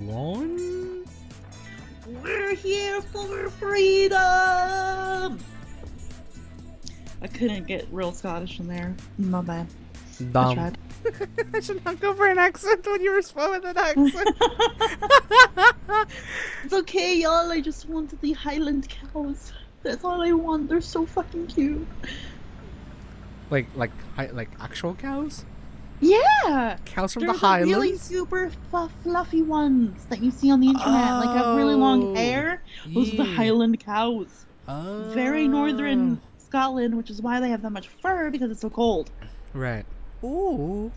One? We're here for freedom! I couldn't get real Scottish in there. My bad. I Dumb. tried. I should not go for an accent when you respond with an accent. It's okay, y'all. I just wanted the Highland cows. That's all I want. They're so fucking cute. like actual cows? Yeah! Cows from They're the Highlands? really super fluffy ones that you see on the internet. Like, have really long hair. Those are the Yeah. Highland cows. Oh. Very northern Scotland, which is why they have that much fur, because it's so cold. Right. Ooh.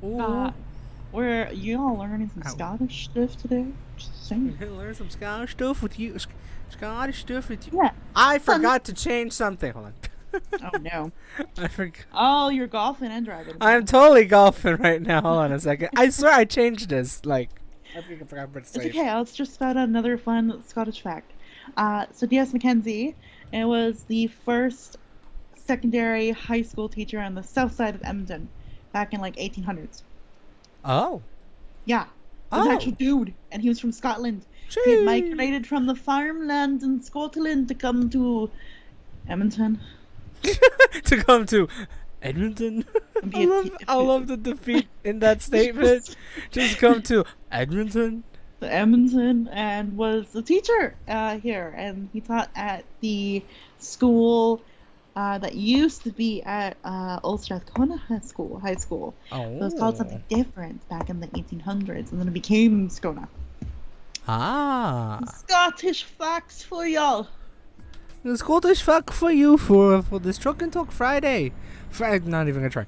We're you all learning some Ow. Scottish stuff today. Just saying. Learn some Scottish stuff with you. Scottish stuff with you. Yeah. I forgot to change something. Hold on. Oh no. I forgot. Oh, you're golfing and driving. I'm totally golfing right now. Hold on a second. I swear I changed this. Like, I think I forgot to It's save. okay. Let's just spout out another fun Scottish fact. So D.S. Mackenzie, it was the first secondary high school teacher on the south side of Edmonton, back in like 1800s. Oh. Yeah. He was an actual dude, and he was from Scotland. He had migrated from the farmland in Scotland to come to Edmonton. To come to Edmonton. I love the defeat in that statement. Just come to Edmonton. Edmonton, and was a teacher here, and he taught at the school that used to be at Old Strathcona High School. Oh. It was called something different back in the 1800s, and then it became Scona. Ah. Scottish facts for y'all. The Scottish fact for you for this Truck and Talk Friday. Not even gonna try.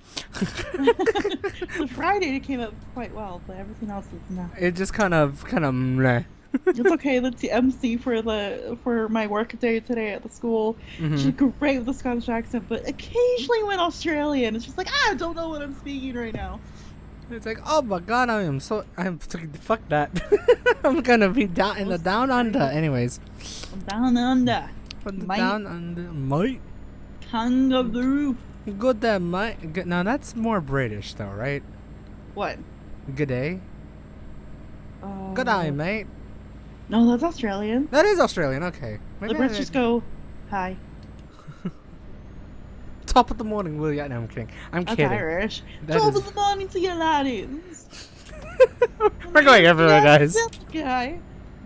The Friday came out quite well, but everything else is not. It just kind of meh. It's okay. That's the MC for my work day today at the school. Mhm. She's great with the Scottish accent, but occasionally went Australian. It's just like, I don't know what I'm speaking right now. It's like, oh my god, fuck that. I'm gonna be down in the down under. Anyways. I'm down under. From the Mate. down under, mate. Kangaroo. Good day, mate. Good. Now that's more British though, right? What? Good day. Good day, mate. No, that's Australian. That is Australian. Okay. The Brits just go, hi. Top of the morning, will ya? No, I'm kidding. I'm That's kidding. Irish. That Top is- of the morning to you laddies. We're going everywhere, guys. Guy.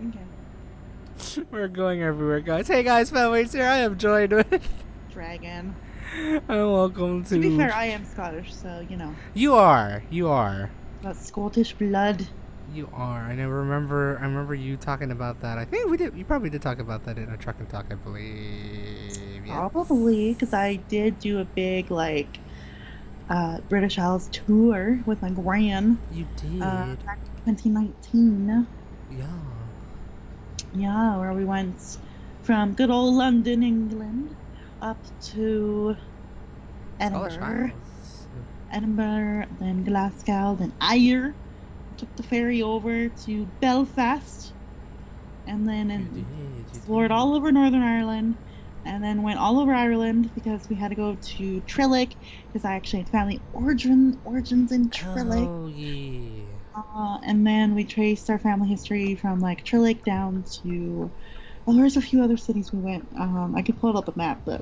Okay. We're going everywhere, guys. Hey, guys, Felways here. I am joined with Dragon. and welcome to. To be fair, I am Scottish, so you know. You are. Got Scottish blood. You are. I remember you talking about that. I think we did. You probably did talk about that in a Truck and Talk, I believe. Yeah. Probably, because I did do a big like British Isles tour with my gran. You did. Back in 2019. Yeah. Yeah, where we went from good old London, England, up to Scottish Edinburgh. Isles. Edinburgh, then Glasgow, then Ayr. Took the ferry over to Belfast, and then You explored all over Northern Ireland, and then went all over Ireland because we had to go to Trillick because I actually had family origins in Trillick. Oh yeah. And then we traced our family history from like Trillick down to. Well, there's a few other cities we went. I could pull it up a map, but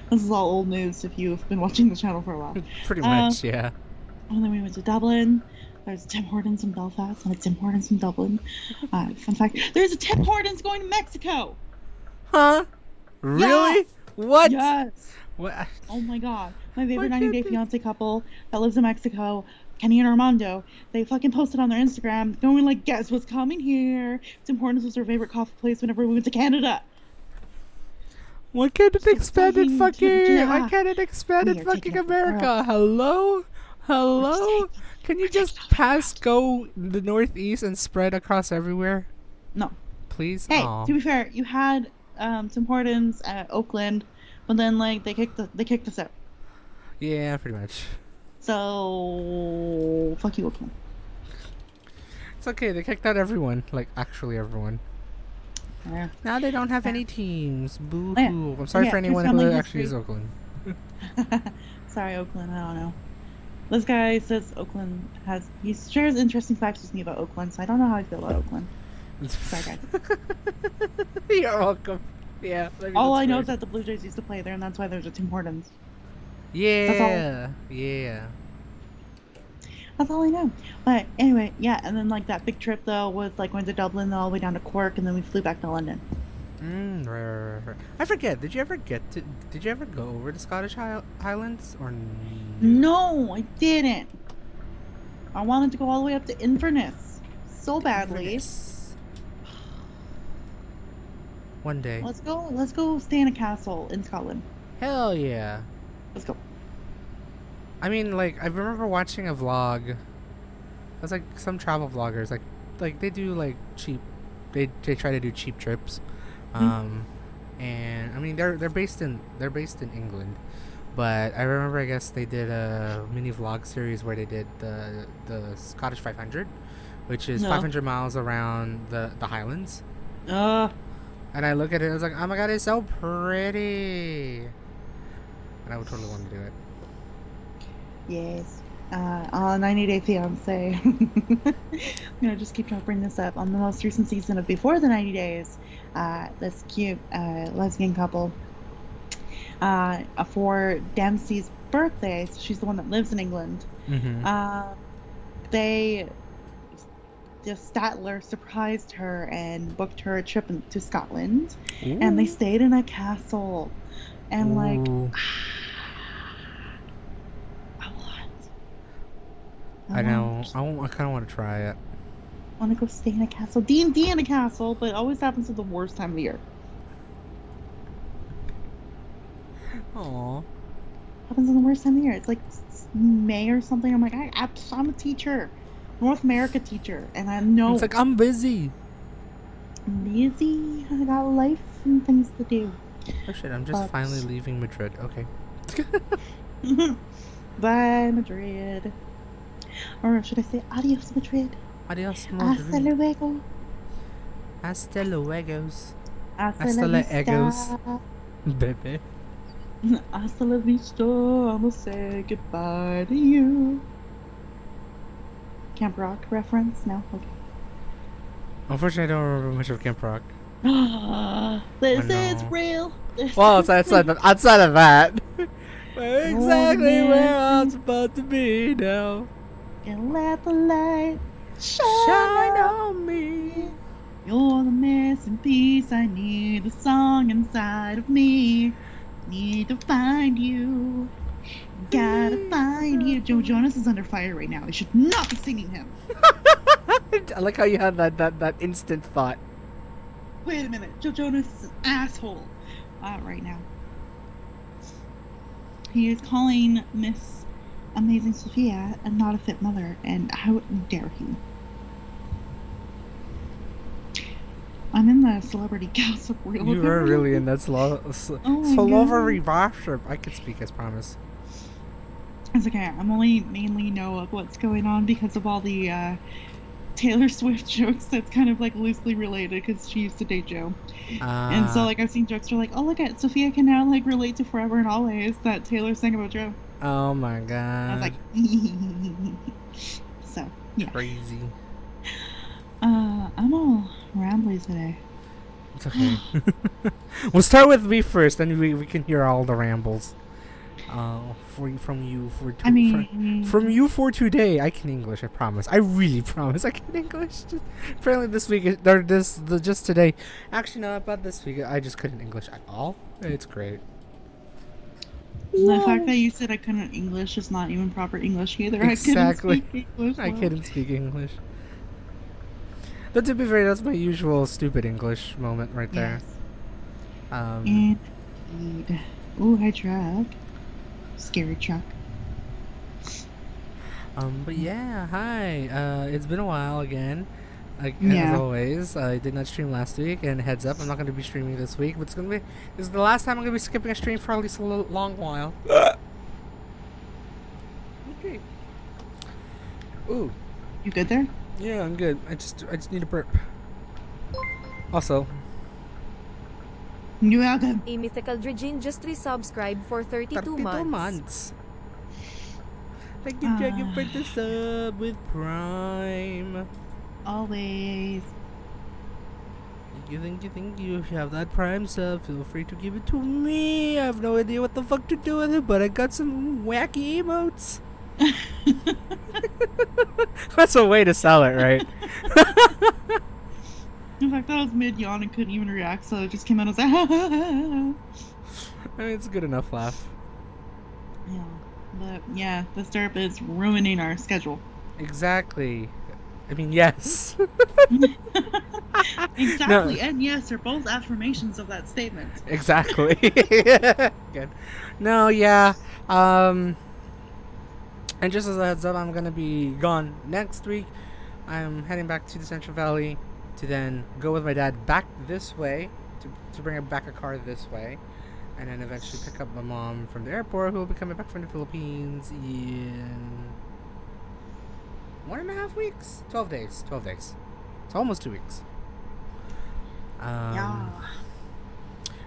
this is all old news if you've been watching the channel for a while. Pretty much, yeah. And then we went to Dublin. There's Tim Hortons in Belfast and a Tim Hortons in Dublin. Fun fact: there's a Tim Hortons going to Mexico. Huh? Really? Yes. What? Yes. What? Oh my god. My favorite Why 90 can't Day they- Fiance couple that lives in Mexico, Kenny and Armando, they fucking posted on their Instagram going like, guess what's coming here? Tim Hortons was their favorite coffee place whenever we went to Canada. Why can't it expand in fucking? yeah. Why can't it expand We in are fucking taking over the America? world. Hello? Hello? We're Can you just go the northeast and spread across everywhere, No. please? Hey, Aw. to be fair, you had Tim Hortons at Oakland, but then like they kicked us out. Yeah, pretty much. So fuck you, Oakland. It's okay. They kicked out everyone. Like actually everyone. Yeah. Now they don't have any teams. Boo Yeah. hoo. I'm sorry Yeah, for here's anyone who family actually is history. Oakland. Sorry, Oakland. I don't know. This guy says Oakland has. He shares interesting facts with me about Oakland, so I don't know how I feel about Oakland. Sorry, guys. You're welcome. Yeah. All I know is that the Blue Jays used to play there, and that's why there's a Tim Hortons. Yeah. That's all. Yeah. That's all I know. But anyway, yeah. And then like that big trip though was like went to Dublin, then all the way down to Cork, and then we flew back to London. Right. I forget. Did you ever go over to Scottish Highlands or? No, I didn't. I wanted to go all the way up to Inverness so badly. Inverness. One day. Let's go stay in a castle in Scotland. Hell yeah. Let's go. I mean, like, I remember watching a vlog. It was like some travel vloggers, like they do like cheap. They try to do cheap trips. And I mean they're based in England, but I remember I guess they did a mini vlog series where they did the Scottish 500, which is 500 miles around the Highlands. And I look at it, I was like, oh my god, it's so pretty, and I would totally want to do it. Yes. On 90 Day Fiance. I'm gonna just keep trying to bring this up. On the most recent season of Before the 90 Days, this cute lesbian couple, for Dempsey's birthday, so she's the one that lives in England, the Statler surprised her and booked her a trip to Scotland. Ooh. And they stayed in a castle. And like... I know. I kind of want to try it. I want to go stay in a castle. D&D in a castle, but it always happens at the worst time of the year. Aww. Happens in the worst time of the year. It's like May or something. I'm like, I'm a teacher. North America teacher. And I know. It's like, I'm busy. I'm busy. I got life and things to do. Oh shit, I'm just finally leaving Madrid. Okay. Bye, Madrid. Or should I say adios, Madrid? Adios, Madrid. Hasta luego. Hasta luegos. Hasta la egos. Bebe. Hasta la vista. I'm gonna say goodbye to you. Camp Rock reference? No? Okay. Unfortunately, I don't remember much of Camp Rock. This is real. Well, it's outside of that. Exactly where I'm supposed to be now. And let the light shine on me. You're the missing piece. I need the song inside of me. Need to find you. Gotta find you. Joe Jonas is under fire right now. I should not be singing him. I like how you had that instant thought. Wait a minute. Joe Jonas is an asshole right now. He is calling Miss Amazing Sophia a not a fit mother, and how dare he? I'm in the celebrity gossip reel. You were really in that celebrity gossip. I could speak, I promise. It's okay. I'm only mainly know of what's going on because of all the Taylor Swift jokes that's kind of like loosely related because she used to date Joe. And so like I've seen jokes that are like, oh look at Sophia can now like relate to Forever and Always that Taylor sang about Joe. Oh my god. I was like so yeah. Crazy. I'm all rambly today. It's okay. We'll start with me first, then we can hear all the rambles. From you for today. I can English, I promise. I really promise I can English. Apparently this week, or just today. Actually, no, about this week, I just couldn't English at all. It's great. The fact that you said I couldn't English is not even proper English either. Exactly. I couldn't speak English. I couldn't speak English. But to be fair, that's my usual stupid English moment right there. Yes. Indeed. Ooh, hi truck. Scary truck. But yeah, hi. It's been a while again. As always, I did not stream last week, and heads up, I'm not going to be streaming this week, but this is the last time I'm going to be skipping a stream for at least a long while. Okay. Ooh. You good there? Yeah, I'm good. I just need a burp. Also. You're welcome. A Mythical Dregin just resubscribed for 32 months. Thank you, Dragon, for the sub with Prime. Always. Thank you. If you have that Prime sub, feel free to give it to me. I have no idea what the fuck to do with it, but I got some wacky emotes. That's a way to sell it, right? In fact, I was mid-yawn and couldn't even react, so it just came out as like, I mean, it's a good enough laugh. Yeah, but yeah, this derp is ruining our schedule. Exactly. I mean, yes. Exactly, no. And yes, they're both affirmations of that statement. Exactly. Good. No, yeah. And just as a heads up, I'm gonna be gone next week. I'm heading back to the Central Valley to then go with my dad back this way to bring back a car this way, and then eventually pick up my mom from the airport, who will be coming back from the Philippines in 1.5 weeks, 12 days. It's almost 2 weeks. Yeah.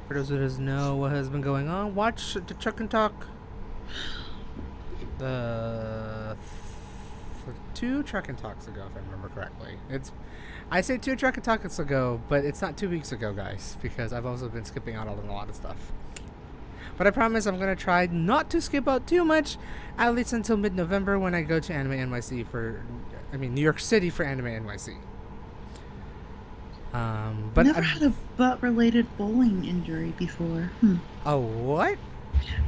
For those who doesn't know what has been going on, watch the Truck and Talk. The 2 Truck and Talks ago, if I remember correctly. I say 2 Truck and Talks ago, but it's not 2 weeks ago, guys, because I've also been skipping out on a lot of stuff. But I promise I'm gonna try not to skip out too much, at least until mid-November when I go to Anime NYC New York City for Anime NYC. But never had a butt-related bowling injury before. Oh, what?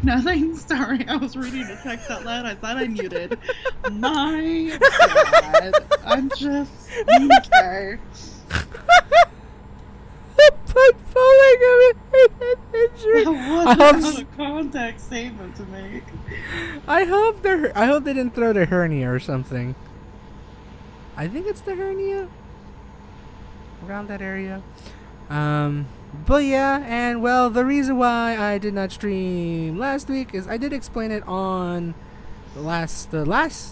Nothing. Sorry, I was reading the text out loud. I thought I muted. My God, I'm just okay. But bowling injury. That wasn't a contact statement to make. I hope they didn't throw the hernia or something. I think it's the hernia. Around that area. But yeah, and well, the reason why I did not stream last week is I did explain it on the last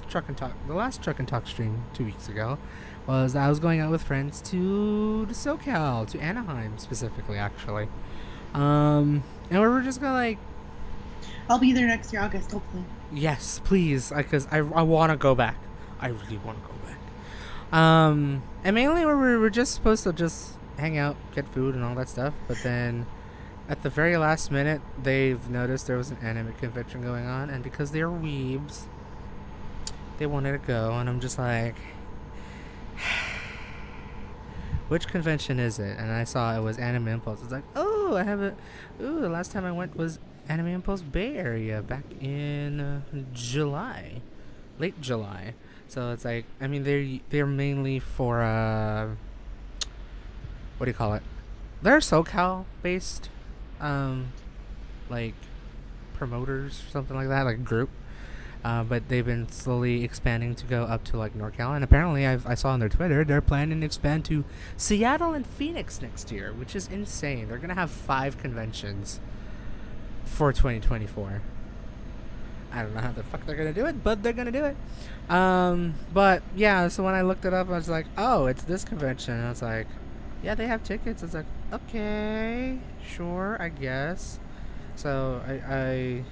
Truck and Talk stream 2 weeks ago. Was I was going out with friends to the SoCal, to Anaheim specifically, actually. And we were just gonna I'll be there next year, August, hopefully. Yes, please, because I want to go back. I really want to go back. And mainly we were just supposed to just hang out, get food and all that stuff, but then at the very last minute they've noticed there was an anime convention going on, and because they're weebs, they wanted to go, and I'm just like, which convention is it? And I saw it was Anime Impulse. It's like, oh, the last time I went was Anime Impulse Bay Area back in July, late July. So it's like, I mean, they're mainly for what do you call it? They're SoCal based, promoters or something like that, like group. But they've been slowly expanding to go up to NorCal, and apparently I saw on their Twitter they're planning to expand to Seattle and Phoenix next year, which is insane. They're gonna have 5 conventions for 2024. I don't know how the fuck they're gonna do it, but they're gonna do it. But yeah, so when I looked it up, I was like, oh, it's this convention. And I was like, yeah, they have tickets. It's like, okay, sure, I guess. So I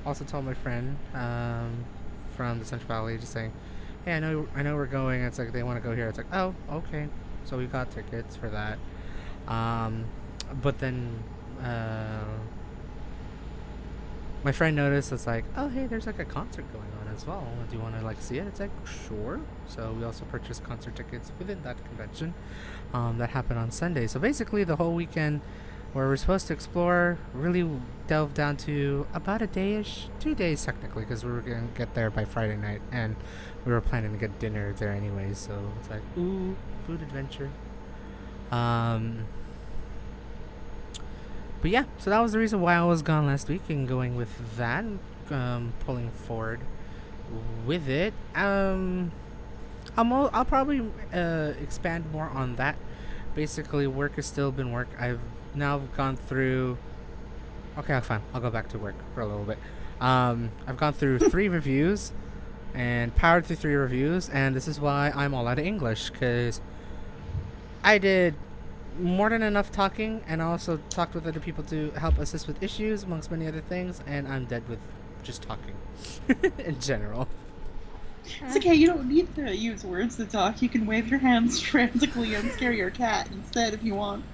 also told my friend from the Central Valley, just saying, hey, I know we're going. It's like they want to go here. It's like, oh, okay. So we got tickets for that. But then my friend noticed, it's like, oh, hey, there's a concert going on as well. Do you want to see it? It's like, sure. So we also purchased concert tickets within that convention that happened on Sunday. So basically the whole weekend where we're supposed to explore really delved down to about a day-ish, 2 days technically, because we were going to get there by Friday night, and we were planning to get dinner there anyway. So it's like, ooh, food adventure. But yeah, so that was the reason why I was gone last week, and going with that, pulling forward with it. I'll probably expand more on that. Basically, work has still been work. I've now gone through. Okay, fine. I'll go back to work for a little bit. I've gone through 3 reviews, and powered through 3 reviews, and this is why I'm all out of English, because I did more than enough talking, and I also talked with other people to help assist with issues, amongst many other things, and I'm dead with just talking in general. It's okay, you don't need to use words to talk. You can wave your hands frantically and scare your cat instead if you want.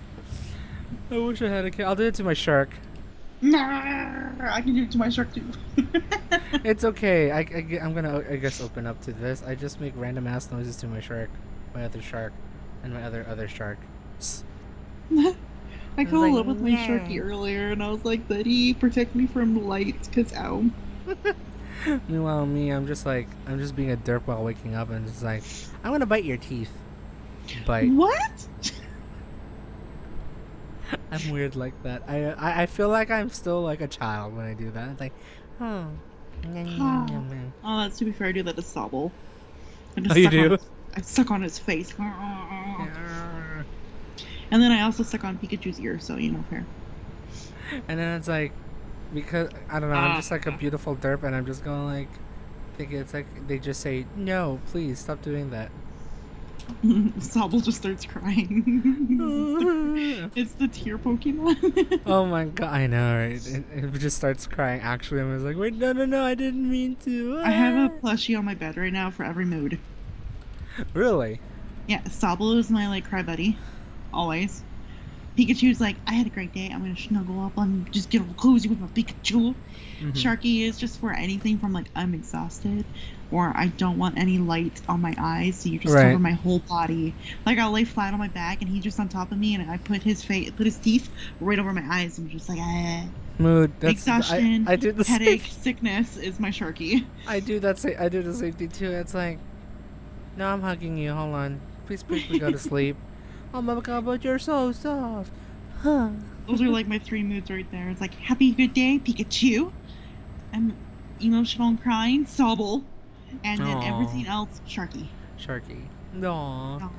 I wish I had a cat. I'll do it to my shark. Nah, I can do it to my shark too. It's okay. I'm gonna, I guess, open up to this. I just make random ass noises to my shark, my other shark, and my other shark. I fell in love with my sharky earlier, and I was like, "Buddy, protect me from light, cause ow." Meanwhile, I'm just being a derp while waking up, and just like, I'm gonna bite your teeth. Bite. What? I'm weird like that. I feel like I'm still like a child when I do that. It's like, oh. Oh, to be fair, I do that to Sobble. Oh, you do? I suck on his face. And then I also suck on Pikachu's ear, so fair. And then it's like, because I don't know, I'm just like a beautiful derp, and I'm just going like, thinking it's like they just say, no, please stop doing that. Sobble just starts crying. It's the tear Pokemon. Oh my god, I know, right? It just starts crying. Actually, I was like, wait, no, I didn't mean to. I have a plushie on my bed right now for every mood. Really? Yeah, Sobble is my cry buddy, always. Pikachu's like, I had a great day. I'm gonna snuggle up and just get all cozy with my Pikachu. Mm-hmm. Sharky is just for anything from I'm exhausted, or I don't want any light on my eyes, so you just cover my whole body. I'll lay flat on my back, and he's just on top of me, and I put his teeth right over my eyes, and just mood. That's, exhaustion, I do the headache, same. Sickness is my Sharky. I do the same thing too. It's like, no, I'm hugging you. Hold on, please, we go to sleep. Oh my god, but you're so soft. Huh. Those are my three moods right there. It's like, happy good day, Pikachu. I'm emotional and crying, Sobble. And then everything else, Sharky. No.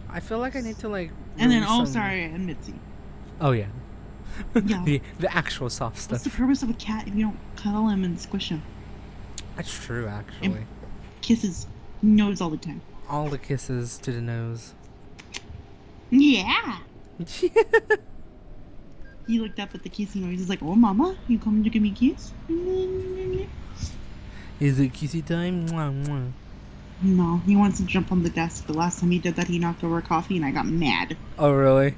I feel like I need to and then, sorry, and Mitzi. Oh yeah. Yeah. the actual soft stuff. What's the purpose of a cat if you don't cuddle him and squish him? That's true, actually. And kisses nose all the time. All the kisses to the nose. Yeah. He looked up at the kissing noise. He's like, "Oh, mama, you coming to give me a kiss?" Is it kissy time? Mwah, mwah. No, he wants to jump on the desk. The last time he did that, he knocked over coffee, and I got mad. Oh, really?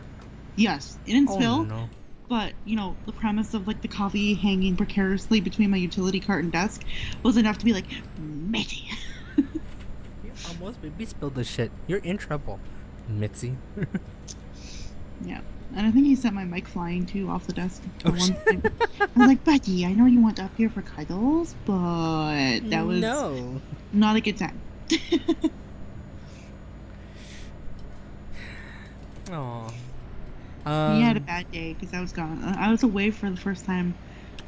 Yes, it didn't spill. No. But the premise of the coffee hanging precariously between my utility cart and desk was enough to be like, Mitzi. You almost made me spill the shit. You're in trouble, Mitzi. Yeah. And I think he sent my mic flying too off the desk. Oh, one thing. I was like, Buddy, I know you went up here for cuddles, but that was not a good time. Aww. He had a bad day because I was gone. I was away for the first time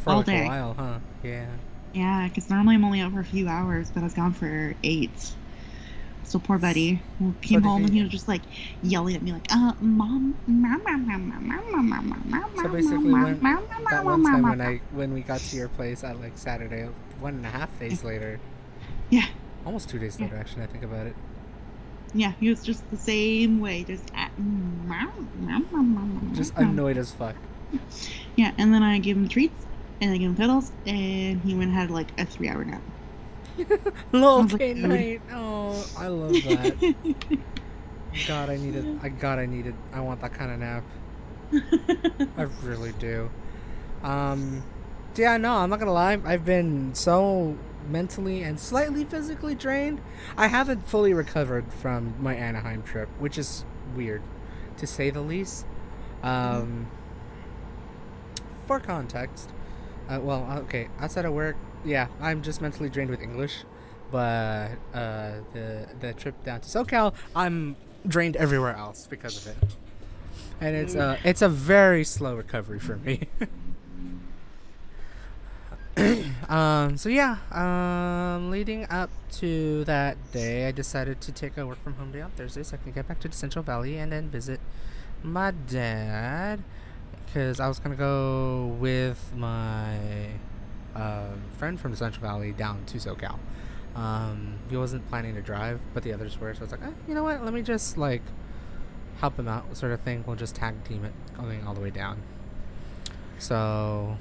all day. For a while, huh? Yeah. Yeah, because normally I'm only out for a few hours, but I was gone for 8. So poor buddy came home and he was just yelling at me Mom. So basically, that one time when we got to your place at Saturday, 1.5 days later. Yeah. Almost 2 days later, actually. I think about it. Yeah, he was just the same way, just annoyed as fuck. Yeah, and then I gave him treats and I gave him pedals, and he went and had a 3-hour nap. Okay, night. Oh, I love that. God, I need it. I want that kind of nap. I really do. Yeah, no, I'm not gonna lie. I've been so mentally and slightly physically drained. I haven't fully recovered from my Anaheim trip, which is weird, to say the least. For context, okay, outside of work, yeah, I'm just mentally drained with English, but the trip down to SoCal, I'm drained everywhere else because of it, and it's a very slow recovery for me. So yeah, leading up to that day, I decided to take a work from home day on Thursday so I can get back to the Central Valley and then visit my dad, because I was gonna go with my friend from the Central Valley down to SoCal. He wasn't planning to drive, but the others were, so I was like, you know what, let me just help him out, sort of thing. We'll just tag team it going all the way down. So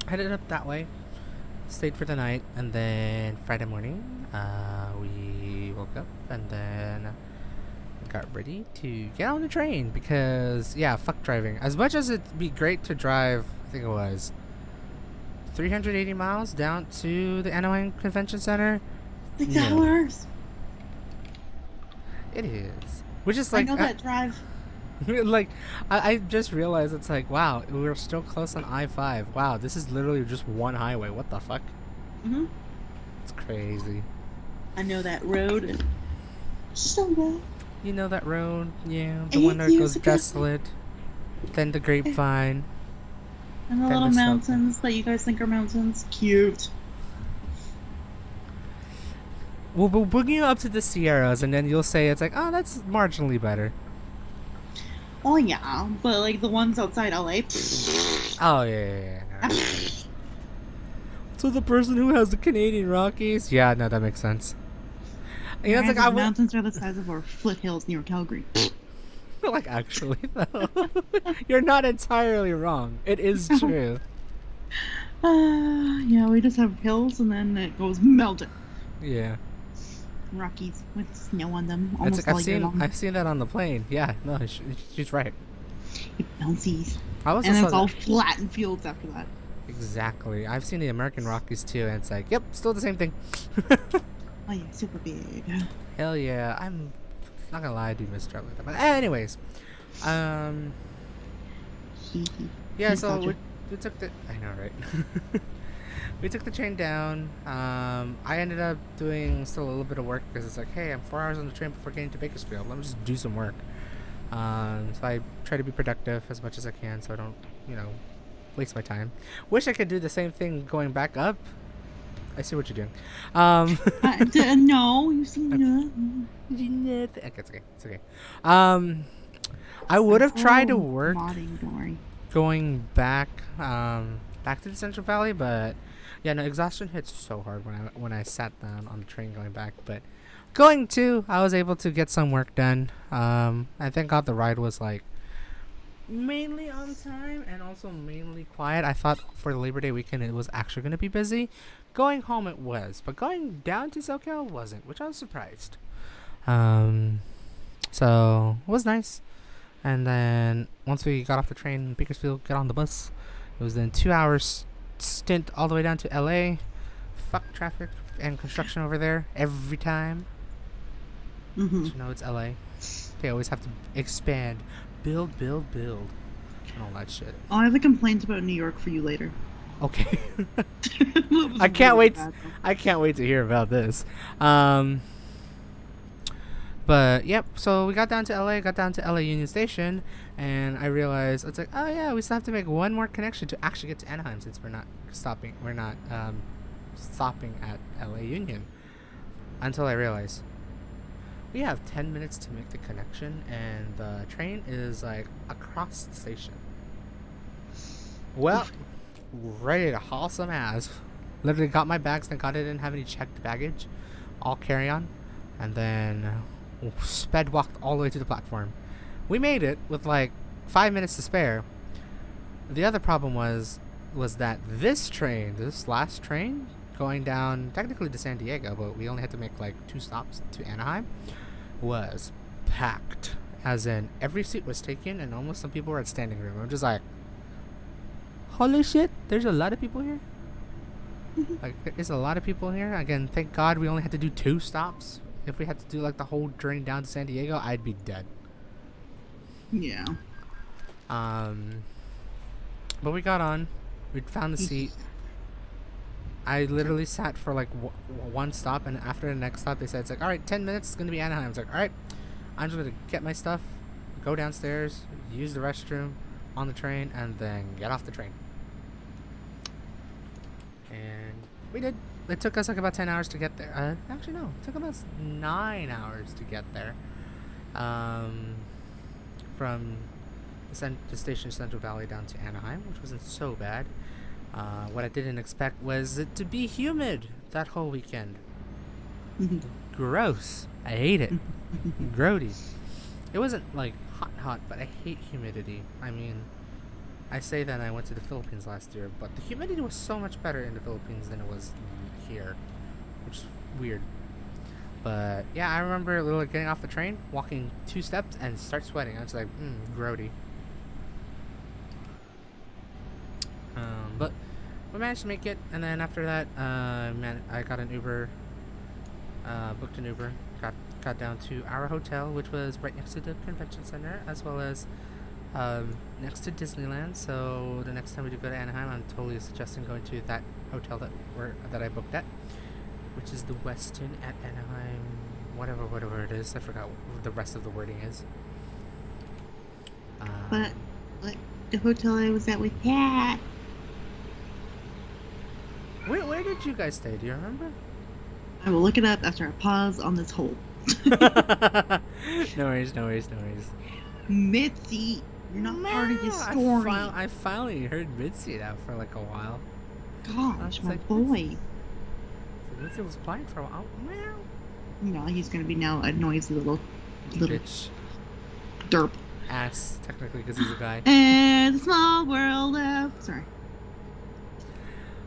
headed up that way, stayed for the night, and then Friday morning, we woke up and then got ready to get on the train because, yeah, fuck driving. As much as it'd be great to drive, I think it was 380 miles down to the Anaheim Convention Center. 6 hours. It is. Which is like... I know that drive. Like, I just realized it's like, wow, we're still close on I-5. Wow, this is literally just one highway. What the fuck? Mm-hmm. It's crazy. I know that road. So bad. You know that road? Yeah, the one that goes desolate. Then the grapevine. And the little mountains that you guys think are mountains. Cute. We'll bring you up to the Sierras, and then you'll say it's like, oh, that's marginally better. Oh yeah, but like the ones outside LA. Oh yeah. No. So the person who has the Canadian Rockies, yeah, no, that makes sense. You know, it's like mountains are the size of our foothills near Calgary. Like, actually, though, you're not entirely wrong. It is true. Yeah, we just have hills, and then it goes mountain. Yeah. Rockies with snow on them almost all year long. I've seen that on the plane. Yeah, no, she's right. It bouncies. And it's all flat and fields after that. Exactly. I've seen the American Rockies too, and it's like, yep, still the same thing. Oh yeah, super big. Hell yeah. I'm not gonna lie, I do miss traveling like that. But anyways, yeah. So we took the. I know, right? We took the train down. I ended up doing still a little bit of work because it's like, hey, I'm 4 hours on the train before getting to Bakersfield. Let me just do some work. So I try to be productive as much as I can so I don't, waste my time. Wish I could do the same thing going back up. I see what you're doing. No, you see nothing. Okay, it's okay. It's okay. I would have tried to work going back to the Central Valley, but yeah, no, exhaustion hits so hard when I sat down on the train going back. But I was able to get some work done. I thank God the ride was like mainly on time and also mainly quiet. I thought for the Labor Day weekend it was actually going to be busy. Going home it was, but going down to SoCal wasn't, which I was surprised. So it was nice. And then once we got off the train in Bakersfield, got on the bus. It was then 2 hours stint all the way down to LA. Fuck traffic and construction over there every time. Mm-hmm. It's LA. They always have to expand, build, and all that shit. Oh, I have a complaint about New York for you later. Okay. I can't wait. I can't wait to hear about this. But yep, so we got down to LA Union Station, and I realized it's like, oh yeah, we still have to make one more connection to actually get to Anaheim since we're not stopping at LA Union. Until I realized we have 10 minutes to make the connection, and the train is like across the station. Well, ready to haul some ass. Literally got my bags, thank God I didn't have any checked baggage, all carry on, and then sped walked all the way to the platform. We made it with like 5 minutes to spare. The other problem was that this last train going down technically to San Diego, but we only had to make like 2 stops to Anaheim, was packed. As in every seat was taken and almost some people were at standing room. I'm just like, holy shit, there's a lot of people here. Like, there is a lot of people here. Again, thank God we only had to do 2 stops. If we had to do like the whole journey down to San Diego, I'd be dead. Yeah. But we got on. We found the seat. I literally sat for like one stop, and after the next stop, they said it's like, all right, 10 minutes. It's gonna be Anaheim. I was like, all right, I'm just gonna get my stuff, go downstairs, use the restroom on the train, and then get off the train. And we did. It took us like about 10 hours to get there. Actually, no. It took about 9 hours to get there. From the station Central Valley down to Anaheim, which wasn't so bad. What I didn't expect was it to be humid that whole weekend. Gross. I hate it. Grody. It wasn't like hot, but I hate humidity. I mean, I say that I went to the Philippines last year, but the humidity was so much better in the Philippines than it was here, which is weird. But yeah, I remember literally getting off the train, walking 2 steps, and start sweating. I was like, grody. But we managed to make it, and then after that, I got an Uber, booked an Uber, got down to our hotel, which was right next to the convention center, as well as next to Disneyland. So the next time we do go to Anaheim, I'm totally suggesting going to that hotel that I booked at, which is the Westin at Anaheim, whatever it is. I forgot what the rest of the wording is. But the hotel I was at with Cat. Where did you guys stay? Do you remember? I will look it up after I pause on this hold. No worries. Mitzi, you're not part of this story. I finally heard Mitzi that for like a while. Gosh, my boy. Mitzi was quiet for a while. Meow. No, he's gonna be now a noisy little Bitch. derp. Ass, technically, because he's a guy. And the small world of... Sorry.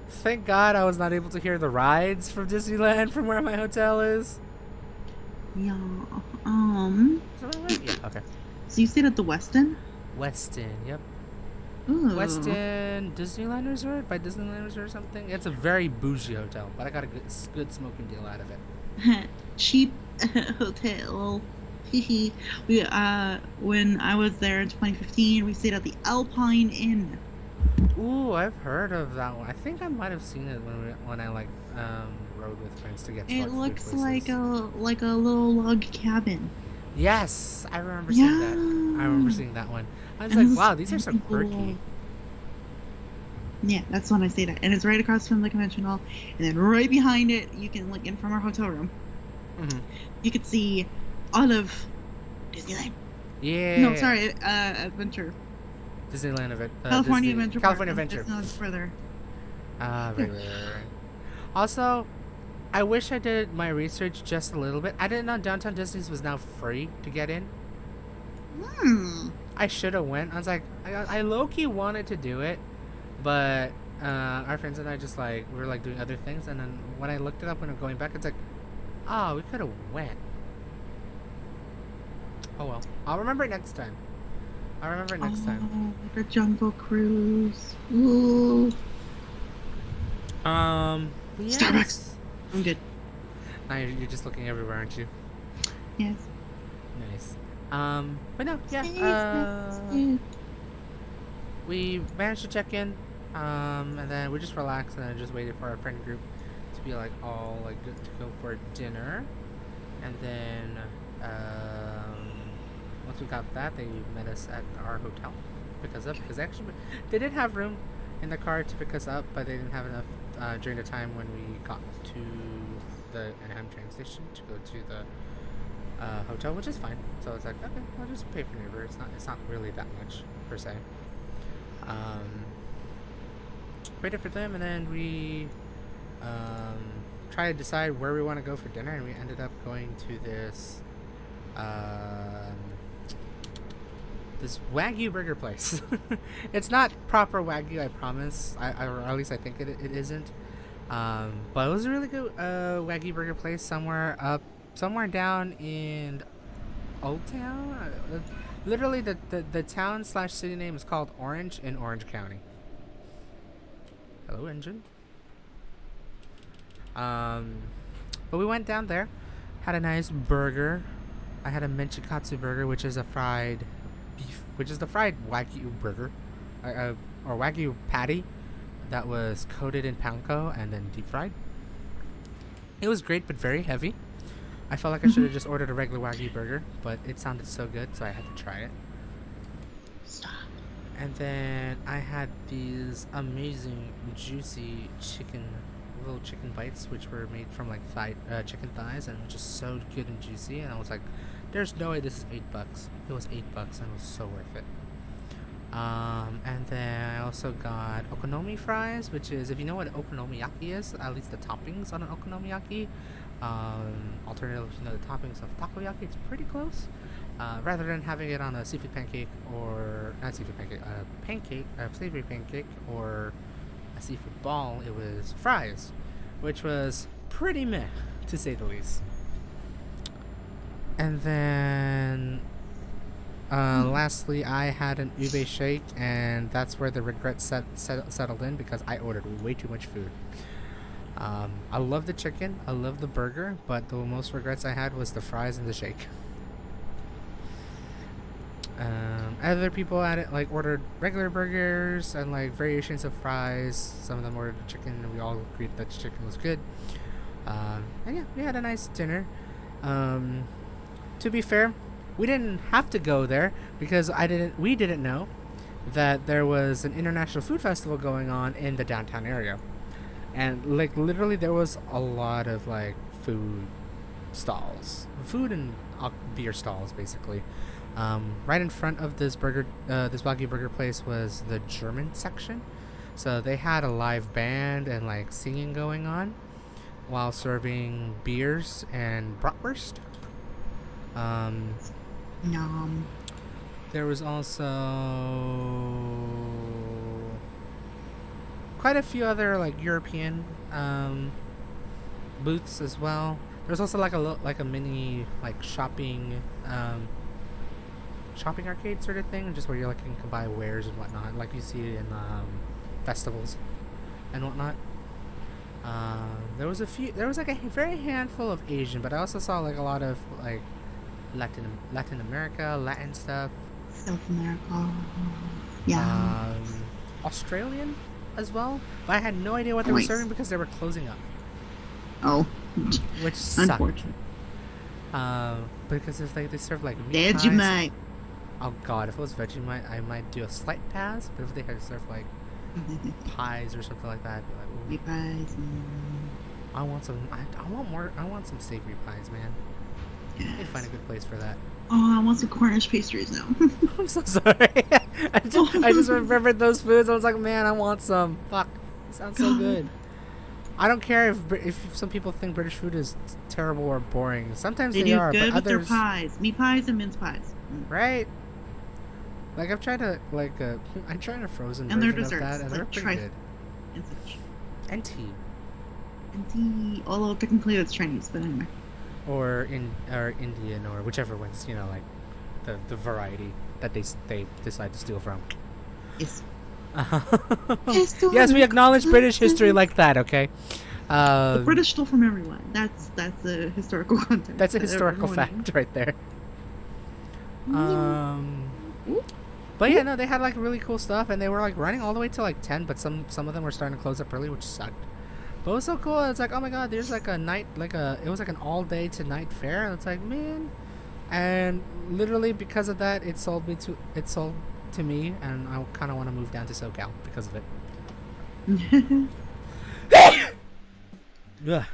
Thank God I was not able to hear the rides from Disneyland from where my hotel is. Yeah. Yeah, okay. So you stayed at the Westin? Westin, yep. Ooh. Westin Disneyland Resort by Disneyland Resort or something. It's a very bougie hotel, but I got a good smoking deal out of it. Cheap hotel. We when I was there in 2015, we stayed at the Alpine Inn. Ooh, I've heard of that one. I think I might have seen it when I rode with friends to get. It looks like a little log cabin. Yes, I remember seeing that. I remember seeing that one. I was like, wow, these are so quirky. Yeah, that's when I stayed at, and it's right across from the convention hall, and then right behind it, you can look in from our hotel room. Mm-hmm. You could see all of Disneyland. Yeah. No, sorry, Adventure. Disneyland event. California Adventure. California Adventure. It's not further. Right. Also, I wish I did my research just a little bit. I didn't know Downtown Disney's was now free to get in. I should have went. I was like, I low-key wanted to do it, but our friends and I just we were doing other things, and then when I looked it up when I'm going back, it's like, oh, we could have went. Oh well, I'll remember it next time. The Jungle Cruise. Ooh. Yes. Starbucks. I'm good. Now you're just looking everywhere, aren't you? Yes. Nice. But no, we managed to check in, and then we just relaxed and then just waited for our friend group to be all good to go for dinner, and then once we got that, they met us at our hotel to pick us up because actually they did have room in the car to pick us up, but they didn't have enough during the time when we got to the Anaheim train station to go to the hotel, which is fine. So it's like, okay, I'll just pay for an Uber. It's not really that much per se. Waited for them, and then we try to decide where we want to go for dinner, and we ended up going to this this Wagyu burger place. It's not proper Wagyu, I promise. Or at least I think it isn't. But it was a really good Wagyu burger place somewhere down in Old Town. Literally, the town / city name is called Orange in Orange County. Hello, engine. But we went down there, had a nice burger. I had a menchikatsu burger, which is a fried beef, which is the fried Wagyu burger, or Wagyu patty that was coated in panko and then deep fried. It was great, but very heavy. I felt like I should have just ordered a regular Wagyu burger, but it sounded so good, so I had to try it. Stop. And then I had these amazing, juicy little chicken bites, which were made from chicken thighs, and it was just so good and juicy. And I was like, "There's no way this is $8." It was $8, and it was so worth it. And then I also got okonomi fries, which is, if you know what okonomiyaki is, at least the toppings on an okonomiyaki. Alternatively, if you know the toppings of takoyaki, it's pretty close. Rather than having it on a seafood pancake or not seafood pancake, a savory pancake or a seafood ball, it was fries, which was pretty meh, to say the least. And then, lastly, I had an ube shake, and that's where the regret settled in because I ordered way too much food. I love the chicken, I love the burger, but the most regrets I had was the fries and the shake. Other people at it like ordered regular burgers and like variations of fries. Some of them ordered the chicken, and we all agreed that the chicken was good. And yeah, we had a nice dinner. To be fair, we didn't have to go there because we didn't know that there was an international food festival going on in the downtown area, and like literally there was a lot of like food and beer stalls basically. Right in front of this Wagyu burger place was the German section, so they had a live band and like singing going on while serving beers and bratwurst. Nom. There was also quite a few other like European booths as well. There's also like a mini like shopping arcade sort of thing, just where you like can buy wares and whatnot, like you see in festivals and whatnot. There was like a very handful of Asian, but I also saw like a lot of like Latin America, Latin stuff. South America. Yeah. Australian as well, but I had no idea what they were serving because they were closing up. Oh. Which sucked. Unfortunate. Because if they serve like meat pies, Vegemite. oh god, if it was Vegemite, I might do a slight pass. But if they had served like pies or something like that, I'd be like, ooh, Meat pies. I want some. I want more. I want some savory pies, man. Yes. I need to find a good place for that. Oh, I want some Cornish pastries now. I'm so sorry. I just remembered those foods. I was like, man, I want some. Fuck, it sounds so good. I don't care if some people think British food is terrible or boring. Sometimes they are, good but with their others, pies, meat pies and mince pies. right? Like I've tried to I tried a frozen And their version of desserts, that, and like they're pretty good. And such. And tea, And tea. Although technically that's Chinese, but anyway. or Indian, or whichever ones, you know, like the variety that they decide to steal from. Yes. Yes, we acknowledge British history like that, okay? The British stole from everyone. That's a historical context. That's a historical fact right there. But yeah, no, they had like really cool stuff, and they were like running all the way till like 10, but some of them were starting to close up early, which sucked. But it was so cool. It's like, oh my god, there's like a night, it was like an all day to night fair. And it's like, man, and literally because of that, it sold to me, and I kind of want to move down to SoCal because of it. Yeah.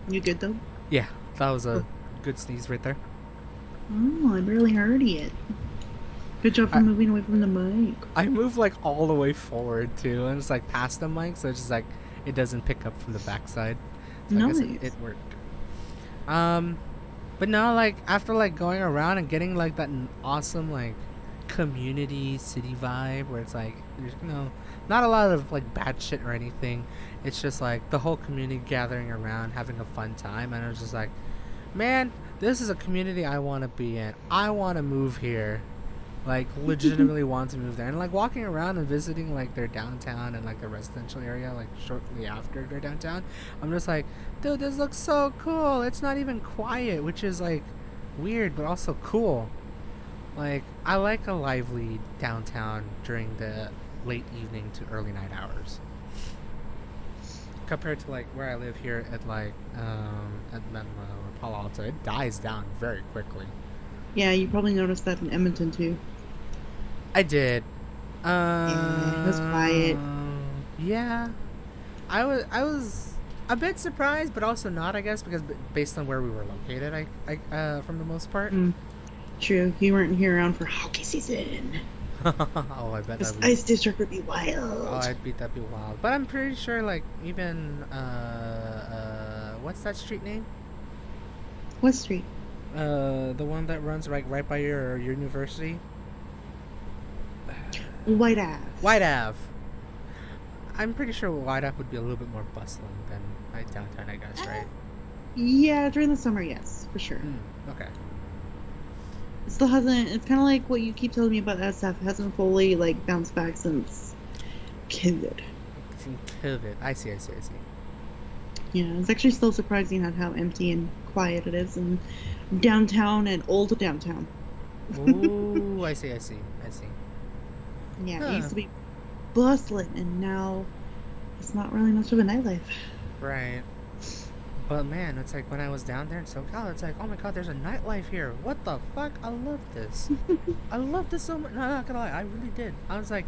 You good though? Yeah, that was a good sneeze right there. Oh, I barely heard it. Good job for moving away from the mic. I moved like all the way forward too, and it's like past the mic, so it's just like it doesn't pick up from the backside. So nice. I guess it worked. But no, like after like going around and getting like that awesome like community city vibe where it's like there's not a lot of like bad shit or anything. It's just like the whole community gathering around having a fun time, and I was just like, man, this is a community I want to be in. I want to move here. Like legitimately want to move there, and like walking around and visiting like their downtown and like the residential area like shortly after their downtown, I'm just like, dude, this looks so cool. It's not even quiet, which is like weird but also cool. Like I like a lively downtown during the late evening to early night hours compared to like where I live here at like at Menlo or Palo Alto. It dies down very quickly. Yeah, you probably noticed that in Edmonton too. I did. Yeah, it was quiet. Yeah, I was a bit surprised, but also not, I guess, because based on where we were located, I from the most part. True, you weren't here around for hockey season. Oh, I bet this Ice District would be wild. Oh, that'd be wild. But I'm pretty sure, like, even what's that street name? What street? The one that runs right by your university. White Ave. White Ave. I'm pretty sure White Ave would be a little bit more bustling than downtown, I guess, right? Yeah, during the summer, yes, for sure. Okay. It still hasn't. It's kind of like what you keep telling me about SF. It hasn't fully like bounced back since COVID. Since COVID, I see. Yeah, it's actually still surprising at how empty and quiet it is in downtown and old downtown. Ooh, I see. Yeah, it used to be bustling, and now it's not really much of a nightlife. Right. But man, it's like when I was down there in SoCal, it's like, oh my god, there's a nightlife here. What the fuck? I love this. I love this so much. No, I'm not gonna lie, I really did. I was like,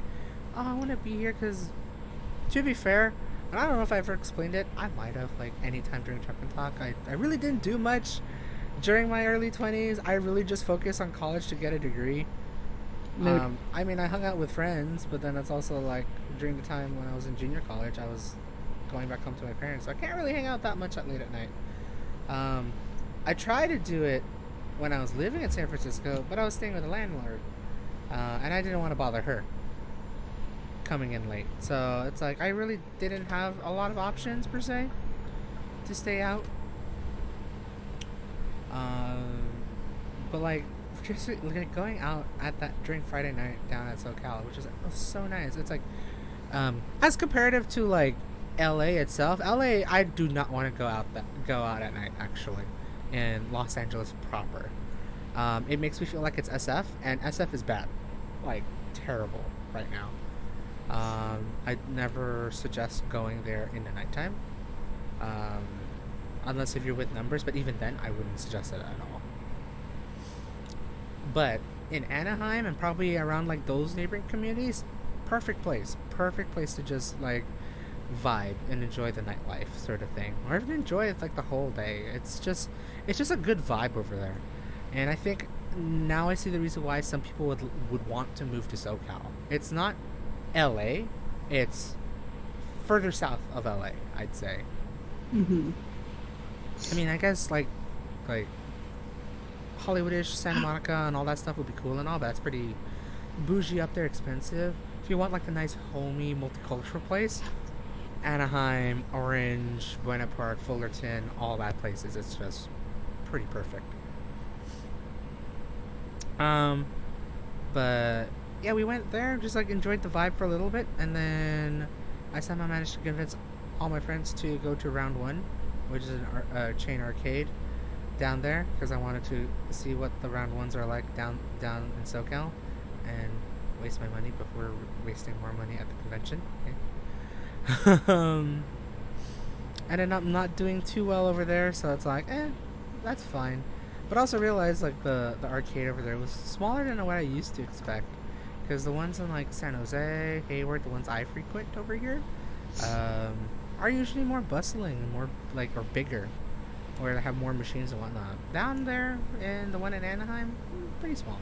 oh, I want to be here because, to be fair, and I don't know if I ever explained it, I might have, like, anytime during Truck and Talk, I really didn't do much during my early 20s. I really just focused on college to get a degree. I mean, I hung out with friends, but then it's also like during the time when I was in junior college, I was going back home to my parents, so I can't really hang out that much late at night. I tried to do it when I was living in San Francisco, but I was staying with a landlord, and I didn't want to bother her coming in late. So it's like I really didn't have a lot of options per se to stay out. But like just like going out at that during Friday night down at SoCal, which is so nice. It's like as comparative to like LA itself, LA I do not want to go out at night actually in Los Angeles proper. It makes me feel like it's SF, and SF is bad, like terrible right now. I'd never suggest going there in the nighttime, unless if you're with numbers, but even then I wouldn't suggest it at all. But in Anaheim and probably around like those neighboring communities, perfect place to just like vibe and enjoy the nightlife sort of thing, or even enjoy it like the whole day. It's just a good vibe over there, and I think now I see the reason why some people would want to move to SoCal. It's not LA, it's further south of LA, I'd say. I mean, I guess like Hollywoodish, Santa Monica, and all that stuff would be cool and all, but that's pretty bougie up there, expensive. If you want like a nice, homey, multicultural place, Anaheim, Orange, Buena Park, Fullerton, all that places, it's just pretty perfect. But yeah, we went there, just like enjoyed the vibe for a little bit, and then I somehow managed to convince all my friends to go to Round One, which is a chain arcade down there, because I wanted to see what the Round Ones are like down in SoCal, and waste my money before wasting more money at the convention. Okay. And I'm not doing too well over there, so it's like, that's fine. But I also realized like the arcade over there was smaller than what I used to expect, because the ones in like San Jose, Hayward, the ones I frequent over here, are usually more bustling and more like, or bigger, or they have more machines and whatnot. Down there, and the one in Anaheim, pretty small.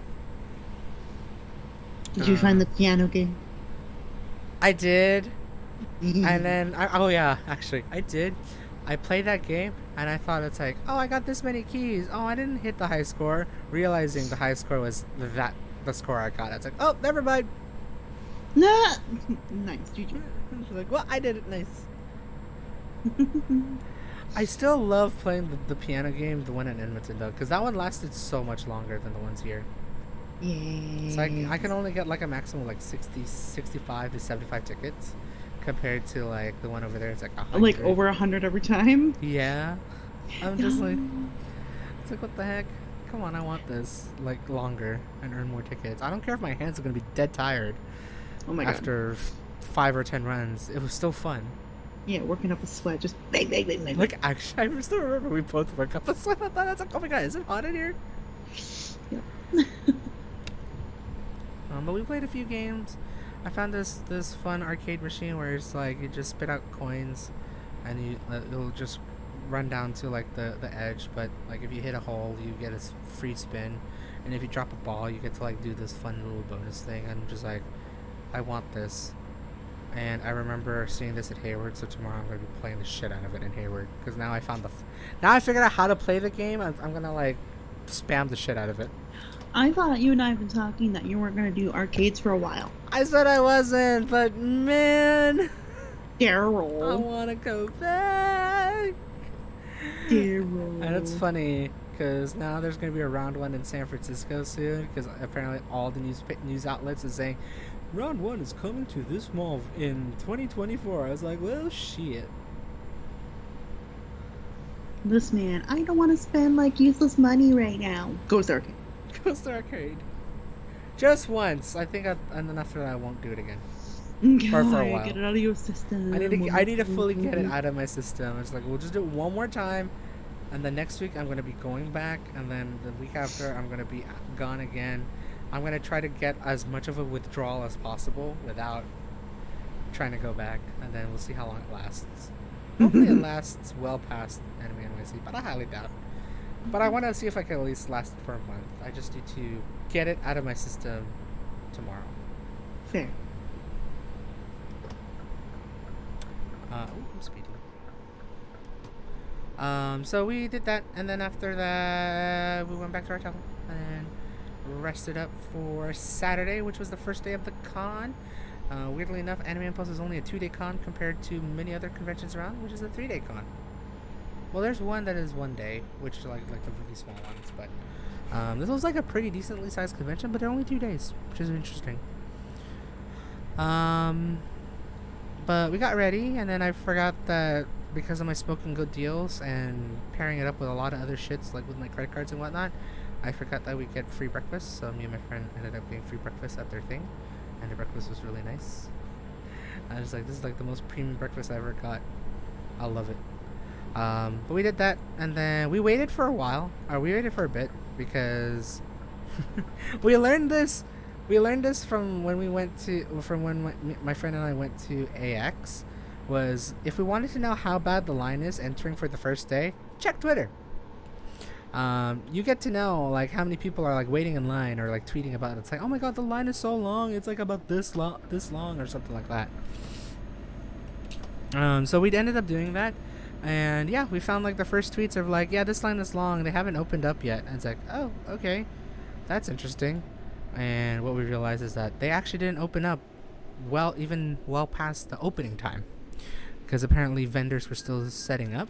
Did you find the piano game? I did. And then, I did. I played that game, and I thought it's like, oh, I got this many keys. Oh, I didn't hit the high score. Realizing the high score was the score I got. It's like, oh, never mind. Nah. Nice, GG. Like, well, I did it. Nice. I still love playing the piano game, the one in Edmonton, though, because that one lasted so much longer than the ones here. Yeah. So I can only get like a maximum of like 60, 65 to 75 tickets, compared to like the one over there. It's like 100. Like over 100 every time. Yeah. I'm just like, it's like, what the heck? Come on, I want this like longer and earn more tickets. I don't care if my hands are gonna be dead tired. Oh my god. After 5 or 10 runs, it was still fun. Yeah, working up a sweat, just bang, bang, bang, bang. Like, actually, I still remember we both worked up a sweat. I thought, that's like, oh my god, is it hot in here? Yeah. But we played a few games. I found this fun arcade machine where it's like you just spit out coins, and it'll just run down to like the edge. But like if you hit a hole, you get a free spin, and if you drop a ball, you get to like do this fun little bonus thing. And I'm just like, I want this. And I remember seeing this at Hayward, so tomorrow I'm gonna be playing the shit out of it in Hayward, because now I found now I figured out how to play the game. I'm gonna like spam the shit out of it. I thought you and I have been talking that you weren't going to do arcades for a while. I said I wasn't, but man, Daryl. I want to go back. Daryl. And it's funny because now there's going to be a round one in San Francisco soon, because apparently all the news outlets is saying round one is coming to this mall in 2024. I was like, well, shit. This man, I don't want to spend like useless money right now. Goes to arcade. Goes to arcade. Just once. I think and then after that I won't do it again. Or for a while. Get it out of your system. I need to fully get it out of my system. It's like, we'll just do it one more time, and then next week I'm going to be going back, and then the week after I'm going to be gone again. I'm going to try to get as much of a withdrawal as possible without trying to go back, and then we'll see how long it lasts. Hopefully it lasts well past Anime NYC, but I highly doubt. But I want to see if I can at least last for a month. I just need to get it out of my system tomorrow. Fair. I'm speeding. So we did that, and then after that we went back to our hotel and rested up for Saturday, which was the first day of the con. Weirdly enough, Anime Impulse is only a 2-day con compared to many other conventions around, which is a 3-day con. Well, there's one that is 1 day, which is like the really small ones, but this was like a pretty decently sized convention, but they're only 2 days, which is interesting. But we got ready, and then I forgot that because of my smoking good deals and pairing it up with a lot of other shits, like with my credit cards and whatnot, I forgot that we get free breakfast. So me and my friend ended up getting free breakfast at their thing, and the breakfast was really nice. I was like, this is like the most premium breakfast I ever got. I love it. But we did that, and then we waited for a while, or we waited for a bit, because we learned this from when my friend and I went to AX, was if we wanted to know how bad the line is entering for the first day, check Twitter. You get to know like how many people are like waiting in line or like tweeting about it. It's like, oh my god, the line is so long, it's like about this long or something like that. So we ended up doing that, and yeah, we found like the first tweets of like, yeah, this line is long, they haven't opened up yet. And it's like, oh, okay, that's interesting. And what we realized is that they actually didn't open up well past the opening time, because apparently vendors were still setting up.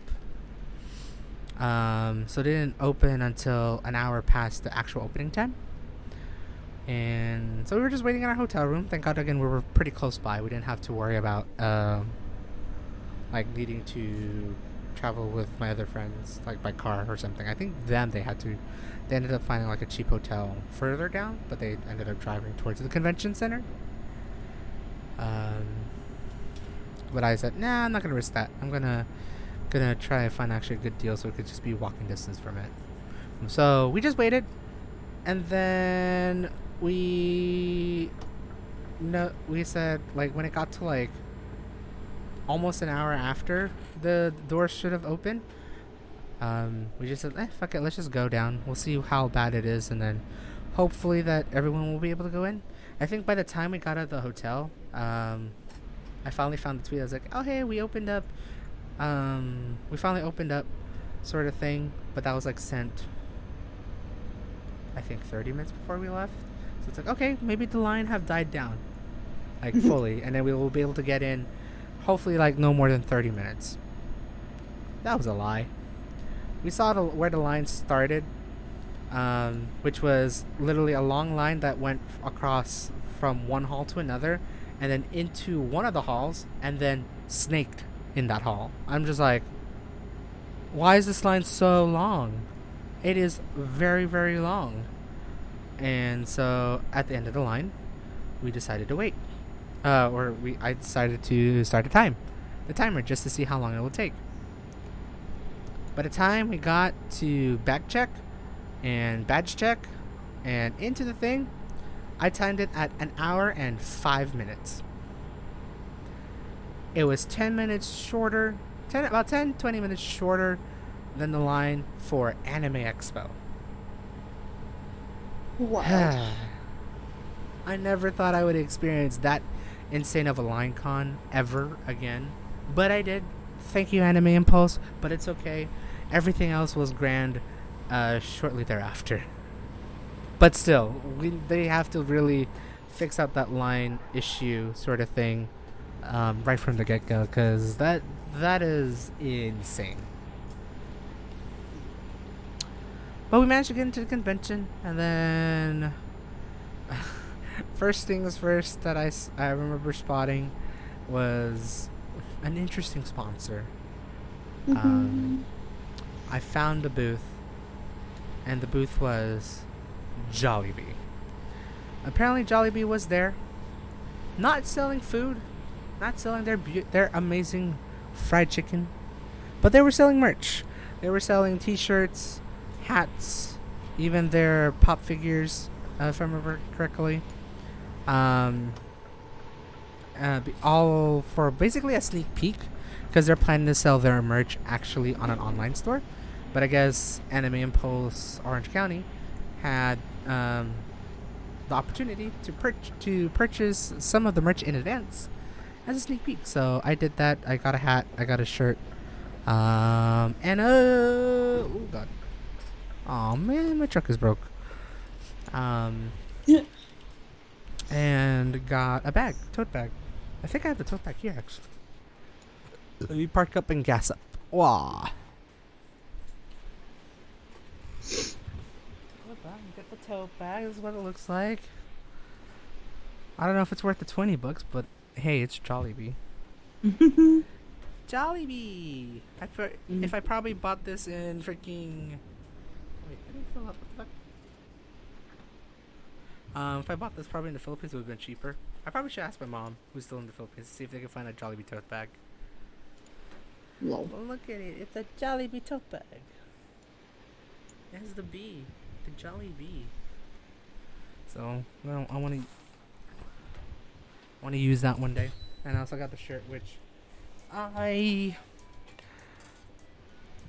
So they didn't open until an hour past the actual opening time. And so we were just waiting in our hotel room. Thank God, again, we were pretty close by. We didn't have to worry about like needing to travel with my other friends like by car or something. I think they ended up finding like a cheap hotel further down, but they ended up driving towards the convention center. But I said, nah, I'm not gonna risk that. I'm gonna try and find actually a good deal so it could just be walking distance from it. So we just waited, and then we said like when it got to like almost an hour after the doors should have opened, we just said, fuck it, let's just go down. We'll see how bad it is, and then hopefully that everyone will be able to go in. I think by the time we got out of the hotel, I finally found the tweet. I was like, oh hey, we opened up. We finally opened up, sort of thing, but that was like sent I think 30 minutes before we left. So it's like, okay, maybe the line have died down like fully, and then we will be able to get in hopefully like no more than 30 minutes. That was a lie. We saw where the line started, which was literally a long line that went across from one hall to another, and then into one of the halls, and then snaked in that hall. I'm just like, why is this line so long? It is very, very long. And so at the end of the line, we decided to wait. I decided to start the timer, just to see how long it would take. By the time we got to back check and badge check and into the thing, I timed it at an hour and 5 minutes. It was 10 minutes shorter, about 10-20 minutes shorter than the line for Anime Expo. Wow. I never thought I would experience that insane of a line con ever again, but I did. Thank you, Anime Impulse, but it's okay. Everything else was grand. shortly thereafter. But still, they have to really fix out that line issue sort of thing right from the get go, because that is insane. But we managed to get into the convention, and then first things first that I remember spotting was an interesting sponsor. I found a booth, and the booth was Jollibee. Apparently, Jollibee was there, not selling food, not selling their amazing fried chicken, but they were selling merch. They were selling T-shirts, hats, even their pop figures, if I remember correctly. All for basically a sneak peek, because they're planning to sell their merch actually on an online store. But I guess Anime Impulse Orange County had the opportunity to purchase some of the merch in advance as a sneak peek. So I did that. I got a hat. I got a shirt. And oh god. Oh man, my truck is broke. And got a bag, tote bag. I think I have the tote bag here actually. Let me park up and gas up. Wah. Get the tote bag. This is what it looks like. I don't know if it's worth the $20, but hey, it's Jollibee. Jollibee. If I probably bought this in freaking. Wait, I didn't fill up. What the fuck? If I bought this probably in the Philippines, it would have been cheaper. I probably should ask my mom, who's still in the Philippines, to see if they can find a Jollibee tote bag. Lol. Well, look at it. It's a Jollibee tote bag. It has the B. The Jollibee. So, well, I want to use that one day. And I also got the shirt, which I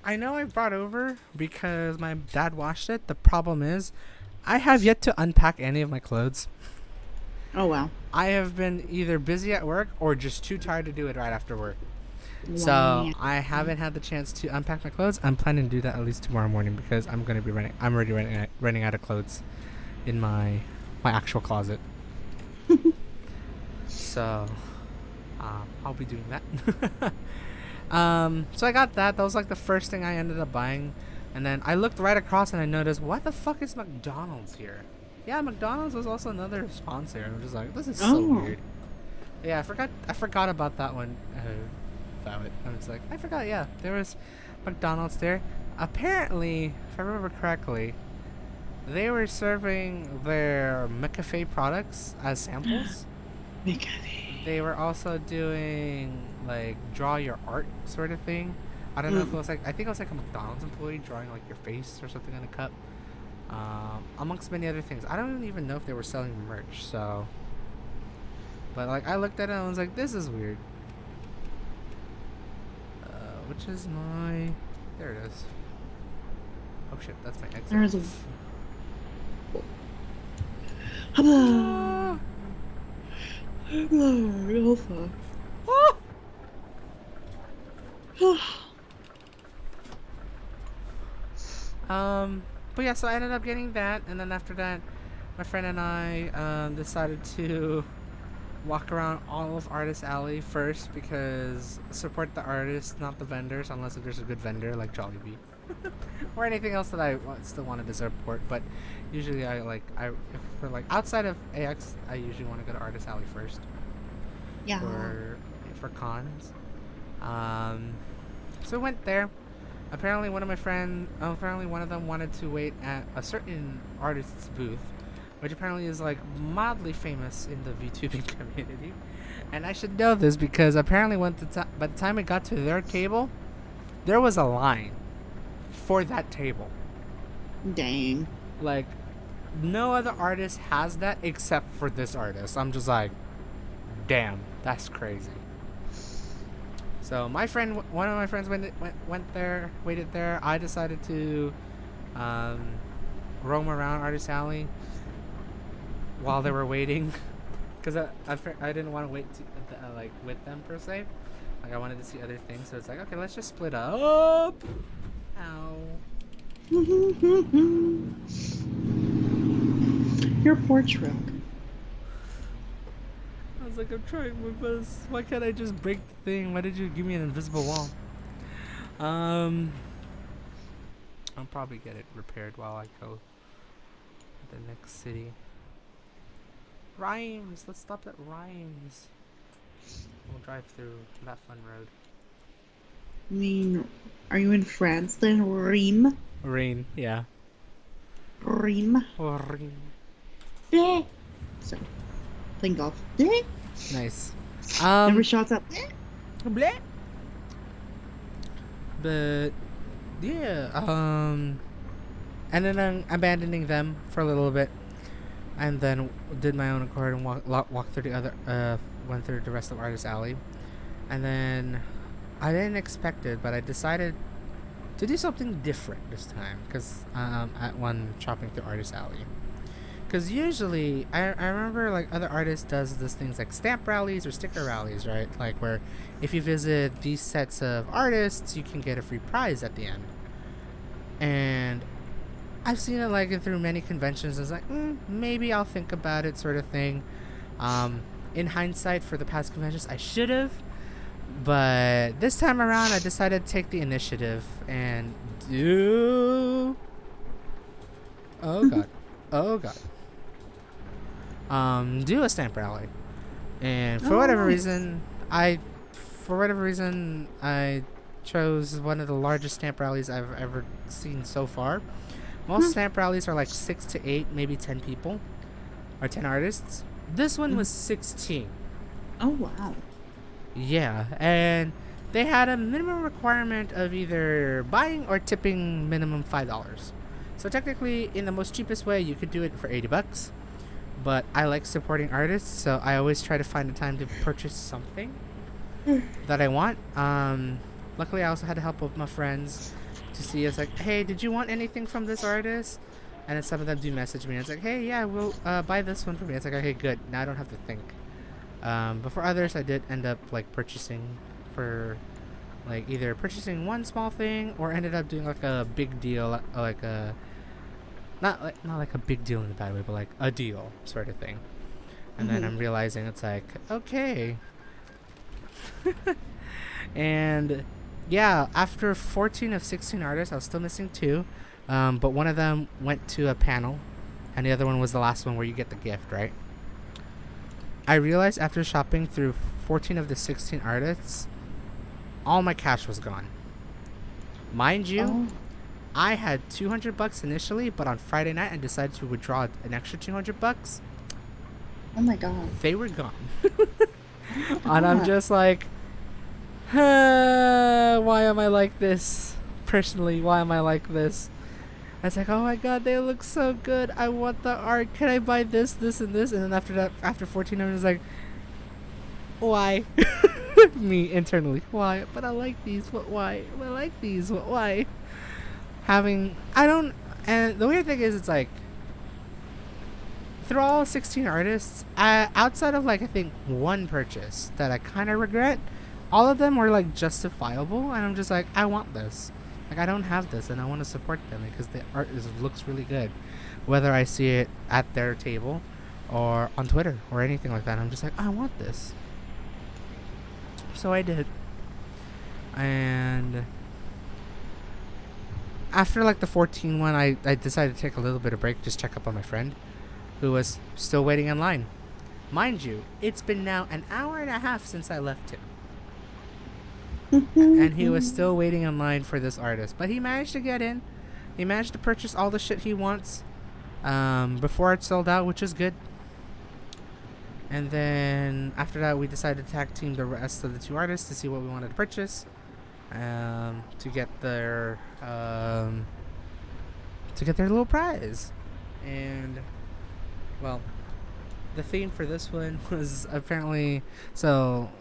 know I brought over because my dad washed it. The problem is, I have yet to unpack any of my clothes. Oh, wow. I have been either busy at work or just too tired to do it right after work. Wow. So I haven't had the chance to unpack my clothes. I'm planning to do that at least tomorrow morning, because I'm going to be I'm already running out of clothes in my actual closet. So I'll be doing that. So I got that. That was like the first thing I ended up buying. And then I looked right across and I noticed, what the fuck is McDonald's here? Yeah, McDonald's was also another sponsor. I'm just like, this is so weird. Yeah, I forgot about that one. About it. I was like, I forgot. Yeah, there was McDonald's there. Apparently, if I remember correctly, they were serving their McCafe products as samples. McCafe. They were also doing like draw your art sort of thing. I don't know if it was like, I think it was like a McDonald's employee drawing like your face or something on a cup, amongst many other things. I don't even know if they were selling merch. So, but like I looked at it and I was like, this is weird. Which is my, there it is. Oh shit, that's my exit. There's a. Ah. But yeah, so I ended up getting that, and then after that, my friend and I decided to walk around all of Artist Alley first, because support the artists, not the vendors, unless if there's a good vendor like Jollibee or anything else that I still wanted to support. But usually if for like outside of AX, I usually want to go to Artist Alley first. Yeah. For cons. So we went there. Apparently one of them wanted to wait at a certain artist's booth, which apparently is like mildly famous in the VTubing community. And I should know this because apparently by the time it got to their table, there was a line for that table. Dang. Like, no other artist has that except for this artist. I'm just like, damn, that's crazy. So one of my friends went there, waited there. I decided to roam around Artist Alley while they were waiting, because I didn't want to wait with them per se. Like I wanted to see other things, so it's like, okay, let's just split up. Ow. Your poor truck. I was like, I'm trying my best. Why can't I just break the thing? Why did you give me an invisible wall? I'll probably get it repaired while I go to the next city. Rhymes. Let's stop at Rhymes. We'll drive through that fun road. I mean, are you in France then? Rime? Rain, yeah. Rime. Rain. So, playing golf. Nice. Never shots up. Bleh. But yeah, and then I'm abandoning them for a little bit, and then did my own accord and walk through the other went through the rest of Artist Alley, and then I didn't expect it, but I decided to do something different this time because at one shopping through Artist Alley. Because usually, I remember like other artists does this things like stamp rallies or sticker rallies, right? Like where if you visit these sets of artists, you can get a free prize at the end. And I've seen it like through many conventions. It's like, maybe I'll think about it, sort of thing. In hindsight, for the past conventions, I should have. But this time around, I decided to take the initiative and do. Oh god. Oh god. Do a stamp rally, and for whatever reason I chose one of the largest stamp rallies I've ever seen so far. Most stamp rallies are like 6 to 8, maybe 10 people or 10 artists. This one was 16. Oh wow. Yeah, and they had a minimum requirement of either buying or tipping minimum $5. So technically, in the most cheapest way, you could do it for $80. But I like supporting artists, so I always try to find a time to purchase something that I want. Luckily, I also had the help of my friends to see. It's like, hey, did you want anything from this artist? And then some of them do message me. It's like, hey, yeah, we'll buy this one for me. It's like, okay, good. Now I don't have to think. But for others, I did end up like purchasing for, like either purchasing one small thing or ended up doing like a big deal, like a. Not like a big deal in a bad way, but like a deal sort of thing. And then I'm realizing it's like, okay. And yeah, after 14 of 16 artists, I was still missing 2. But one of them went to a panel, and the other one was the last one where you get the gift, right? I realized after shopping through 14 of the 16 artists, all my cash was gone. Mind you, I had $200 initially, but on Friday night I decided to withdraw an extra $200. Oh my god. They were gone. And I'm just like, why am I like this? Personally, why am I like this? I was like, oh my god, they look so good. I want the art. Can I buy this, this, and this? And then after that, after 14, I was like, why? Me internally, why? But I like these. But why? But I like these. But why? And the weird thing is, it's like, through all 16 artists, outside of like I think one purchase that I kind of regret, all of them were like justifiable, and I'm just like, I want this. Like, I don't have this, and I want to support them because the art looks really good, whether I see it at their table or on Twitter or anything like that. I'm just like, I want this. So I did, and after like the 14 one, I decided to take a little bit of break, just check up on my friend who was still waiting in line. Mind you, it's been now an hour and a half since I left him. And he was still waiting in line for this artist. But he managed to get in. He managed to purchase all the shit he wants before it sold out, which is good. And then after that, we decided to tag team the rest of the 2 artists to see what we wanted to purchase. To get their little prize. And well, the theme for this one was apparently, so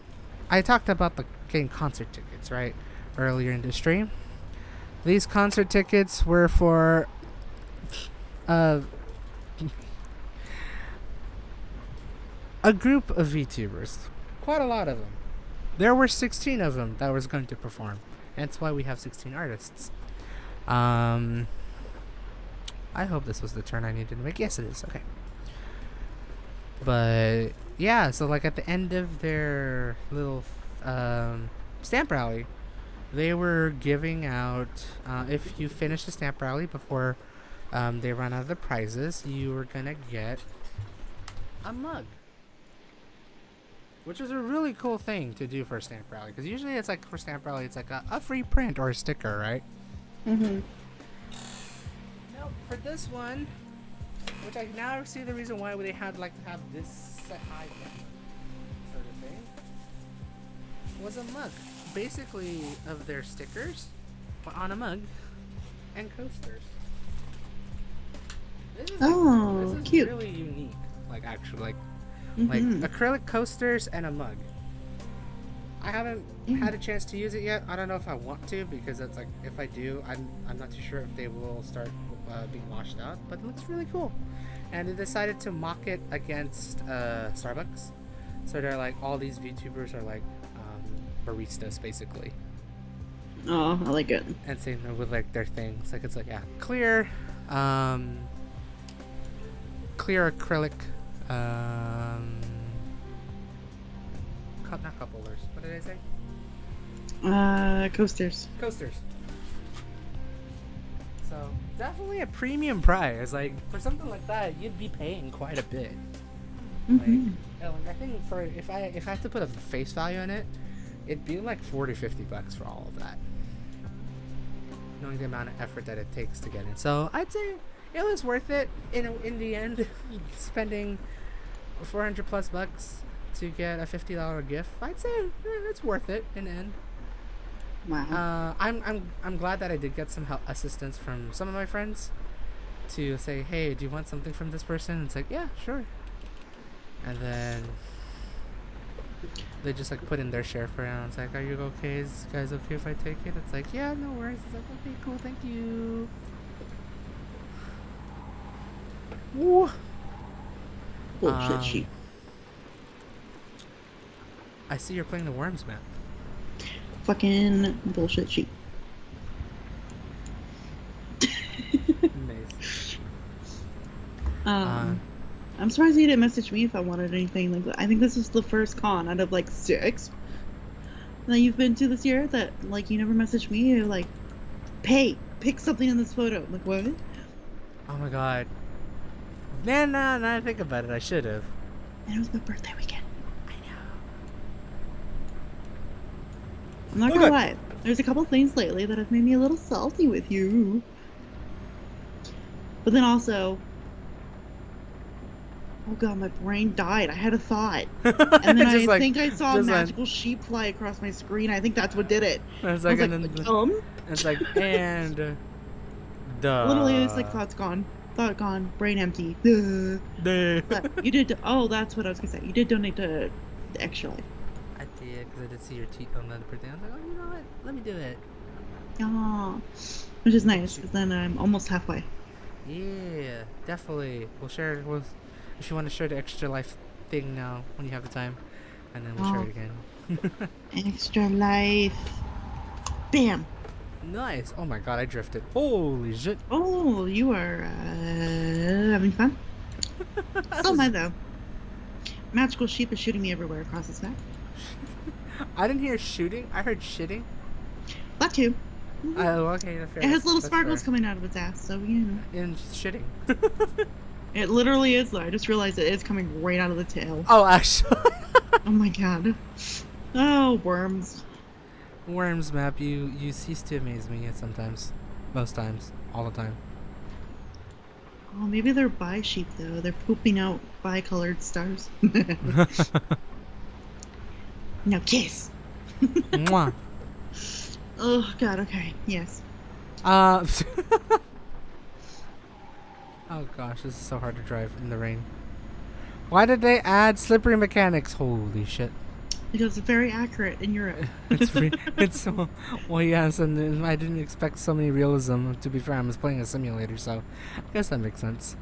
I talked about getting concert tickets, right, earlier in the stream. These concert tickets were for a group of VTubers, quite a lot of them. There were 16 of them that was going to perform. That's why we have 16 artists. I hope this was the turn I needed to make. Yes, it is. Okay. But yeah, so like at the end of their little stamp rally, they were giving out if you finish the stamp rally before they run out of the prizes, you were gonna get a mug, which is a really cool thing to do for a stamp rally. Because usually it's like for stamp rally, it's like a free print or a sticker, right? Mm-hmm. Nope. For this one, which I now see the reason why they had like to have this set high sort of thing, was a mug, basically of their stickers, but on a mug and coasters. This is cute. Really unique. Like actually, like Mm-hmm. acrylic coasters and a mug. I haven't had a chance to use it yet. I don't know if I want to, because it's like if I do, I'm not too sure if they will start being washed out. But it looks really cool, and they decided to mock it against Starbucks. So they're like all these VTubers are like baristas basically. Oh, I like it. And same with like their things. Like it's like clear acrylic. Not cup holders. What did I say? Coasters. Coasters. So definitely a premium price. Like for something like that, you'd be paying quite a bit. Mm-hmm. Like I think for if I had to put a face value on it, it'd be like $40-$50 for all of that. Knowing the amount of effort that it takes to get in. So I'd say it was worth it in the end. Spending $400+ to get a $50 gift. I'd say it's worth it in the end. Wow. I'm glad that I did get some help assistance from some of my friends to say, hey, do you want something from this person? And it's like, yeah, sure. And then they just like put in their share for it. And it's like, are you okay? Is guys okay if I take it? It's like, yeah, no worries. It's like, okay, cool, thank you. Woo. Bullshit sheep. I see you're playing the Worms map. Fucking bullshit sheep. Nice. I'm surprised you didn't message me if I wanted anything like that. I think this is the first con out of like 6 that you've been to this year that like you never messaged me. You're like, pick something in this photo. I'm like, what? Oh my god. Nah, now I think about it, I should have. And it was my birthday weekend. I know. I'm not gonna lie. There's a couple things lately that have made me a little salty with you. But then also, oh god, my brain died. I had a thought. And then I think I saw a magical sheep fly across my screen. I think that's what did it. It's like, it's like, and duh. Literally, it's like thought gone, brain empty. Duh. But you did. Oh, that's what I was gonna say. You did donate to the Extra Life. I did, because I did see your tweet on the other birthday. I was like, oh, you know what? Let me do it. Oh, which is nice, because then I'm almost halfway. Yeah, definitely. We'll share it with, if you want to share the Extra Life thing now when you have the time, and then we'll share it again. Extra Life. Bam. Nice. Oh my god, I drifted. Holy shit. Oh, you are having fun. Still mine though. Magical sheep is shooting me everywhere across this map. I didn't hear shooting. I heard shitting. That too. Oh, okay. That's fair. It has little sparkles coming out of its ass, so you know. And shitting. It literally is though. I just realized it is coming right out of the tail. Oh, actually. Oh my god. Oh, worms. Worms map, you cease to amaze me sometimes. Most times. All the time. Oh, maybe they're bi-sheep though. They're pooping out bi-colored stars. Now kiss. Mwah. Oh god, okay. Yes. Oh gosh, this is so hard to drive in the rain. Why did they add slippery mechanics? Holy shit. Because it's very accurate in Europe. It's so, well, yes, and I didn't expect so many realism. To be fair, I was playing a simulator, so I guess that makes sense.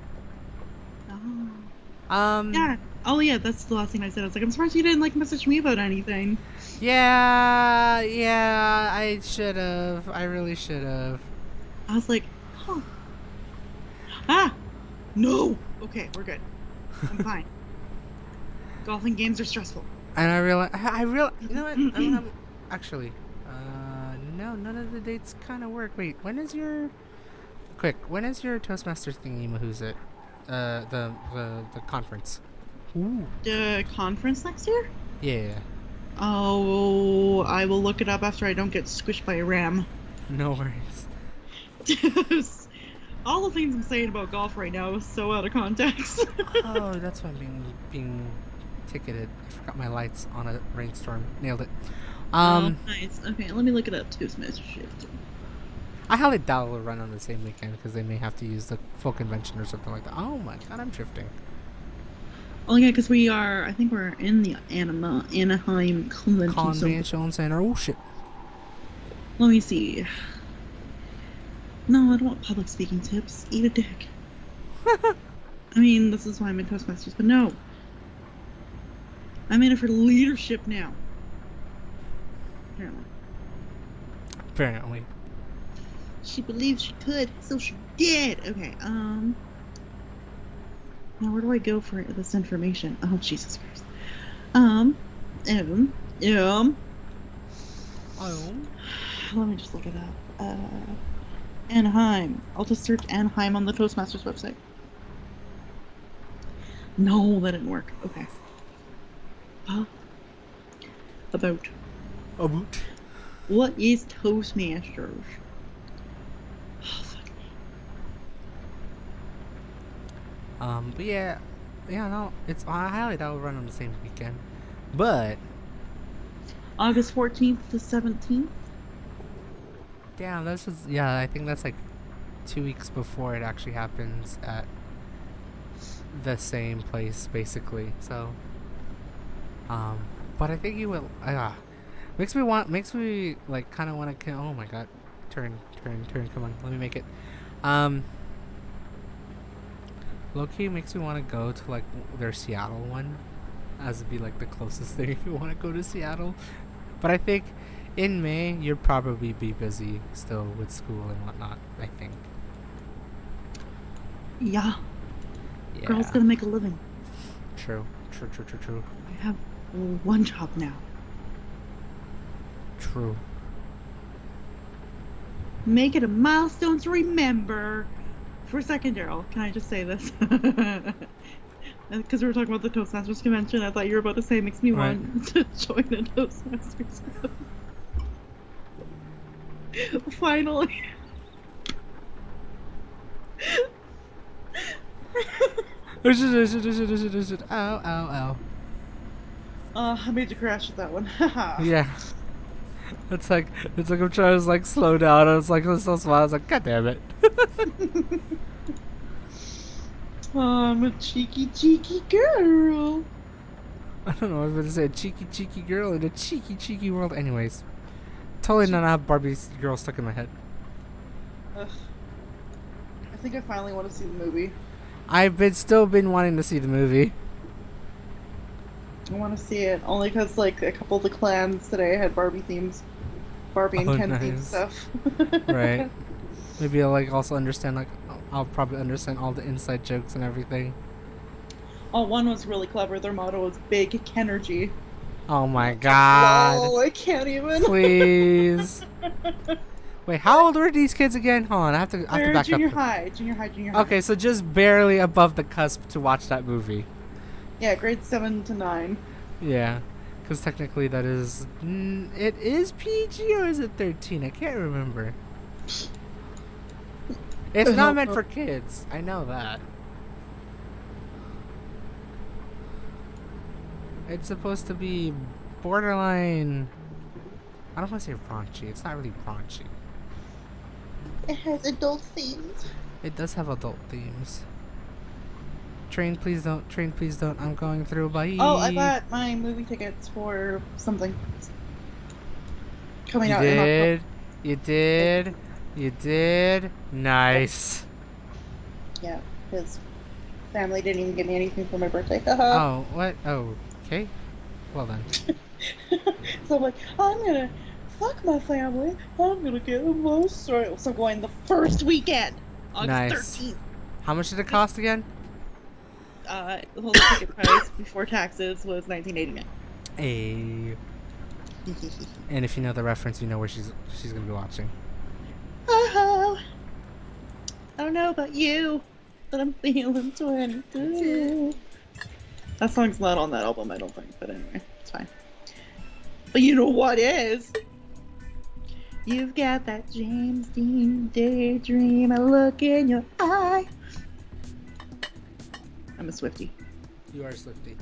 Oh. Yeah. Oh yeah, that's the last thing I said. I was like, I'm surprised you didn't like message me about anything. Yeah, I should have. I really should have. I was like, huh. Ah! No! Okay, we're good. I'm fine. Golfing games are stressful. And you know what? Actually, no, none of the dates kind of work. Wait, when is your Toastmasters thingy Mahoo's the conference? Ooh. The conference next year? Yeah. Oh, I will look it up after I don't get squished by a ram. No worries. All the things I'm saying about golf right now is so out of context. Oh, that's why I'm being ticketed. I forgot my lights on a rainstorm. Nailed it. Oh, nice. Okay, let me look it up. Toastmaster shift. I highly doubt it'll run on the same weekend because they may have to use the full convention or something like that. Oh my god, I'm drifting. Oh yeah, because I think we're in the Anaheim Convention Center. Oh shit. Let me see. No, I don't want public speaking tips. Eat a dick. I mean, this is why I'm in Toastmasters, but no. I'm in it for leadership now. Apparently. She believed she could, so she did. Okay, now where do I go for this information? Oh, Jesus Christ. Let me just look it up. Anaheim. I'll just search Anaheim on the Toastmasters website. No, that didn't work. Okay. About. What is Toastmasters? Oh, fuck me. But yeah, no, I highly doubt it'll run on the same weekend. But August 14th to 17th. Damn, I think that's like 2 weeks before it actually happens at the same place, basically. So, but I think you will. Makes me like kind of want to. Oh my god, turn. Come on, let me make it. Low-key makes me want to go to like their Seattle one, as it'd be like the closest thing if you want to go to Seattle. But I think in May you'll probably be busy still with school and whatnot. I think. Yeah. Girl's gonna make a living. True. I have one job now. True. Make it a milestone to remember. For a second, Daryl, can I just say this? Because we were talking about the Toastmasters convention, I thought you were about to say makes me want to join a Toastmasters club. Finally. Ow. I made you crash with that one. Yeah. It's like I'm trying to like slow down and it's like it's so small. I was like, god damn it. I'm a cheeky girl. I don't know, I was going to say a cheeky girl in a cheeky world. Anyways. Totally not have Barbie's girl stuck in my head. Ugh. I think I finally want to see the movie. I've still been wanting to see the movie. I want to see it only because like a couple of the clans today had Barbie themes, Barbie and Ken themed stuff. Right. Maybe I'll like also understand like I'll probably understand all the inside jokes and everything. Oh, one was really clever. Their motto was "Big Kenergy." Oh my god! Oh, I can't even. Please. Wait, how old were these kids again? Hold on, I have to back junior up. Junior high. Okay, so just barely above the cusp to watch that movie. Yeah, grades 7 to 9. Yeah, because technically that is... it is PG or is it 13? I can't remember. It's not meant for kids. I know that. It's supposed to be borderline... I don't want to say raunchy. It's not really raunchy. It has adult themes. It does have adult themes. Train, please don't. Train, please don't. I'm going through. Bye. Oh, I bought my movie tickets for something coming out. You did. Nice. Yeah, his family didn't even give me anything for my birthday. Oh, what? Oh, okay. Well then. So I'm like, I'm gonna fuck my family. I'm gonna get emotional. So I'm going the first weekend, August 13th. How much did it cost again? The whole ticket price before taxes was $19.89. A. And if you know the reference, you know where she's gonna be watching. Oh, I don't know about you, but I'm feeling 22. That song's not on that album, I don't think, but anyway, it's fine. But you know what is? You've got that James Dean daydream, a look in your eye. I'm a Swiftie. You are a Swiftie.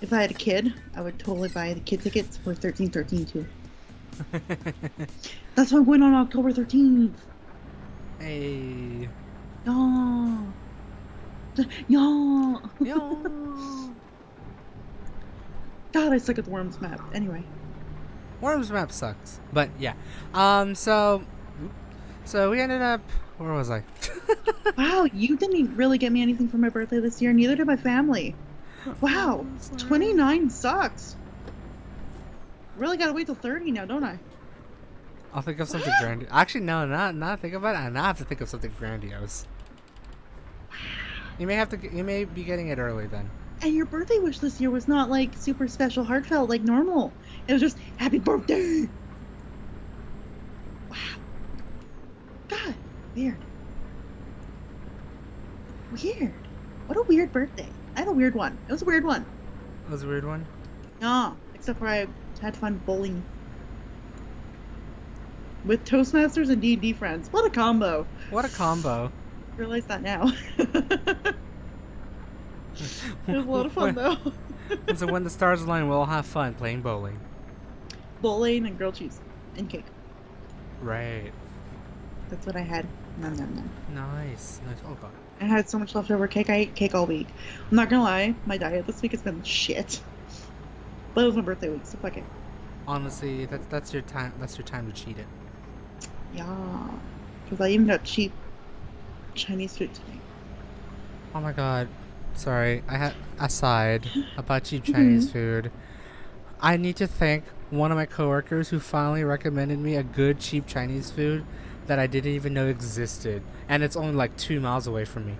If I had a kid, I would totally buy the kid tickets for 1313 too. That's why I went on October 13th. Hey. Yeah. Yeah. Yeah. God, I suck at the Worms map. Anyway. Worms map sucks. But yeah. So we ended up, where was I? Wow, you didn't really get me anything for my birthday this year. Neither did my family. Wow, 29 sucks. Really gotta wait till 30 now, don't I? I'll think of something grandiose. Actually, no, not think about it. Now I have to think of something grandiose. You may be getting it early then. And your birthday wish this year was not like super special, heartfelt like normal. It was just happy birthday. Wow. God, weird. Weird. What a weird birthday. I had a weird one. It was a weird one. It was a weird one? Yeah, except for I had fun bowling. With Toastmasters and D&D friends. What a combo. What a combo. I realize that now. It was a lot of fun though. So when the stars align, we'll all have fun playing bowling. Bowling and grilled cheese. And cake. Right. That's what I had. Nom nom nom. Nice. Oh god. I had so much leftover cake. I ate cake all week. I'm not gonna lie, my diet this week has been shit. But it was my birthday week, so fuck it. Honestly, that's your time. That's your time to cheat it. Yeah, because I even got cheap Chinese food today. Oh my god. Sorry. I had aside about cheap Chinese food. I need to thank one of my coworkers who finally recommended me a good cheap Chinese food that I didn't even know existed, and it's only like 2 miles away from me.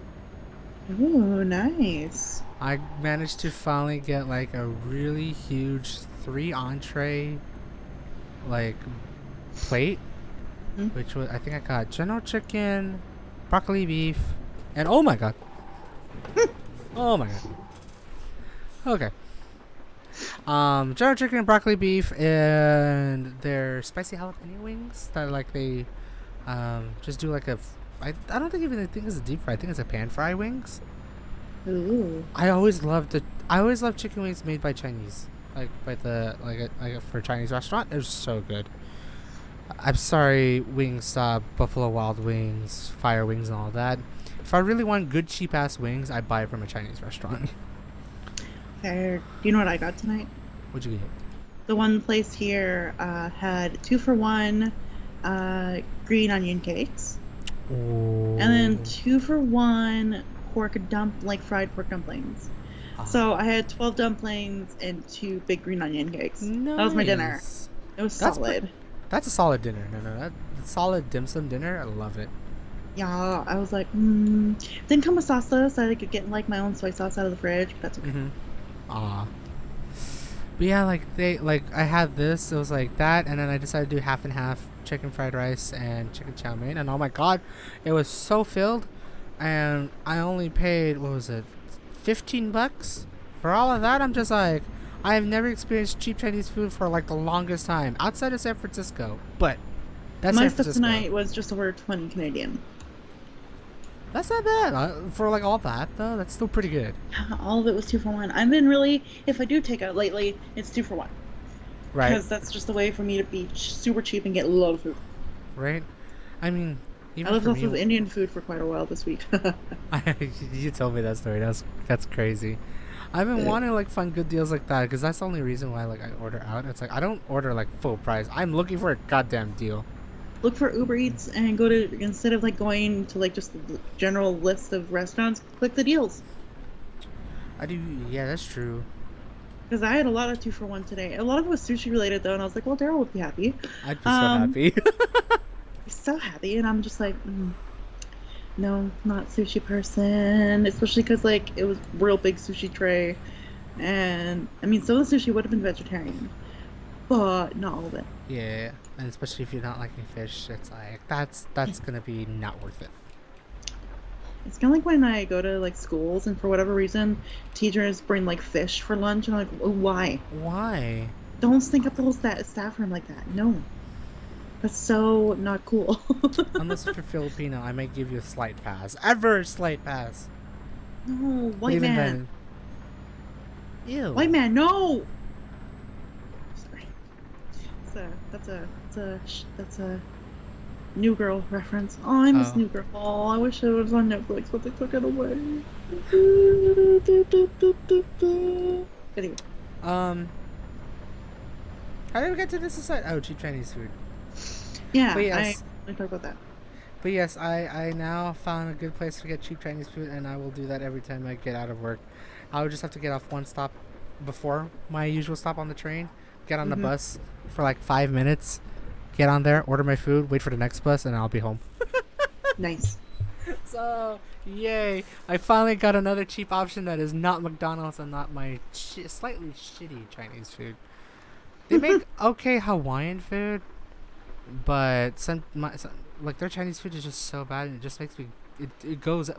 Ooh, nice. I managed to finally get like a really huge 3 entree like plate, which was, I think I got General Chicken, broccoli beef, and oh my god. Oh my god. Okay. General Chicken and broccoli beef and their spicy jalapeno wings that like they just do like a I don't think even think it's a deep fry. I think it's a pan fry wings. Ooh. I always loved chicken wings made by Chinese, like by the for a Chinese restaurant. They're so good. I'm sorry, Wingstop, Buffalo Wild Wings, Fire Wings, and all that. If I really want good cheap ass wings, I buy it from a Chinese restaurant. Fair. Do you know what I got tonight? What'd you get? The one place here had 2-for-1 green onion cakes. Oh. And then 2-for-1 fried pork dumplings. So I had 12 dumplings and 2 big green onion cakes. Nice. That was my dinner. It was solid. That's a solid dinner. No, that's a solid dim sum dinner. I love it. Yeah, I was like, Didn't come with salsa, so I could get like my own soy sauce out of the fridge, but that's okay. But yeah, I had this. It was like that, and then I decided to do half and half chicken fried rice and chicken chow mein, and oh my god, it was so filled, and I only paid, what was it, $15 for all of that. I'm just like, I have never experienced cheap Chinese food for like the longest time outside of San Francisco, but that's my San stuff Francisco. tonight was just over 20 Canadian. That's not bad for like all that though. That's still pretty good. All of it was 2-for-1. I've been really, if I do take out lately, it's 2-for-1. Right. Because that's just a way for me to be super cheap and get a lot of food. Right. I mean, even I lived for off me, of Indian food for quite a while this week. you told me that story. That's crazy. I've been wanting to like find good deals like that because that's the only reason why like I order out. It's like I don't order like full price. I'm looking for a goddamn deal. Look for Uber Eats and go to, instead of like going to like just the general list of restaurants, click the deals. I do. Yeah, that's true. Because I had a lot of 2-for-1 today. A lot of it was sushi related though, and I was like, well, Daryl would be happy. I'd be so happy. so happy, and I'm just like, no, not sushi person. Especially because like it was real big sushi tray, and I mean, some of the sushi would have been vegetarian, but not all of it. Yeah, and especially if you're not liking fish, it's like that's gonna be not worth it. It's kind of like when I go to like schools, and for whatever reason, teachers bring like fish for lunch, and I'm like, why? Why? Don't stink up the whole staff room like that. No, that's so not cool. Unless if you're Filipino, I might give you a slight pass. Ever slight pass. No, But white even man. then, ew. White man, no. Sorry. That's a New Girl reference. Oh, I miss Oh. New Girl. Oh, I wish it was on Netflix, but they took it away. Anyway, How did we get to this aside? Oh, cheap Chinese food. yeah, But yes. I talk about that. But yes, I now found a good place to get cheap Chinese food, and I will do that every time I get out of work. I would just have to get off one stop before my usual stop on the train, get on the bus for like 5 minutes, get on there, order my food, wait for the next bus, and I'll be home. Nice. So, yay! I finally got another cheap option that is not McDonald's and not my slightly shitty Chinese food. They make okay Hawaiian food, but like their Chinese food is just so bad, and it just makes me it goes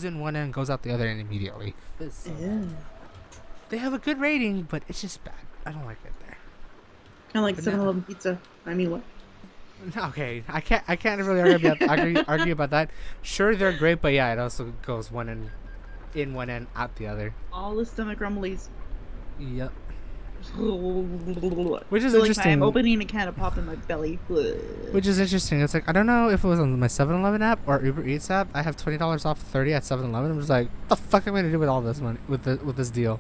in one end, goes out the other end immediately. So Yeah. they have a good rating, but it's just bad. I don't like it there. Kind of like But 7-Eleven pizza. I mean, what? Okay, I can't really argue about that. Sure, they're great, but yeah, it also goes one end in one end, out the other. All the stomach rumblies. Yep. Which is like interesting. I'm opening a can of pop in my belly. Which is interesting. It's like I don't know if it was on my 7-Eleven app or Uber Eats app. I have $20 off 30 at 7-Eleven. I'm just like, what the fuck am I gonna do with all this money with this deal?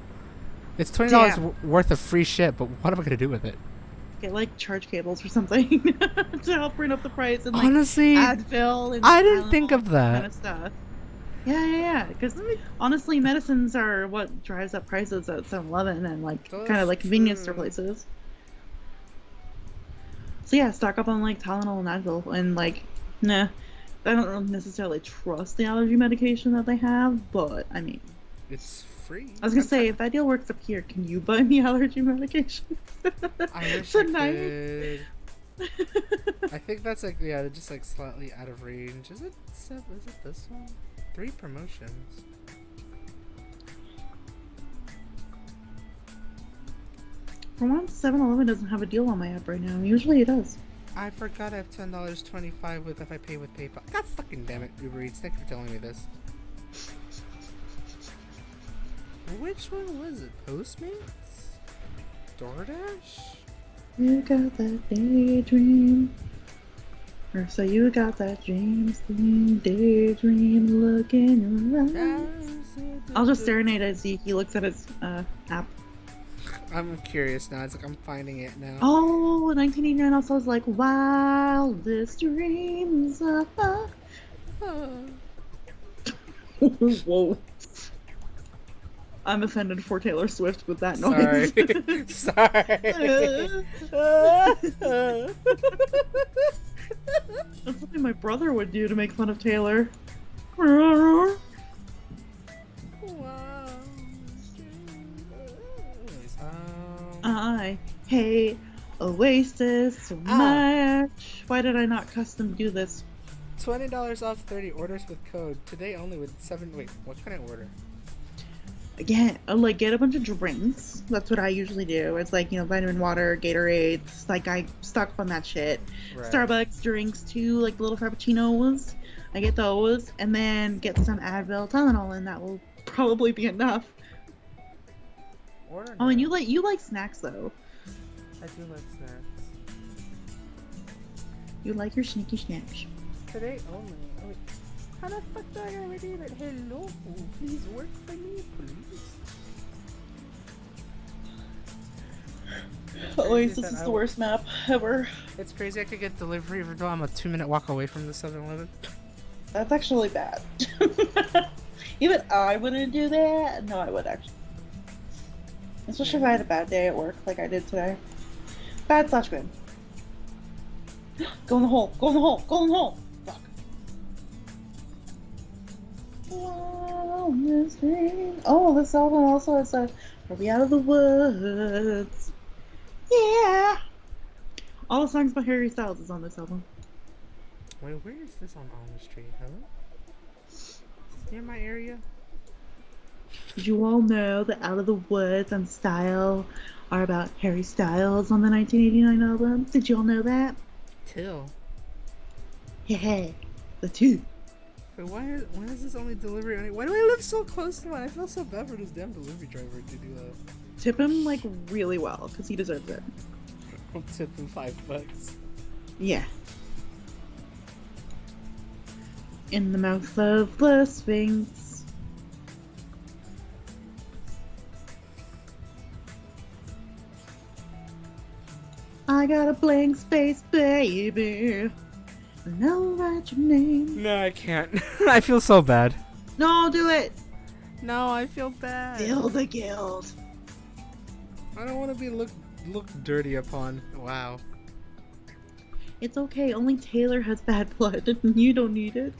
It's $20 worth of free shit, but what am I gonna do with it? Get like charge cables or something to help bring up the price, and like Honestly, Advil and I didn't think of that. kind of stuff. Yeah. Because honestly, medicines are what drives up prices at 7-Eleven and like kind of like convenience store places. So yeah, stock up on like Tylenol and Advil, and like, nah, I don't necessarily trust the allergy medication that they have, but I mean, It's free. I was gonna say, if that deal works up here, can you buy me allergy medication? I wish Tonight. I could. I think that's like just like slightly out of range. Is it this one? 3 promotions. For once, 7-Eleven doesn't have a deal on my app right now. Usually it does. I forgot I have $10.25 with if I pay with PayPal. God fucking damn it, Uber Eats. Thank you for telling me this. Which one was it? Postmates? DoorDash? You got that daydream. Or so you got that dreams, daydream look in your eyes. I'll just serenade as he looks at his app. I'm curious now. It's like I'm finding it now. Oh, 1989 also was like wildest dreams. Whoa. I'm offended for Taylor Swift with that noise. Sorry. That's something my brother would do to make fun of Taylor. Wow. I hate Oasis so much. Why did I not custom do this? $20 off 30 orders with code. Today only with 7. Wait, what can I order? Again, like get a bunch of drinks. That's what I usually do. It's like, vitamin water, Gatorades. Like I stock up on that shit. Right. Starbucks drinks too, like little frappuccinos. I get those, and then get some Advil, Tylenol, and that will probably be enough. Order Oh, and you like snacks though. I do like snacks. You like your sneaky snacks. Today only. Oh, wait. How the fuck do I gotta redeem it? Hello, please work for me, please. Oasis is the worst map ever. It's crazy I could get delivery even though I'm a 2-minute walk away from the 7-Eleven. That's actually bad. Even I wouldn't do that. No, I would actually. Especially if I had a bad day at work like I did today. Bad/good. Go in the hole. Go in the hole. Go in the hole. Fuck. Oh, this album also has a "Are We Out of the Woods." Yeah. All the songs by Harry Styles is on this album. Wait, where is this on Alma Street? Hello? Is this near my area? Did you all know that "Out of the Woods" and "Style" are about Harry Styles on the 1989 album? Did you all know that? Till. Yeah, the two. Wait, why is this only delivery? Why do I live so close to one? I feel so bad for this damn delivery driver to do that. Tip him like really well, because he deserves it. I'll tip him $5. Yeah. In the mouth of the Sphinx. I got a blank space, baby. And I'll write your name. No, I can't. I feel so bad. No, do it. No, I feel bad. Feel the guilt. I don't want to be looked dirty upon. Wow. It's okay. Only Taylor has bad blood, and you don't need it.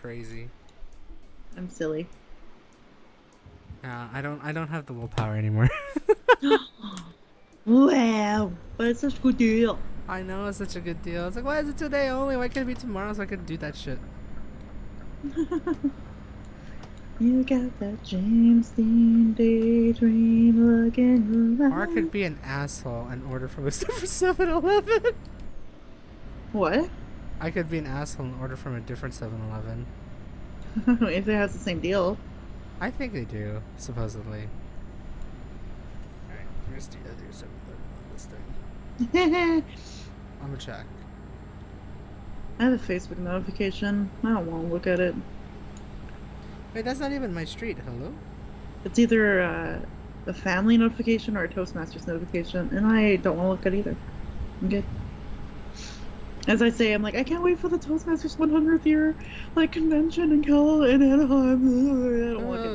Crazy. I'm silly. I don't have the willpower anymore. Wow, but it's such a good deal. I know, it's such a good deal. It's like, why is it today only? Why can't it be tomorrow so I can do that shit? You got that James Dean daydream looking around. Or I could be an asshole and order from a different 7-Eleven. What? I could be an asshole and order from a different 7-Eleven. If it has the same deal. I think they do, supposedly. Alright, here's the other 7-Eleven on this thing. I'm gonna check. I have a Facebook notification. I don't want to look at it. Wait, that's not even my street. Hello? It's either a family notification or a Toastmasters notification, and I don't want to look at either. I'm good. As I say, I'm like, I can't wait for the Toastmasters 100th year convention in Anaheim. I don't want it.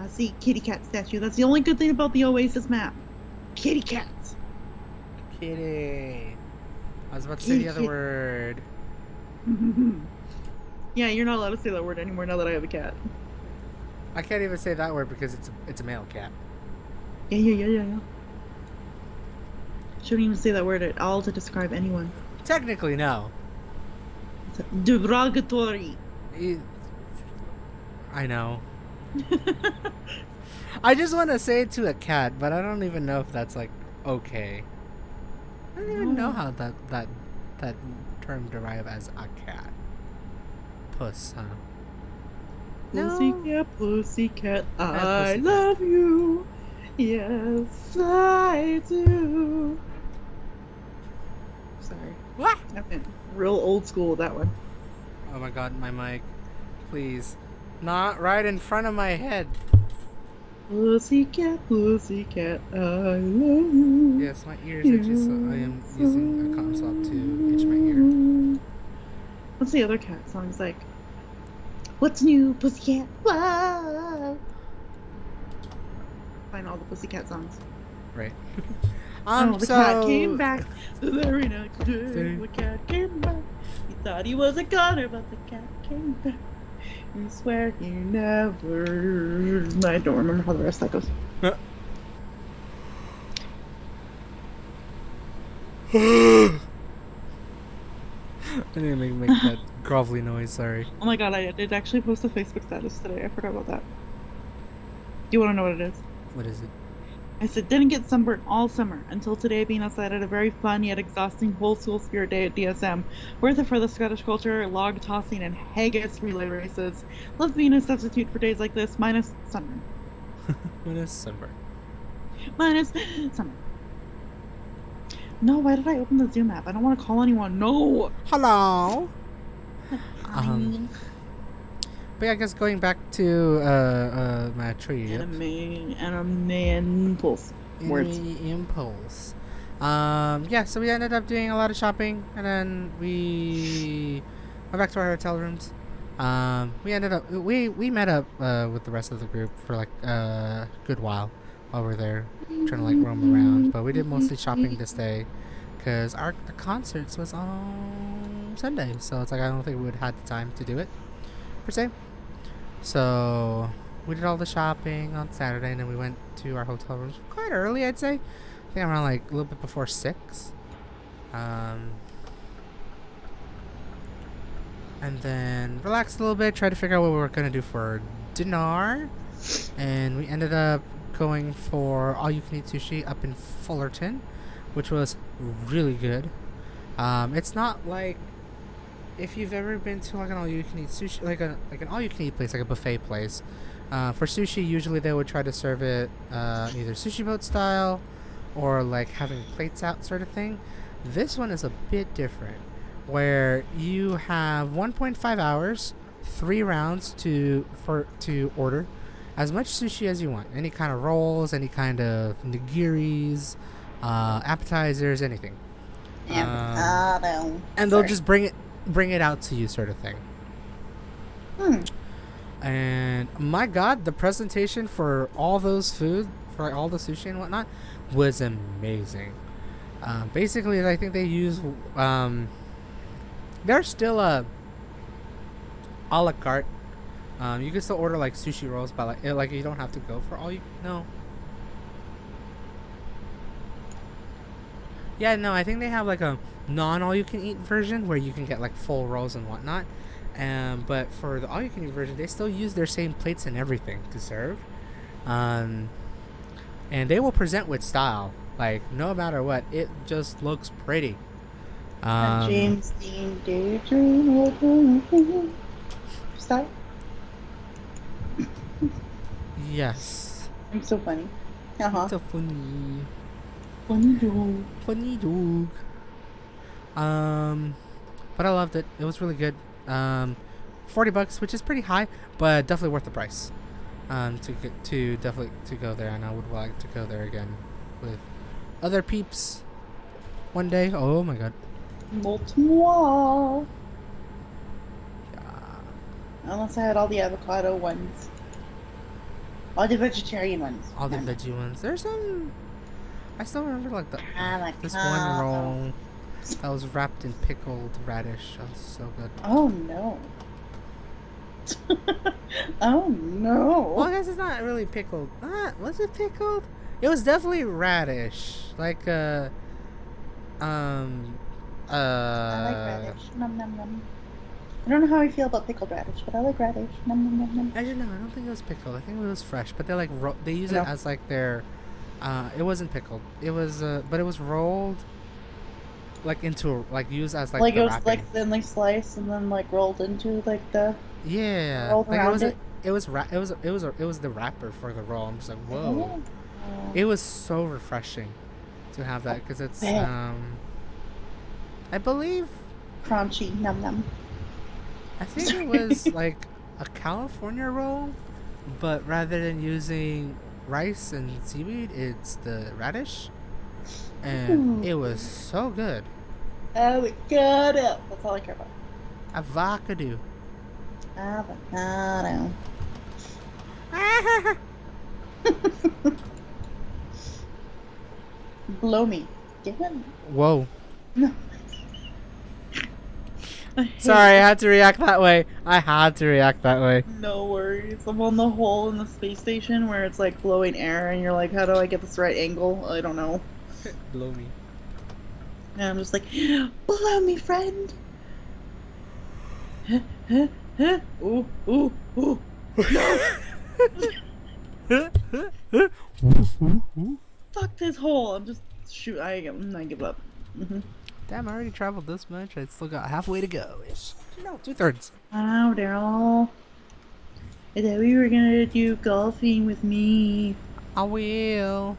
See, kitty cat statue. That's the only good thing about the Oasis map. Kitty cats. Kitty. I was about to say the other word. Yeah, you're not allowed to say that word anymore now that I have a cat. I can't even say that word because it's a male cat. Yeah. Shouldn't even say that word at all to describe anyone. Technically, no. It's derogatory. I know. I just want to say it to a cat, but I don't even know if that's okay. I don't even know how that term derive as a cat. Puss, huh? Pussycat, pussycat, I pussycat. love you. Yes, I do. Sorry. What? I went real old school with that one. Oh my god, my mic. Please. Not right in front of my head. Pussycat, pussycat, I love you. Yes, my ears are just. I am using a cotton swab to itch my ear. What's the other cat songs like? What's new, pussycat? Whoa. Find all the pussycat songs. Right. The cat came back the very next day. The cat came back. He thought he was a goner, but the cat came back. You swear you never. I don't remember how the rest of that goes. I need to make that grovelly noise, sorry. Oh my god, I did actually post a Facebook status today. I forgot about that. Do you want to know what it is? What is it? I said, didn't get sunburned all summer until today being outside at a very fun yet exhausting whole school spirit day at DSM. Worth it for the Scottish culture, log tossing, and haggis relay races. Love being a substitute for days like this, minus sunburn. Minus sunburn. Minus sunburn. No, why did I open the Zoom app? I don't want to call anyone. No! Hello! Hi. But yeah, I guess going back to my tree. Anime impulse. Words. Impulse. Yeah, so we ended up doing a lot of shopping, and then we went back to our hotel rooms. We met up with the rest of the group for a good while. while we're there, trying to like roam around. But we did mostly shopping this day because the concerts was on Sunday, so it's like I don't think we would have had the time to do it per se. So we did all the shopping on Saturday, and then we went to our hotel rooms quite early, I'd say. I think around like a little bit before 6. And then relaxed a little bit, tried to figure out what we were gonna do for dinner, and we ended up going for all-you-can-eat sushi up in Fullerton, which was really good. It's not like if you've ever been to like an all-you-can-eat sushi, like an all-you-can-eat place, like a buffet place. For sushi, usually they would try to serve it either sushi boat style or like having plates out sort of thing. This one is a bit different, where you have 1.5 hours, 3 rounds to order as much sushi as you want. Any kind of rolls, any kind of nigiris, appetizers, anything. And they'll just bring it out to you, sort of thing. And my God, the presentation for all those food, for like all the sushi and whatnot, was amazing. Basically, I think they use there's still a la carte. You can still order like sushi rolls, but like you don't have to go for all you. No. Yeah, no. I think they have like a non-all-you-can-eat version where you can get like full rolls and whatnot. But for the all-you-can-eat version, they still use their same plates and everything to serve. And they will present with style. Like no matter what, it just looks pretty. James Dean daydream. Stop. Yes. I'm so funny. So funny. Funny dog. Funny dog. But I loved it. It was really good. $40, which is pretty high, but definitely worth the price. To go there, and I would like to go there again with other peeps one day. Oh my God. Not moi. Unless I had all the avocado ones. All the vegetarian ones. All the veggie ones. There's some. I still remember like this one roll that was wrapped in pickled radish. That was so good. Oh no. Oh no. Well, I guess it's not really pickled. Was it pickled? It was definitely radish. Like I like radish. Nom nom nom. I don't know how I feel about pickled radish, but I like radish. Nom nom nom nom. I don't know. I don't think it was pickled. I think it was fresh. But they like they use it as like their. It wasn't pickled. It was but it was rolled. Like into used as like the it was wrapping. like thinly sliced and then like rolled into like the. Yeah. Rolled like around it was the wrapper for the roll. I'm just like whoa. It was so refreshing to have that because it's I believe crunchy num num. I think it was like a California roll, but rather than using rice and seaweed, it's the radish, and it was so good. Avocado. That's all I care about. Avocado. Avocado. Blow me. Get him. Whoa. No. Sorry, I had to react that way. No worries. I'm on the hole in the space station where it's like blowing air and you're like, how do I get this right angle? I don't know. Blow me. And I'm just like, blow me, friend. Ooh, ooh, ooh. Fuck this hole. I'm just shoot. I give up. Damn, I already traveled this much. I still got halfway to go. No, 2/3. Wow, Daryl. I thought we were gonna do golfing with me. I will.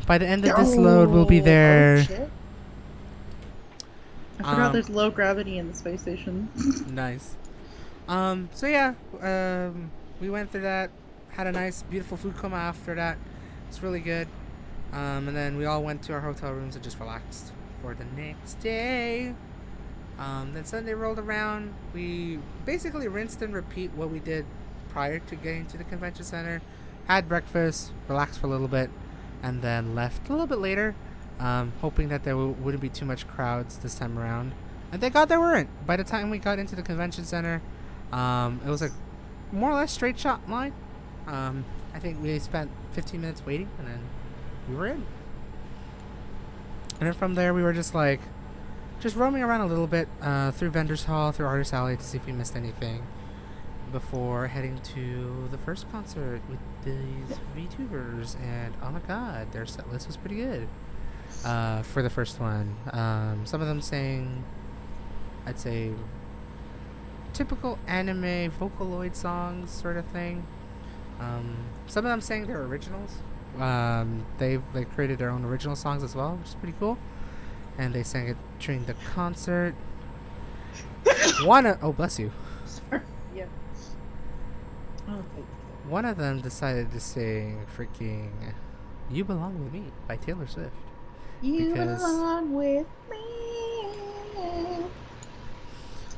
By the end of this load, we'll be there. Oh, shit. I forgot there's low gravity in the space station. Nice. So yeah, we went through that. Had a nice, beautiful food coma after that. It's really good. And then we all went to our hotel rooms and just relaxed for the next day. Then Sunday rolled around. We basically rinsed and repeat what we did prior to getting to the convention center. had breakfast, relaxed for a little bit, and then left a little bit later, hoping that there wouldn't be too much crowds this time around. And thank God there weren't. By the time we got into the convention center, it was a more or less straight shot line. I think we spent 15 minutes waiting, and then we were in. And then from there, we were just roaming around a little bit through Vendors Hall, through Artist Alley to see if we missed anything before heading to the first concert with these VTubers. And oh my god, their set list was pretty good for the first one. Some of them sang, I'd say, typical anime Vocaloid songs sort of thing. Some of them sang their originals. They created their own original songs as well, which is pretty cool. And they sang it during the concert. Oh, bless you. Sorry. Yeah. Oh. One of them decided to sing freaking "You Belong With Me" by Taylor Swift. You belong with me.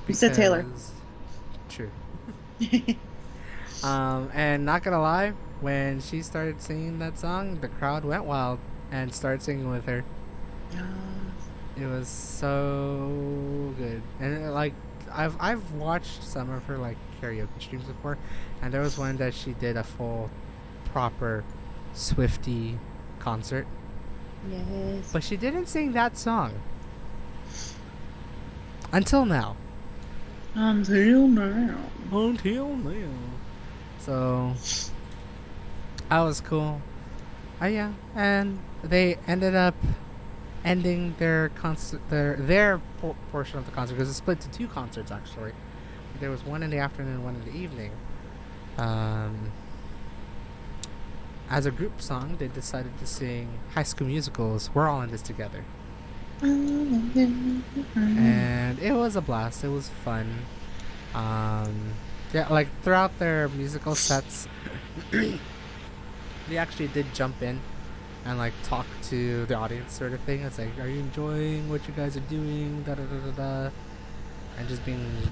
You said Taylor. True. And not gonna lie, when she started singing that song, the crowd went wild and started singing with her. It was so good, and I've watched some of her karaoke streams before, and there was one that she did a full, proper Swiftie concert. Yes. But she didn't sing that song until now. Until now. So that was cool. Yeah, and they ended up ending their concert, their portion of the concert, because it's split to two concerts actually. There was one in the afternoon and one in the evening. As a group song, they decided to sing High School Musical's "We're All in This Together," and it was a blast. It was fun. Yeah, throughout their musical sets, they actually did jump in and talk to the audience, sort of thing. It's are you enjoying what you guys are doing? Da da da da da, and just being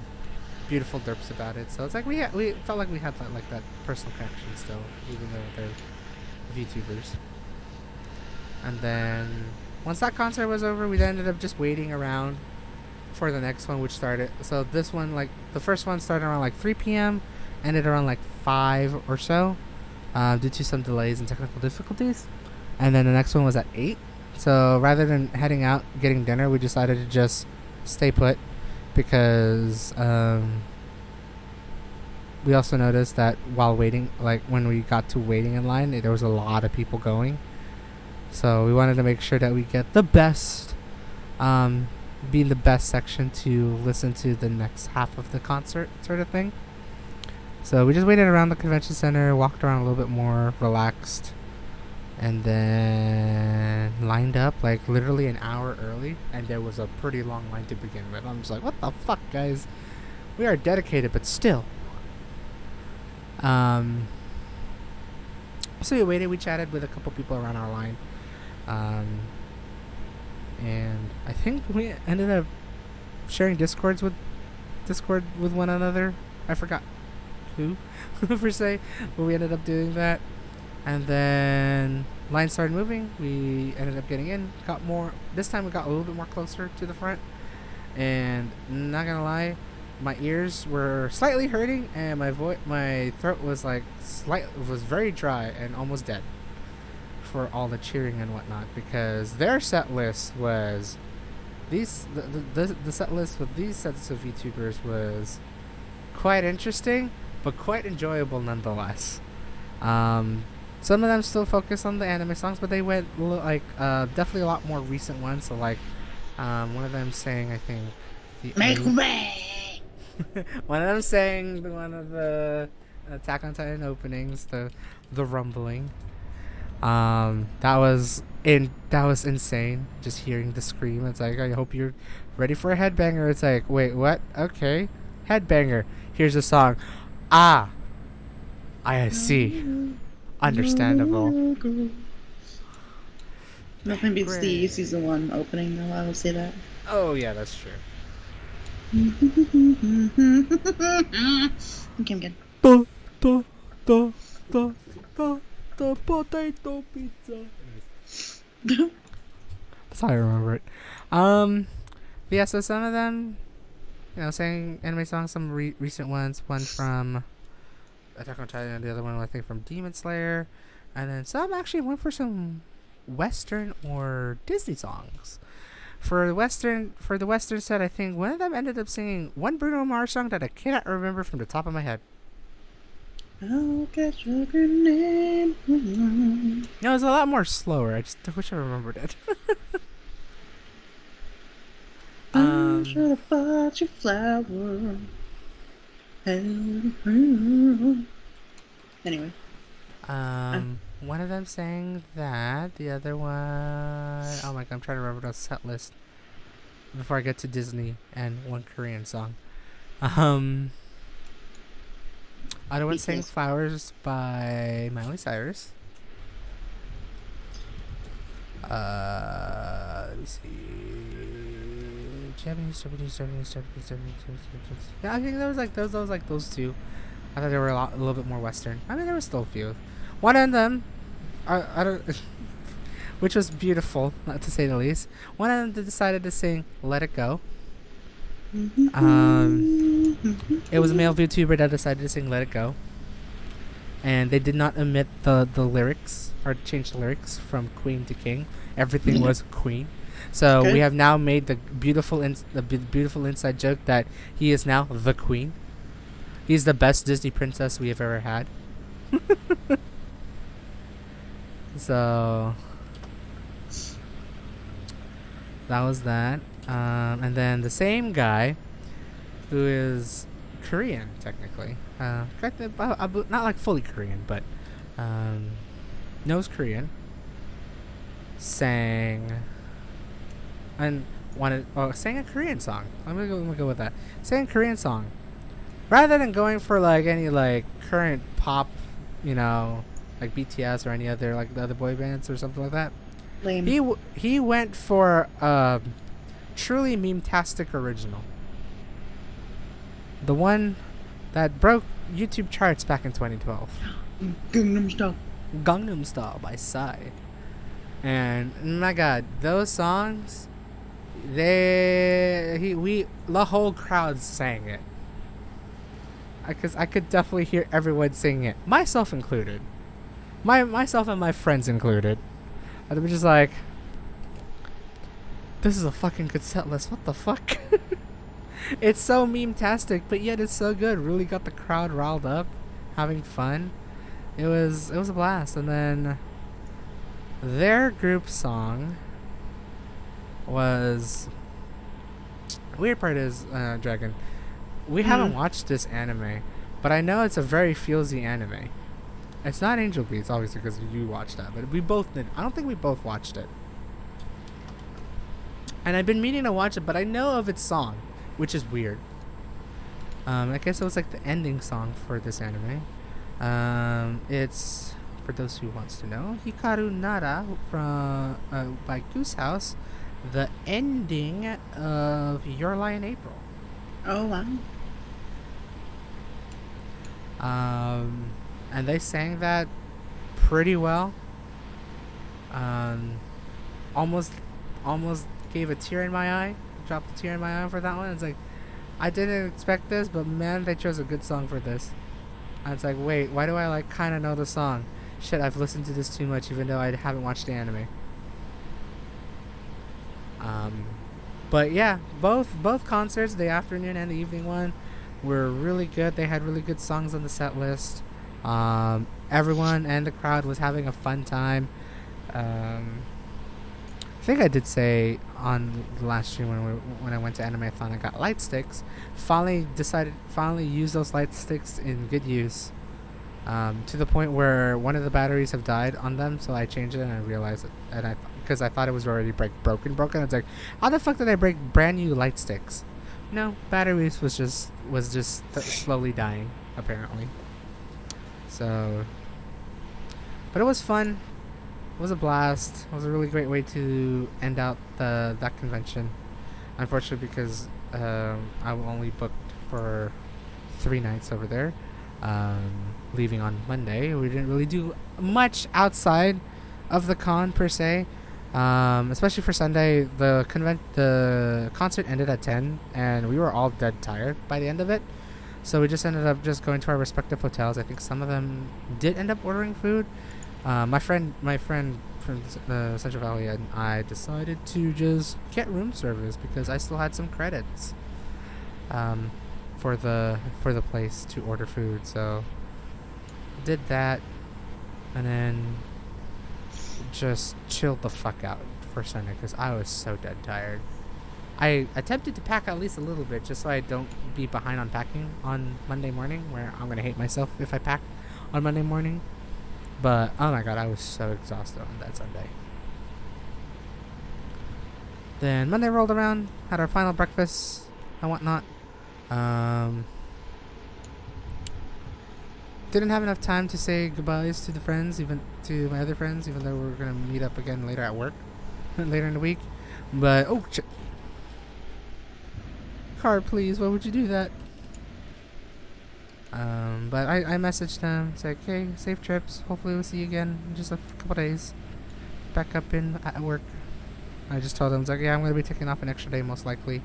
beautiful derps about it. So it's we felt like we had that personal connection still, even though they're VTubers. And then once that concert was over, we ended up just waiting around for the next one, which started. So this one, the first one started around 3 p.m. ended around 5 or so, due to some delays and technical difficulties. And then the next one was at 8. So rather than heading out getting dinner, we decided to just stay put, because we also noticed that while waiting, when we got to waiting in line, there was a lot of people going. So we wanted to make sure that we get the best, be in the best section to listen to the next half of the concert, sort of thing. So we just waited around the convention center, walked around a little bit more, relaxed, and then lined up literally an hour early, and there was a pretty long line to begin with. I'm just what the fuck, guys? We are dedicated, but still. So we waited, we chatted with a couple people around our line, and I think we ended up sharing Discord with one another. I forgot who per se, but we ended up doing that. And then line started moving. We ended up getting in. This time we got a little bit more closer to the front. And not gonna lie, my ears were slightly hurting, and my throat was was very dry and almost dead for all the cheering and whatnot, because their set list was the set list with these sets of VTubers was quite interesting, but quite enjoyable nonetheless. Some of them still focus on the anime songs, but they went definitely a lot more recent ones. So one of them sang, I think, one of them sang one of the Attack on Titan openings, the rumbling. That was insane. Just hearing the scream. It's I hope you're ready for a headbanger. It's wait, what? Okay, headbanger. Here's the song. I see. Understandable. Nothing beats the season 1 opening, though. I will say that. Oh yeah, that's true. Okay, I'm good. The the potato pizza. That's how I remember it. Yeah, so some of them, sang anime songs, some recent ones. One from Attack on Titan, and the other one I think from Demon Slayer, and then some actually went for some Western or Disney songs. For the Western set, I think one of them ended up singing one Bruno Mars song that I cannot remember from the top of my head. I'll catch a grenade. No, it was a lot more slower. I just wish I remembered it. I should have bought you flower. Anyway. One of them sang that. The other one, oh my god, I'm trying to remember the set list before I get to Disney and one Korean song. Other one sang "Flowers" by Miley Cyrus. Let me see. Japanese. Yeah, I think there was like those two. I thought they were a little bit more Western. I mean, there were still a few. One of them, I don't, which was beautiful, not to say the least. One of them decided to sing "Let It Go." It was a male VTuber that decided to sing "Let It Go," and they did not omit the lyrics or change the lyrics from Queen to King. Everything was Queen. So we have now made the beautiful inside joke that he is now the Queen. He's the best Disney princess we have ever had. So that was that. And then the same guy, who is Korean technically, not like fully Korean, but knows Korean, sang and sang a Korean song. Let me go with that. Sang a Korean song, rather than going for like any like current pop, like BTS or any other like the other boy bands or something like that. Lame. He went for truly meme-tastic original. The one that broke YouTube charts back in 2012. Gangnam Style by Psy. And my god, those songs, the whole crowd sang it. I could definitely hear everyone singing it, myself included. Myself and my friends included. I was just like, this is a fucking good set list. What the fuck? It's so meme-tastic, but yet it's so good. Really got the crowd riled up, having fun. It was a blast. And then their group song was, weird part is, Dragon, we haven't watched this anime, but I know it's a very feelsy anime. It's not Angel Beats, obviously, because you watched that, but we both did. I don't think we both watched it. And I've been meaning to watch it, but I know of its song, which is weird. I guess it was like the ending song for this anime. It's, for those who wants to know, Hikaru Nara from by Goose House, the ending of Your Lie in April. Oh wow. And they sang that pretty well. Almost gave a tear in my eye. Dropped a tear in my eye for that one. It's like, I didn't expect this, but man, they chose a good song for this. And it's like, wait, why do I like kind of know the song? Shit, I've listened to this too much, even though I haven't watched the anime. But yeah, both concerts, the afternoon and the evening one, were really good. They had really good songs on the set list. Everyone and the crowd was having a fun time. I think I did say on the last stream when I went to Animathon, I got light sticks. Finally use those light sticks in good use. To the point where one of the batteries have died on them, so I changed it and I realized it, and because I thought it was already broken. It's like, how the fuck did I break brand new light sticks? No, batteries was just slowly dying apparently. So, but it was fun. It was a blast. It was a really great way to end out that convention. Unfortunately, because I only booked for 3 nights over there. leaving on Monday. We didn't really do much outside of the con per se. Especially for Sunday, the concert ended at 10, and we were all dead tired by the end of it. So we just ended up just going to our respective hotels. I think some of them did end up ordering food. My friend from the Central Valley and I decided to just get room service because I still had some credits for the place to order food. So did that, and then just chilled the fuck out for Sunday because I was so dead tired. I attempted to pack at least a little bit just so I don't be behind on packing on Monday morning, where I'm gonna hate myself if I pack on Monday morning. But oh my god, I was so exhausted on that Sunday. Then Monday rolled around, had our final breakfast and whatnot. Didn't have enough time to say goodbyes to the friends, even to my other friends, even though we were gonna meet up again later at work, later in the week. But oh shit. Car, please, why would you do that? But I messaged them, said, okay, safe trips. Hopefully we'll see you again in just a couple days. Back up at work. I just told them, I was like, yeah, I'm going to be taking off an extra day most likely.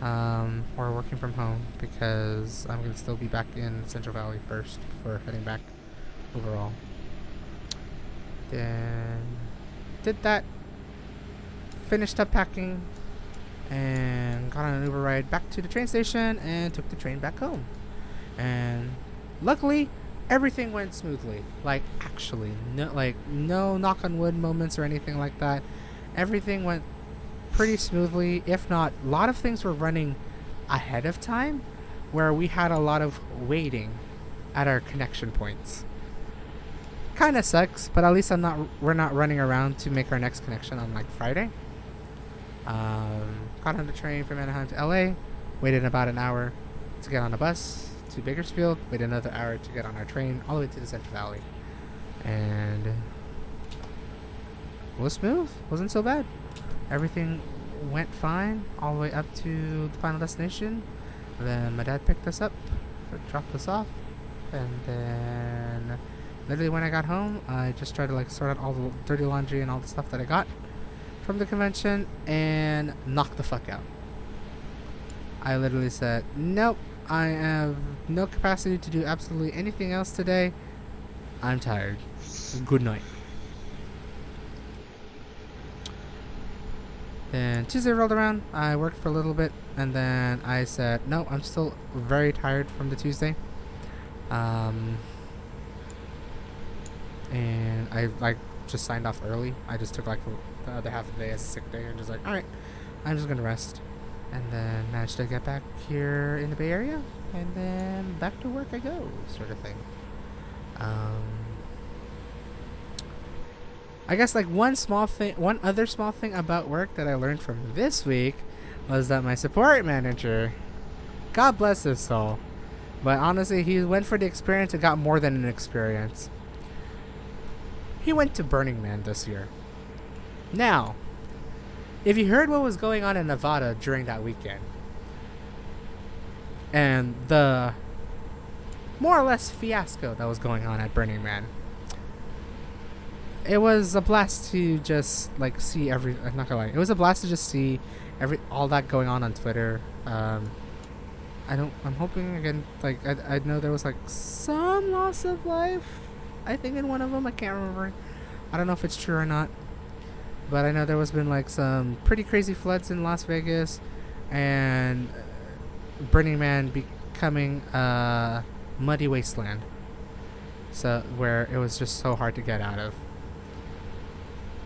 Or working from home because I'm going to still be back in Central Valley first before heading back overall. Then did that. Finished up packing and got on an Uber ride back to the train station and took the train back home. And luckily, everything went smoothly. Like, actually, no knock on wood moments or anything like that. Everything went pretty smoothly. If not, a lot of things were running ahead of time, where we had a lot of waiting at our connection points. Kind of sucks, but at least we're not running around to make our next connection on like Friday. Got on the train from Anaheim to LA. Waited about an hour to get on a bus to Bakersfield, wait another hour to get on our train all the way to the Central Valley, and it was smooth. Wasn't so bad. Everything went fine all the way up to the final destination. Then my dad picked us up, dropped us off, and then literally when I got home, I just tried to like sort out all the dirty laundry and all the stuff that I got from the convention and knock the fuck out. I literally said, nope, I have no capacity to do absolutely anything else today. I'm tired. Good night. Then Tuesday rolled around. I worked for a little bit, and then I said, no, I'm still very tired from the Tuesday. And I like just signed off early. I just took like the other half of the day as a sick day and just like, alright, I'm just gonna rest. And then managed to get back here in the Bay Area, and then back to work I go, sort of thing. I guess like one other small thing about work that I learned from this week was that my support manager, God bless his soul, but honestly he went for the experience and got more than an experience. He went to Burning Man this year. Now, if you heard what was going on in Nevada during that weekend, and the more or less fiasco that was going on at Burning Man, it was a blast to just like see I'm not gonna lie, it was a blast to just see all that going on Twitter. I'm hoping again, like I know there was like some loss of life, I think in one of them, I can't remember. I don't know if it's true or not. But I know there was been like some pretty crazy floods in Las Vegas, and Burning Man becoming a muddy wasteland. So where it was just so hard to get out of.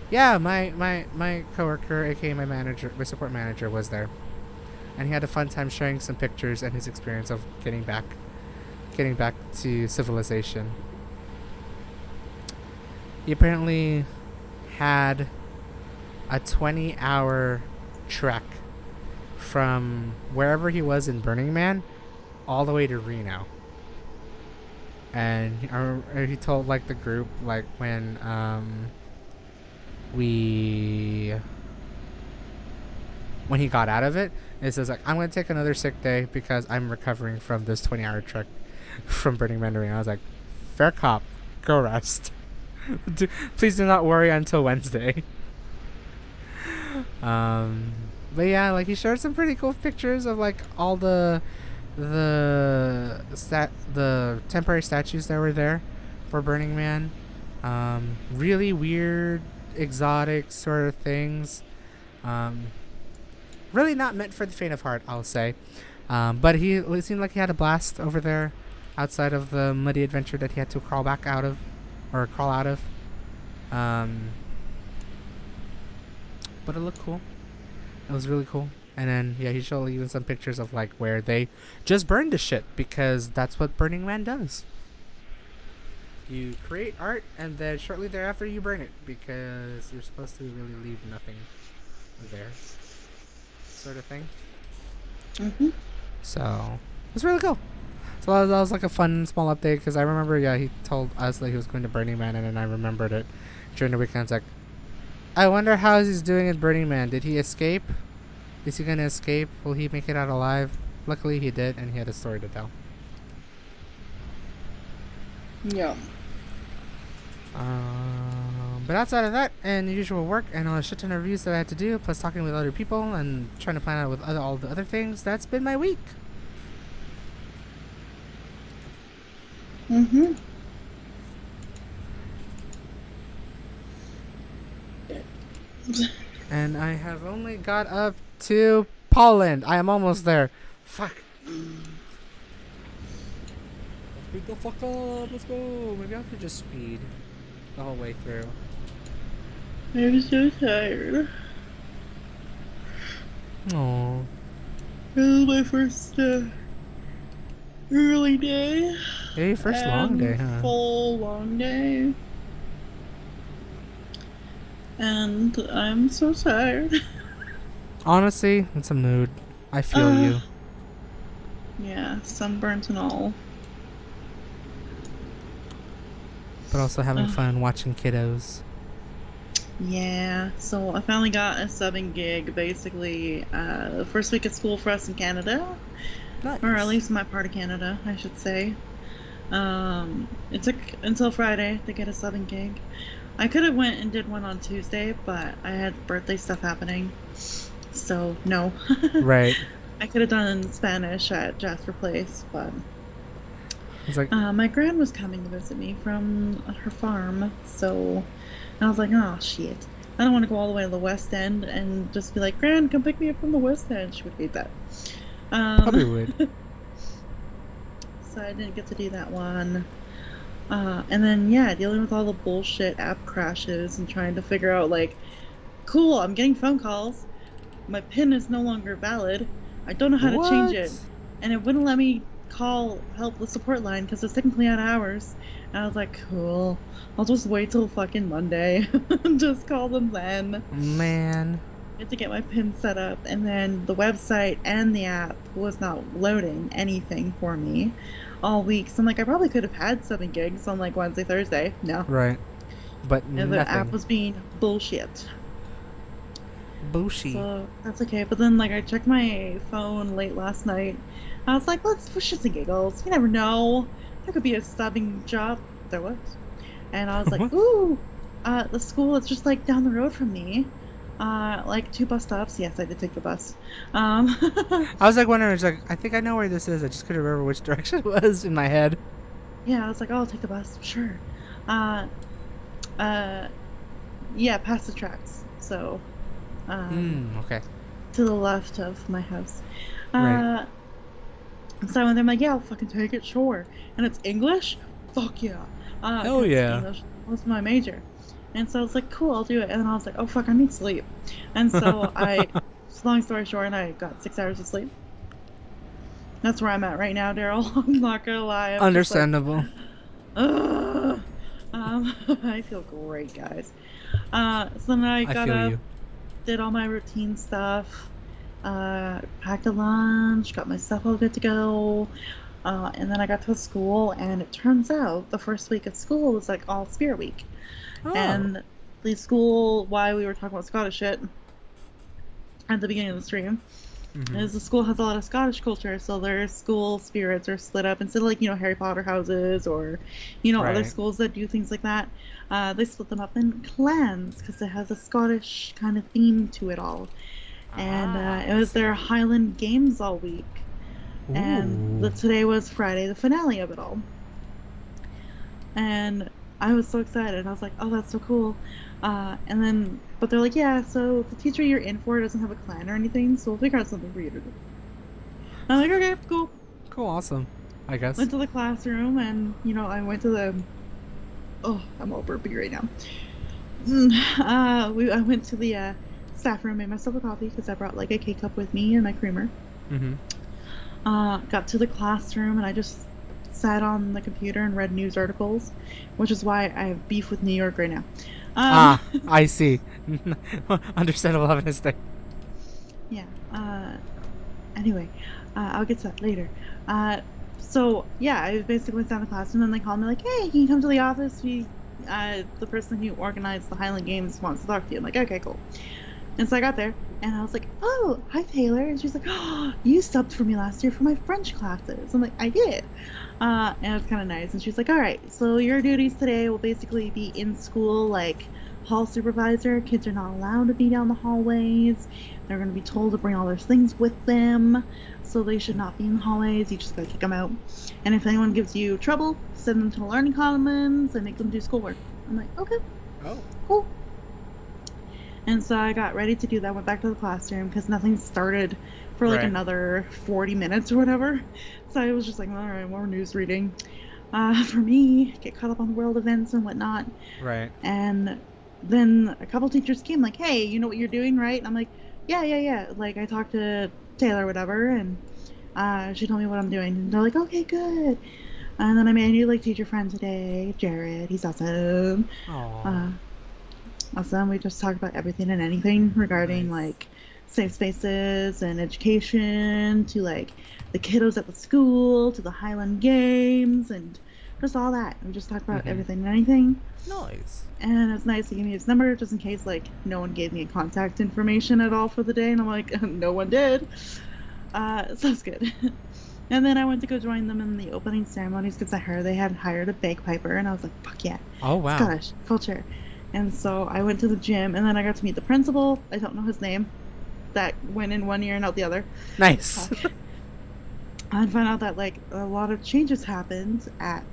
Yeah, my coworker, aka my manager, my support manager, was there, and he had a fun time sharing some pictures and his experience of getting back to civilization. He apparently had a 20-hour trek from wherever he was in Burning Man all the way to Reno. And he told like the group, like when when he got out of it, it says like, I'm gonna take another sick day because I'm recovering from this 20-hour trek from Burning Man to Reno. I was like, Fair cop. Go rest. Please do not worry until Wednesday. But yeah, like he showed some pretty cool pictures of like all the temporary statues that were there for Burning Man. Really weird, exotic sort of things. Really not meant for the faint of heart, I'll say. But it seemed like he had a blast over there, outside of the muddy adventure that he had to crawl out of. But it looked cool. It was really cool. And then, yeah, he showed even some pictures of, like, where they just burned the shit, because that's what Burning Man does. You create art, and then shortly thereafter you burn it, because you're supposed to really leave nothing there. Sort of thing. Mm-hmm. So, it was really cool. So that was like a fun, small update, because I remember, yeah, he told us that he was going to Burning Man, and then I remembered it during the weekend. It's like, I wonder how he's doing at Burning Man. Did he escape? Is he gonna escape? Will he make it out alive? Luckily he did, and he had a story to tell. Yeah. But outside of that, and the usual work, and a shit ton of reviews that I had to do, plus talking with other people, and trying to plan out with all the other things, that's been my week. Mm-hmm. And I have only got up to Poland. I am almost there. Fuck. Speed the fuck up. Let's go. Maybe I could just speed the whole way through. I'm so tired. Aww. This is my first early day. Yeah, your first long day, huh? Full long day. And I'm so tired. Honestly, it's a mood. I feel you. Yeah, sunburnt and all. But also having fun watching kiddos. Yeah, so I finally got a subbing gig, basically, the first week of school for us in Canada. Nice. Or at least my part of Canada, I should say. It took until Friday to get a subbing gig. I could have went and did one on Tuesday, but I had birthday stuff happening, so no. Right. I could have done Spanish at Jasper Place, but it's like my gran was coming to visit me from her farm, so I was like, oh shit, I don't want to go all the way to the West End and just be like, Gran, come pick me up from the West End. She would hate that. Probably would. So I didn't get to do that one. And then, yeah, dealing with all the bullshit app crashes and trying to figure out, like, cool, I'm getting phone calls. My PIN is no longer valid. I don't know how to change it. And it wouldn't let me call help the support line because it's technically out of hours. And I was like, cool, I'll just wait till fucking Monday and just call them then. Man. I had to get my PIN set up, and then the website and the app was not loading anything for me all week. So I'm like, I probably could have had subbing gigs on like Wednesday, Thursday. No. Right. But and nothing. the app was being bullshit. Bullshit. So that's okay. But then, like, I checked my phone late last night. I was like, let's for shits and giggles. You never know. There could be a subbing job. There was. And I was like, ooh, the school is just like down the road from me. Like 2 bus stops. Yes, I did take the bus. I was like wondering, it's like, I think I know where this is. I just couldn't remember which direction it was in my head. Yeah, I was like, oh, I'll take the bus. Sure. Yeah, past the tracks. So, okay. to the left of my house. Right. So I went there, I'm like, yeah, I'll fucking take it, sure. And it's English? Fuck yeah. Hell yeah. English was my major. And so I was like, cool, I'll do it. And then I was like, oh fuck, I need sleep. And so long story short, I got 6 hours of sleep. That's where I'm at right now, Daryl. I'm not gonna lie. Understandable. Like, I feel great, guys. So then I got up, did all my routine stuff, packed a lunch, got my stuff all good to go, and then I got to school, and it turns out the first week of school was like all Spirit Week. Oh. And the school, why we were talking about Scottish shit at the beginning of the stream, Mm-hmm. is the school has a lot of Scottish culture, so their school spirits are split up instead of like Harry Potter houses or other Right. schools that do things like that. They split them up in clans because it has a Scottish kind of theme to it all. And Ah, it I was see. their Highland Games all week, and Ooh. today was Friday, the finale of it all. And I was so excited. I was like, "Oh, that's so cool!" And then, but they're like, "Yeah, so the teacher you're in for doesn't have a clan or anything, so we'll figure out something for you to do." I'm like, "Okay, cool." Cool. Awesome. I guess. Went to the classroom, and I went to the. Oh, I'm all burpy right now. I went to the staff room, made myself a coffee because I brought like a K cup with me and my creamer. Mm-hmm. Got to the classroom, and I just sat on the computer and read news articles, which is why I have beef with New York right now. Um, Ah, I see. Understandable having a stay. yeah. Anyway, I'll get to that later. Uh, so yeah, I basically went down to the classroom, and they called me like, "Hey, can you come to the office? The person who organized the Highland Games wants to talk to you." I'm like, "Okay, cool." And so I got there, and I was like, "Oh, hi, Taylor." And she's like, "Oh, you subbed for me last year for my French classes." I'm like, "I did." And it was kind of nice. And she's like, "All right, so your duties today will basically be in school, like hall supervisor. Kids are not allowed to be down the hallways. They're going to be told to bring all their things with them. So they should not be in the hallways. You just got to kick them out. And if anyone gives you trouble, send them to the learning commons and make them do schoolwork." I'm like, "Okay, Oh. cool." And so I got ready to do that. Went back to the classroom because nothing started for like Right. another 40 minutes or whatever. So I was just like, all right, more news reading. For me, get caught up on world events and whatnot. Right. And then a couple teachers came like, "Hey, you know what you're doing, right?" And I'm like, "Yeah, yeah, yeah." Like I talked to Taylor or whatever, and she told me what I'm doing. And they're like, "Okay, good." And then I made a new like teacher friend today, Jared. He's awesome. Oh. Uh, Awesome. We just talked about everything and anything regarding Nice. like safe spaces and education to like the kiddos at the school to the Highland Games and just all that. We just talked about Mm-hmm. everything and anything. Nice. And it's nice to give me his number just in case like no one gave me contact information at all for the day. And I'm like, no one did. So it's good. And then I went to go join them in the opening ceremonies because I heard they had hired a bagpiper, and I was like, "Fuck yeah, Oh wow. Scottish culture." And so I went to the gym, and then I got to meet the principal. I don't know his name. That went in one ear and out the other. Nice. And found out that like a lot of changes happened at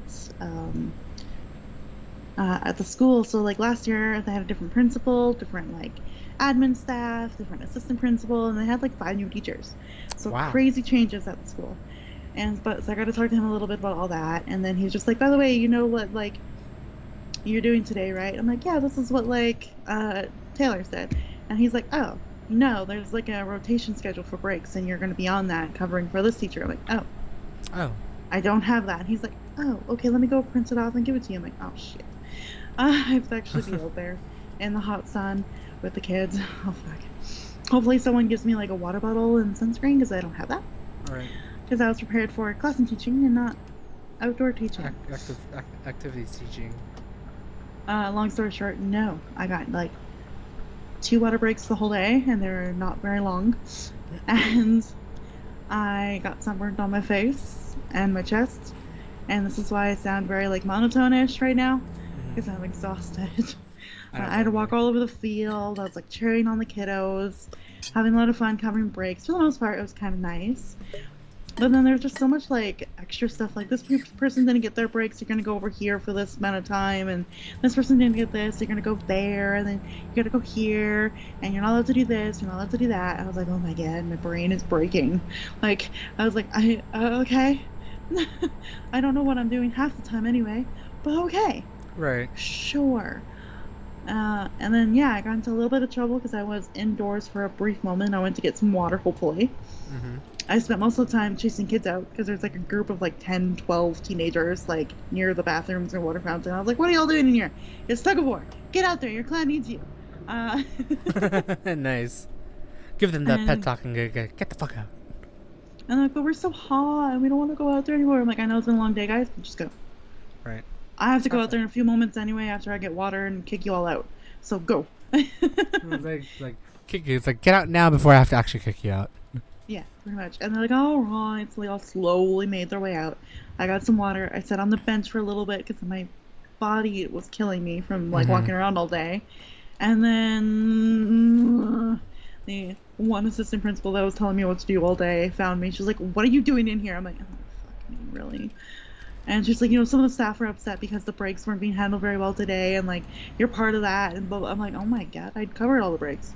the school. So like last year they had a different principal, different like admin staff, different assistant principal, and they had like 5 new teachers. So Wow. crazy changes at the school. And but so I got to talk to him a little bit about all that, and then he's just like, "By the way, you know what like you're doing today, right?" I'm like, "Yeah, this is what like Taylor said." And he's like, "Oh, no, there's like a rotation schedule for breaks, and you're going to be on that covering for this teacher." I'm like, "Oh, Oh. I don't have that." And he's like, "Oh, okay, let me go print it off and give it to you." I'm like, "Oh shit." I have to actually be out there in the hot sun with the kids. Oh fuck. Hopefully someone gives me like a water bottle and sunscreen because I don't have that. All right. Because I was prepared for classroom teaching and not outdoor teaching. Activities teaching. Long story short, no. I got like 2 water breaks the whole day, and they're not very long. And I got sunburned on my face and my chest, and this is why I sound very like monotone-ish right now, because I'm exhausted. I don't I had to blame walk you. all over the field. I was like cheering on the kiddos, having a lot of fun covering breaks. For the most part, it was kind of nice. But then there's just so much like extra stuff. Like this person didn't get their breaks. You're gonna go over here for this amount of time, and this person didn't get this. You're gonna go there, and then you gotta go here, and you're not allowed to do this. You're not allowed to do that. I was like, oh my god, my brain is breaking. Like I was like, okay. I don't know what I'm doing half the time anyway, but okay, Right. sure. And then yeah, I got into a little bit of trouble because I was indoors for a brief moment. I went to get some water, hopefully. Mm-hmm. I spent most of the time chasing kids out because there's like a group of like 10, 12 teenagers like near the bathrooms and water fountain. I was like, "What are y'all doing in here? It's tug of war. Get out there. Your clan needs you." Uh, Nice. Give them that pet and talk and get the fuck out. and I'm like, "But we're so hot and we don't want to go out there anymore." I'm like, "I know it's been a long day, guys, but just go. Right. I have It's to go not out there fair. in a few moments anyway after I get water and kick you all out. So go." It's like kick you. It's like get out now before I have to actually kick you out. Yeah, pretty much. And they're like, all right. So they all slowly made their way out. I got some water. I sat on the bench for a little bit because my body was killing me from like Mm-hmm. walking around all day. And then the one assistant principal that was telling me what to do all day found me. She's like, "What are you doing in here?" I'm like, "Oh, fucking really?" And she's like, some of the staff were upset because the breaks weren't being handled very well today, and like you're part of that. And blah, blah. I'm like, "Oh my god, I'd covered all the breaks.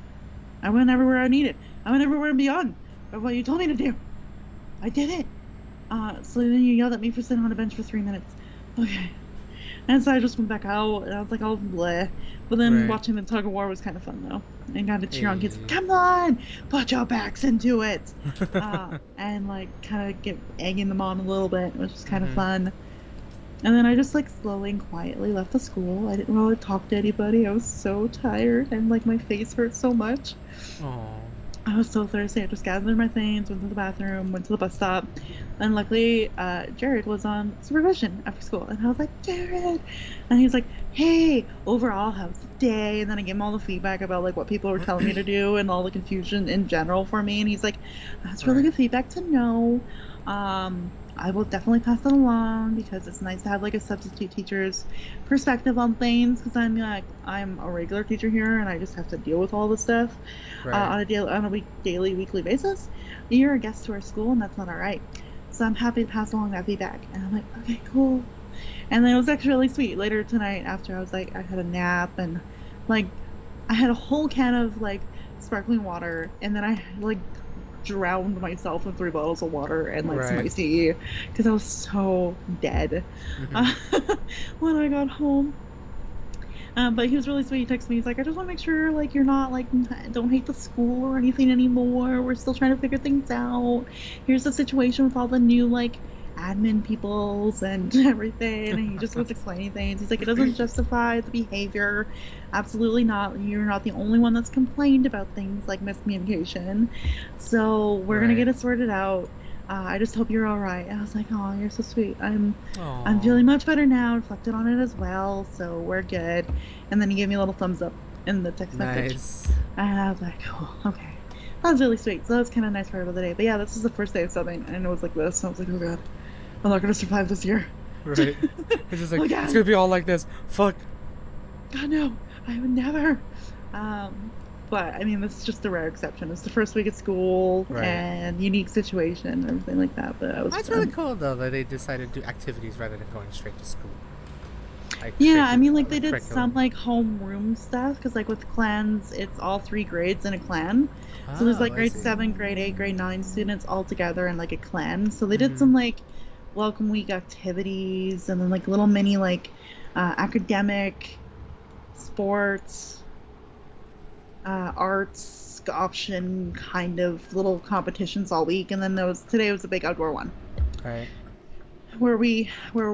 I went everywhere I needed. I went everywhere and beyond of what you told me to do. I did it." So then you yelled at me for sitting on a bench for 3 minutes. Okay. And so I just went back out, and I was like, oh, bleh. But then Right. watching the tug of war was kind of fun, though. And got to cheer on kids. Hey. Come on, put your backs into it. And like kind of get egging them on a little bit, which was kind of Mm-hmm. fun. And then I just like slowly and quietly left the school. I didn't really talk to anybody. I was so tired, and like my face hurt so much. Oh. I was so thirsty. I just gathered my things, went to the bathroom, went to the bus stop, and luckily, Jared was on supervision after school, and I was like, Jared, and he's like, hey, overall, how's the day? And then I gave him all the feedback about like what people were telling me to do and all the confusion in general for me, and he's like, that's really Right. good feedback to know. I will definitely pass it along because it's nice to have like a substitute teacher's perspective on things because I'm a regular teacher here and I just have to deal with all the stuff Right. on a daily, weekly basis. You're a guest to our school, and that's not all right. So I'm happy to pass along that feedback. And I'm like, okay, cool. And then it was actually really sweet. Later tonight, after I had a nap and like I had a whole can of like sparkling water, and then I like drowned myself in 3 bottles of water and like some Right. iced tea because I was so dead Mm-hmm. uh, when I got home. But he was really sweet. He texted me. He's like, I just want to make sure, like, you're not, like, don't hate the school or anything anymore. We're still trying to figure things out. Here's the situation with all the new, like, admin peoples and everything. And he just was explaining things. He's like, it doesn't justify the behavior. Absolutely not. You're not the only one that's complained about things like miscommunication. So we're going to Right. get it sorted out. I just hope you're all right. And I was like, oh, you're so sweet. I'm Oh. feeling much better now, reflected on it as well, so we're good. And then he gave me a little thumbs up in the text message. Nice. And I was like, oh, okay. That was really sweet. So that was kind of a nice part of the day. But yeah, this is the first day of subbing, and it was like this. And I was like, oh god, I'm not gonna survive this year. Right. It's just like Oh it's god, gonna be all like this. Fuck. God no, I would never. Um, but I mean, this is just a rare exception. It's the first week at school Right. and unique situation and everything like that. But I was, That's really cool though that they decided to do activities rather than going straight to school. Like yeah, straight I to mean, like they the did some curriculum. like homeroom stuff because like with clans, it's all 3 grades in a clan. So there's Oh, like I grade see. 7, grade 8, grade 9 students all together in like a clan. So they did Mm-hmm. some like welcome week activities and then like little mini like academic, sports, arts option kind of little competitions all week. And then today was a big outdoor one Right. where we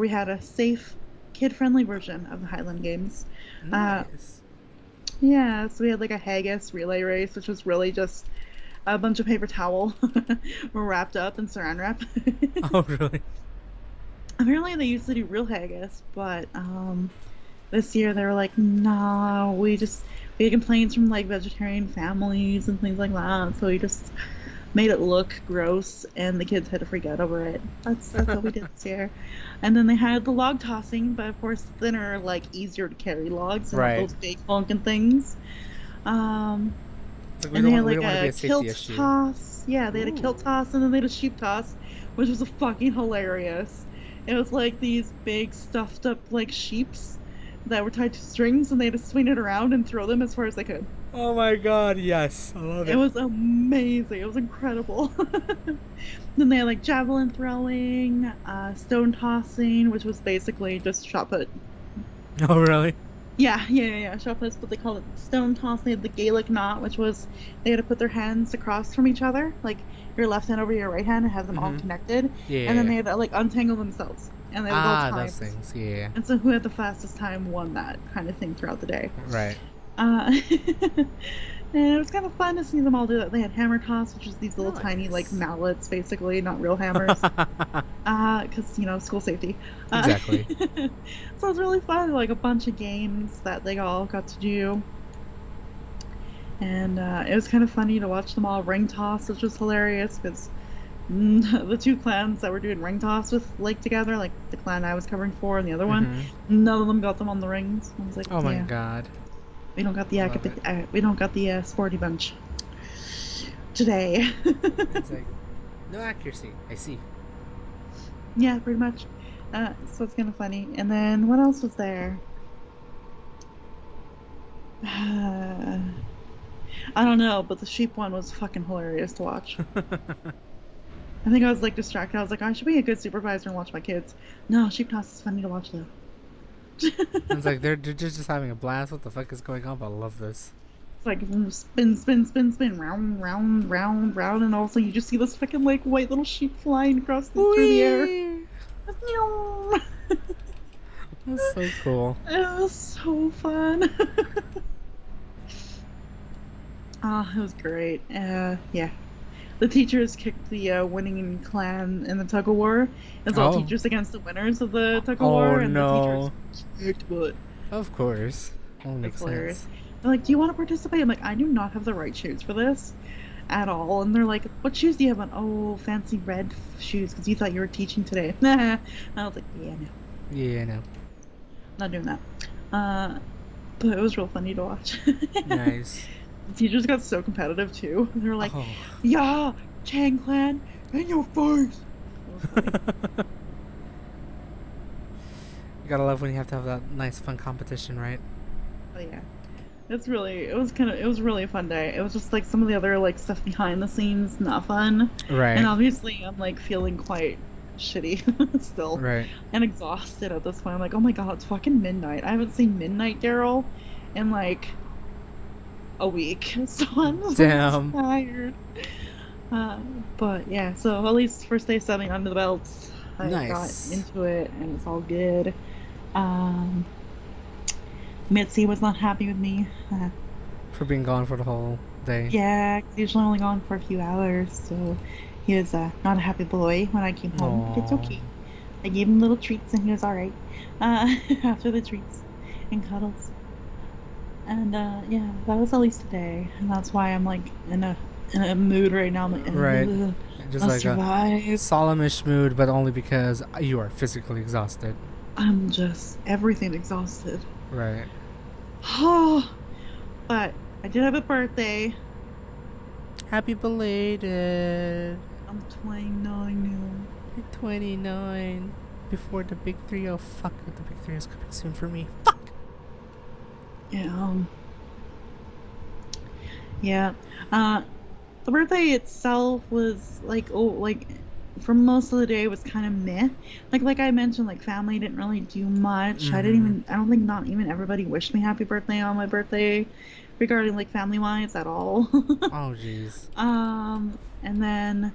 had a safe, kid-friendly version of the Highland Games. Uh, Nice. yeah, so we had like a haggis relay race, which was really just a bunch of paper towel wrapped up in saran wrap. Oh, really? Apparently, they used to do real haggis, but this year they were like, no, we had complaints from like vegetarian families and things like that, so we just made it look gross, and the kids had to freak out over it. That's what we did this year. And then they had the log tossing, but of course thinner, like easier to carry logs, and not Right. those big honking things. Um, It's like and they had we like don't want to be a a safety kilt issue. toss. Yeah, they had a kilt Ooh. toss, and then they had a sheep toss, which was a fucking hilarious. It was like these big stuffed up like sheeps that were tied to strings, and they had to swing it around and throw them as far as they could. Oh my god, yes. I love It it. was amazing. It was incredible. Then they had like javelin throwing, stone tossing, which was basically just shot put. Oh, really? Yeah. Shot put's what they call it. Stone toss. They had the Gaelic knot, which was they had to put their hands across from each other, like your left hand over your right hand, and have them all Mm-hmm. connected. And then Yeah. they had to like untangle themselves, and they would go Ah, those timed. things. Yeah. And so who had the fastest time won that kind of thing throughout the day. Right. And it was kind of fun to see them all do that. They had hammer toss, which is these little tiny like Nice. mallets, basically, not real hammers. Because school safety. Exactly. So it was really fun, like a bunch of games that they all got to do. And it was kind of funny to watch them all ring toss, which was hilarious because the two clans that were doing ring toss with like together, like the clan I was covering for and the other one, Mm-hmm. none of them got them on the rings. I was like, Oh my yeah, god. we don't got the Love it. we don't got the sporty bunch today. It's like, no accuracy. I see. Yeah, pretty much. So it's kind of funny. And then what else was there? I don't know, but the sheep one was fucking hilarious to watch. I think I was like distracted. I was like, I should be a good supervisor and watch my kids. No, sheep toss is funny to watch though. It's like they're just having a blast. What the fuck is going on? But I love this. It's like spin, spin, spin, spin, round, round, round, round, and also you just see this fucking like white little sheep flying across through the air. Whee! That's so cool. It was so fun. It was great. Yeah. The teachers kicked the winning clan in the tug of war. It's all teachers against the winners of the tug of war, and no. the teachers kicked butt. Of course. Only makes sense. They're like, do you want to participate? I'm like, I do not have the right shoes for this at all. And they're like, what shoes do you have on? Oh, fancy red shoes because you thought you were teaching today. I was like, yeah, no. Yeah, no. Not doing that. But it was real funny to watch. Nice. The teachers got so competitive too. They were like, yeah, Chang Clan, in your face. You gotta love when you have to have that nice fun competition, right? Oh yeah. It was really a fun day. It was just like some of the other like stuff behind the scenes, not fun. Right. And obviously I'm like feeling quite shitty still. Right. And exhausted at this point. I'm like, oh my god, it's fucking midnight. I haven't seen Midnight Daryl in like a week. So I'm Damn. tired. But yeah, so at least first day subbing under the belts. I got into it and it's all good. Mitzi was not happy with me. For being gone for the whole day. Yeah, he's usually only gone for a few hours, so he was not a happy boy when I came home. But it's okay. I gave him little treats and he was alright after the treats and cuddles. And yeah, that was at least today, and that's why I'm like in a mood right now. I'm like, right, just like survive. A solemnish mood, but only because you are physically exhausted. I'm just everything exhausted. Right. Oh, but I did have a birthday. Happy belated. I'm 29 now. You're 29. Before the big 3. Oh fuck! The big 3 is coming soon for me. Fuck. Yeah. Yeah. The birthday itself was like, for most of the day it was kind of meh. Like I mentioned, like family didn't really do much. Mm-hmm. I don't think not even everybody wished me happy birthday on my birthday, regarding like family wise at all. Oh jeez. And then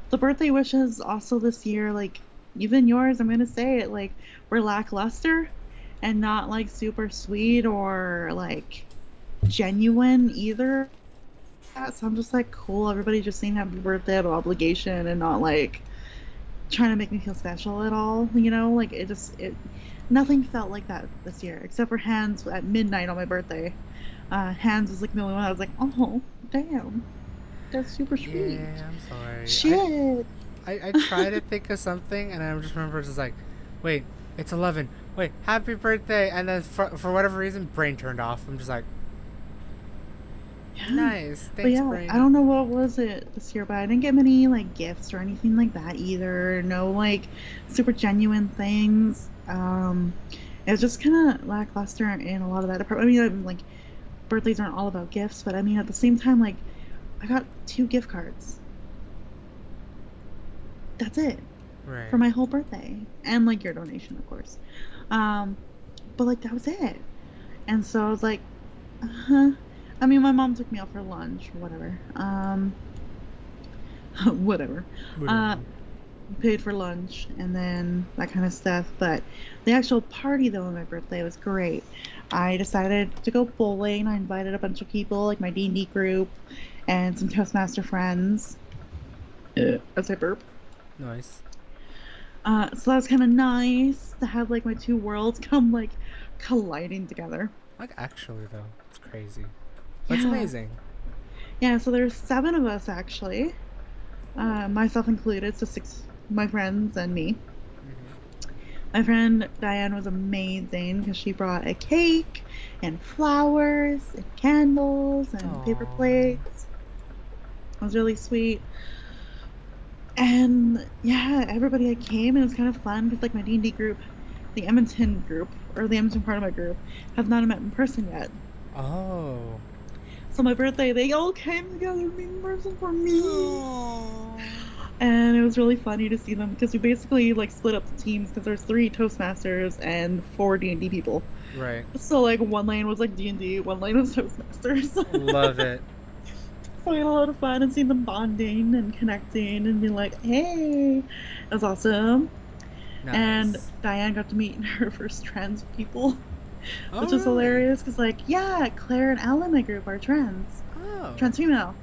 the birthday wishes also this year, like even yours, I'm gonna say it, like were lackluster. And not like super sweet or like genuine either. So I'm just like, cool, everybody just saying happy birthday out of obligation and not like trying to make me feel special at all, you know? Like nothing felt like that this year except for Hans at midnight on my birthday. Hans was like the only one I was like, oh damn, that's super sweet. Yeah, I'm sorry. Shit. I try to think of something and I just remember it's just like, wait, it's 11. Wait, happy birthday! And then for whatever reason, brain turned off. I'm just like, yeah. Nice, thanks, but yeah, brain. I don't know what was it this year, but I didn't get many like gifts or anything like that either. No like super genuine things. It was just kind of lackluster in a lot of that department. I mean, like birthdays aren't all about gifts, but I mean at the same time, like I got 2 gift cards. That's it. Right. For my whole birthday, and like your donation, of course. But like that was it. And so I was like, I mean, my mom took me out for lunch, whatever. Whatever. Paid for lunch and then that kind of stuff. But the actual party though on my birthday was great. I decided to go bowling. I invited a bunch of people, like my D&D group and some Toastmaster friends. As I burp. Nice. So that was kind of nice to have like my 2 worlds come like colliding together. Like actually though, it's crazy. That's amazing. Yeah, so there's 7 of us actually, myself included, so 6 my friends and me. Mm-hmm. My friend Diane was amazing because she brought a cake and flowers and candles and paper Aww. plates. It was really sweet. And yeah, everybody had came and it was kind of fun because like my D&D group, the Edmonton group, or the Edmonton part of my group, have not met in person yet. Oh. So my birthday, they all came together to meet in person for me. Aww. And it was really funny to see them because we basically like split up the teams because there's 3 Toastmasters and 4 D&D people. Right. So like one lane was like D&D, one lane was Toastmasters. Love it. So we had a lot of fun and seeing them bonding and connecting and being like, hey, it was awesome. And Nice. Diane got to meet her first trans people, Oh, which is really? hilarious because like, yeah, Claire and Elle in my group are Oh. trans female.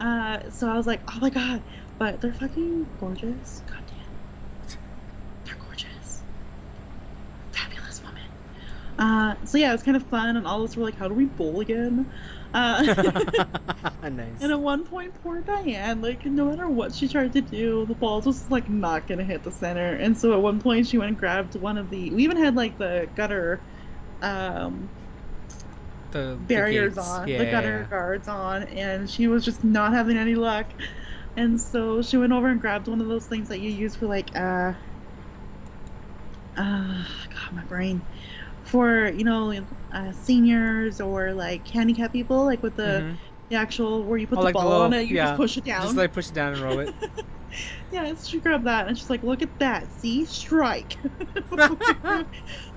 So I was like, oh my god, but they're fucking gorgeous. God damn, they're gorgeous, fabulous women. So yeah, it was kind of fun, and all of us were like, how do we bowl again? Nice. And at one point, poor Diane, like, no matter what she tried to do, the ball was, like, not gonna hit the center. And so at one point, she went and grabbed one of the. We even had, like, the gutter um, The barriers gates. on, Yeah, the yeah, gutter yeah. guards on, and she was just not having any luck. And so she went over and grabbed one of those things that you use for, like, God, my brain. For, seniors or, like, handicap people, like, with Mm-hmm. the actual, where you put Oh, the like the ball on little, it, you just yeah. push it Just down. like push it down and roll it. Yeah, so she grabbed that and she's like, look at that, see? Strike.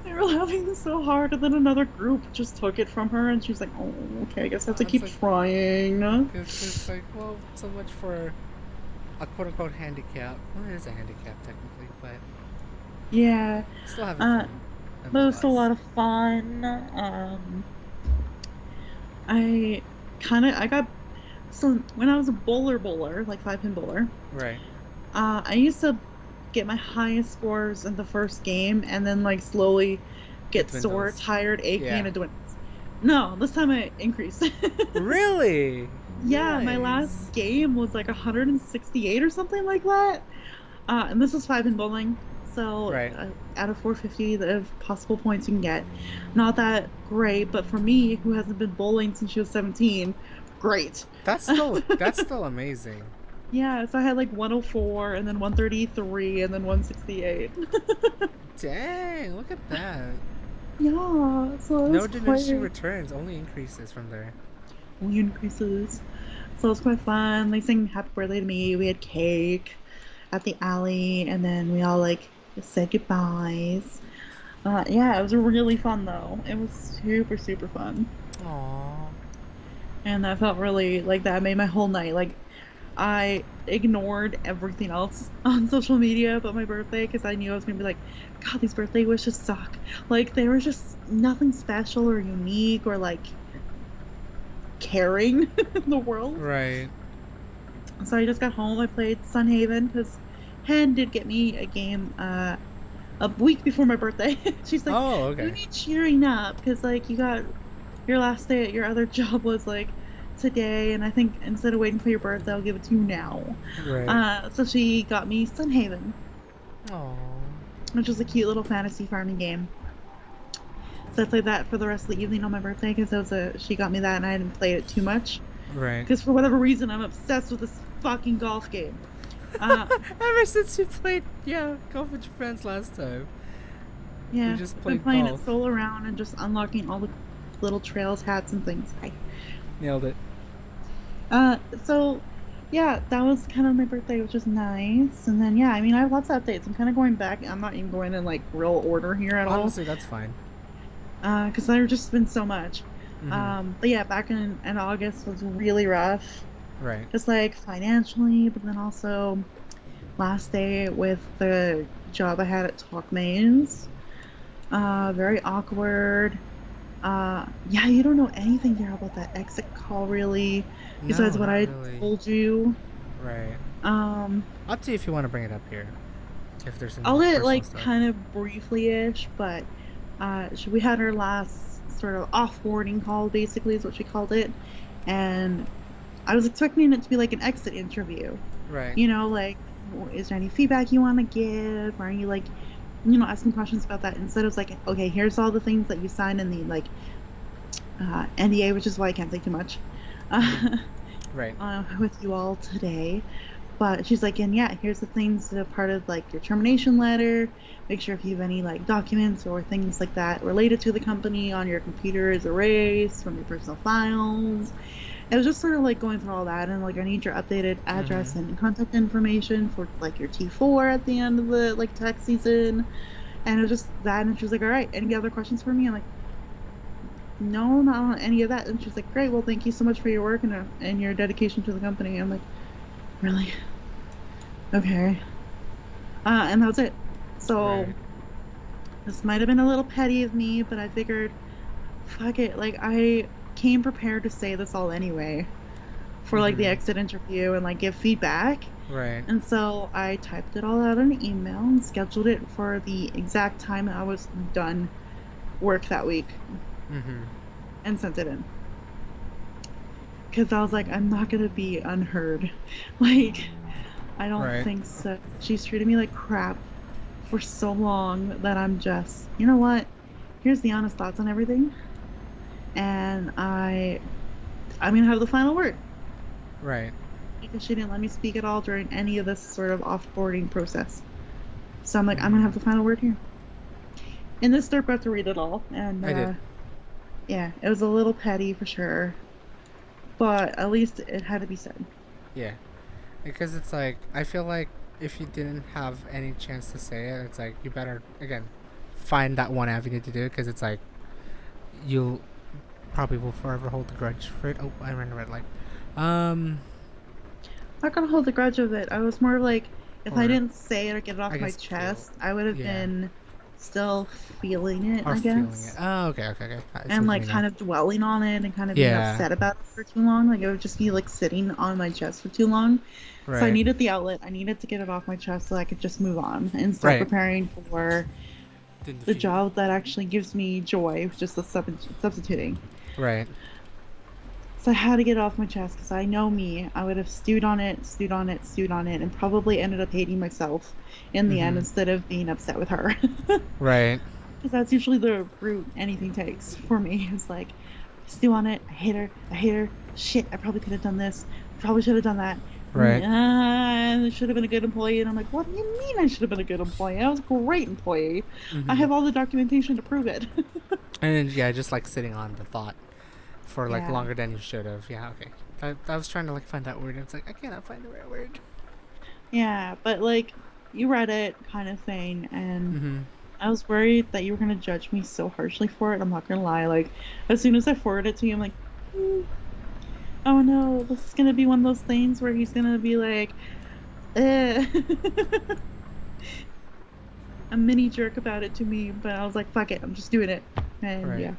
They were laughing so hard, and then another group just took it from her, and she's like, oh, okay, I guess I have to It's keep like, trying. it's like, well, so much for a quote unquote handicap. Well, it is a handicap technically, but Yeah, still having uh, fun but it was still a nonetheless. lot of fun. I I got, so when I was a bowler, like 5-pin bowler, Right. I used to get my highest scores in the first game and then like slowly It get sore, dwindles. tired, achy, and Yeah. it dwindles. No, this time I increased. Really? Yeah, my last Nice. game was like 168 or something like that. And this is 5-pin bowling. So Right. out of 450 of possible points you can get, not that great, but for me, who hasn't been bowling since she was 17, great. That's still amazing. Yeah, so I had like 104 and then 133 and then 168. Dang, look at that. Yeah, so it was No diminishing quite returns, only increases from there. only increases. So it was quite fun. They sang happy birthday to me. We had cake at the alley, and then we all like said goodbyes. Yeah, it was really fun though. It was super super fun, Aww. and that felt really like that made my whole night. Like I ignored everything else on social media but my birthday because I knew I was gonna be like, God, these birthday wishes suck. Like they were just nothing special or unique or like caring in the world. Right. So I just got home. I played Sunhaven because Hen did get me a game a week before my birthday. She's like, Oh, you okay. need cheering up because like you got your last day at your other job was like today, and I think instead of waiting for your birthday, I'll give it to you now. Right. So she got me Sunhaven, Aww. which is a cute little fantasy farming game. So I played that for the rest of the evening on my birthday because she got me that and I hadn't played it too much Right. because for whatever reason I'm obsessed with this fucking golf game. Uh, Ever since you played, golf with your friends last time, you yeah, just I've been played playing it golf. solo around and just unlocking all the little trails, hats, and things. Hi. Nailed it. So yeah, that was kind of my birthday, which was nice. And then yeah, I mean, I have lots of updates. I'm kind of going back. I'm not even going in like real order here at all. Honestly, that's fine. Because there's just been so much. Mm-hmm. But yeah, back in August was really rough, Right. just like financially, but then also last day with the job I had at Talkmanes. Very awkward. Yeah, you don't know anything there about that exit call really, besides No, what not I really. told you. Right. Um, Up to you if you want to bring it up here. If there's any I'll get personal like stuff. kind of briefly-ish, but we had our last sort of offboarding call, basically is what she called it, and I was expecting it to be like an exit interview. Right. Like, is there any feedback you want to give? Or are you like, asking questions about that? Instead, it was like, okay, here's all the things that you signed in the like NDA, which is why I can't say too much Right. with you all today. But she's like, and yeah, here's the things that are part of like your termination letter. Make sure if you have any like documents or things like that related to the company on your computer is erased from your personal files. It was just sort of like going through all that, and like I need your updated address and contact information for like your T4 at the end of the like tax season. And it was just that, and she was like, all right, any other questions for me? I'm like, no, not on any of that. And she's like, great, well, thank you so much for your work and your dedication to the company. I'm like, really? Okay. And that was it. So Right. this might have been a little petty of me, but I figured, fuck it. Like, I came prepared to say this all anyway for like the exit interview and like give feedback. Right. And so I typed it all out in an email and scheduled it for the exact time that I was done work that week and sent it in. Because I was like, I'm not going to be unheard. Like, I don't think so. She's treated me like crap for so long that I'm just, you know what? Here's the honest thoughts on everything. And I'm going to have the final word. Right. Because she didn't let me speak at all during any of this sort of offboarding process. So I'm like, I'm going to have the final word here. And this Derp got to read it all. And I did. Yeah, it was a little petty for sure. But at least it had to be said. Yeah. Because it's like, I feel like if you didn't have any chance to say it, it's like, you better, again, find that one avenue to do it, because it's like, you'll probably will forever hold the grudge for it. Oh, I ran a red light. Not gonna hold a grudge of it. I was more like, if I didn't say it or get it off my chest, I would have been still feeling it, I guess. Feeling it. Oh, okay. And like kind of dwelling on it and kind of being upset about it for too long. Like it would just be like sitting on my chest for too long. Right. So I needed the outlet. I needed to get it off my chest so I could just move on and start preparing for the job that actually gives me joy, which is the substituting. Right. So I had to get it off my chest because I know me. I would have stewed on it, and probably ended up hating myself in the end instead of being upset with her. Right. Because that's usually the route anything takes for me. It's like, stew on it, I hate her, shit, I probably could have done this, probably should have done that. Right. I should have been a good employee. And I'm like, what do you mean I should have been a good employee? I was a great employee. I have all the documentation to prove it. And yeah, just like sitting on the thought for like longer than you should have. Yeah, okay. I was trying to like find that word, and it's like, I cannot find the right word. Yeah, but like, you read it kind of thing, and I was worried that you were going to judge me so harshly for it. I'm not going to lie. Like, as soon as I forwarded it to you, I'm like, oh no, this is going to be one of those things where he's going to be like, a mini jerk about it to me. But I was like, fuck it, I'm just doing it. And yeah.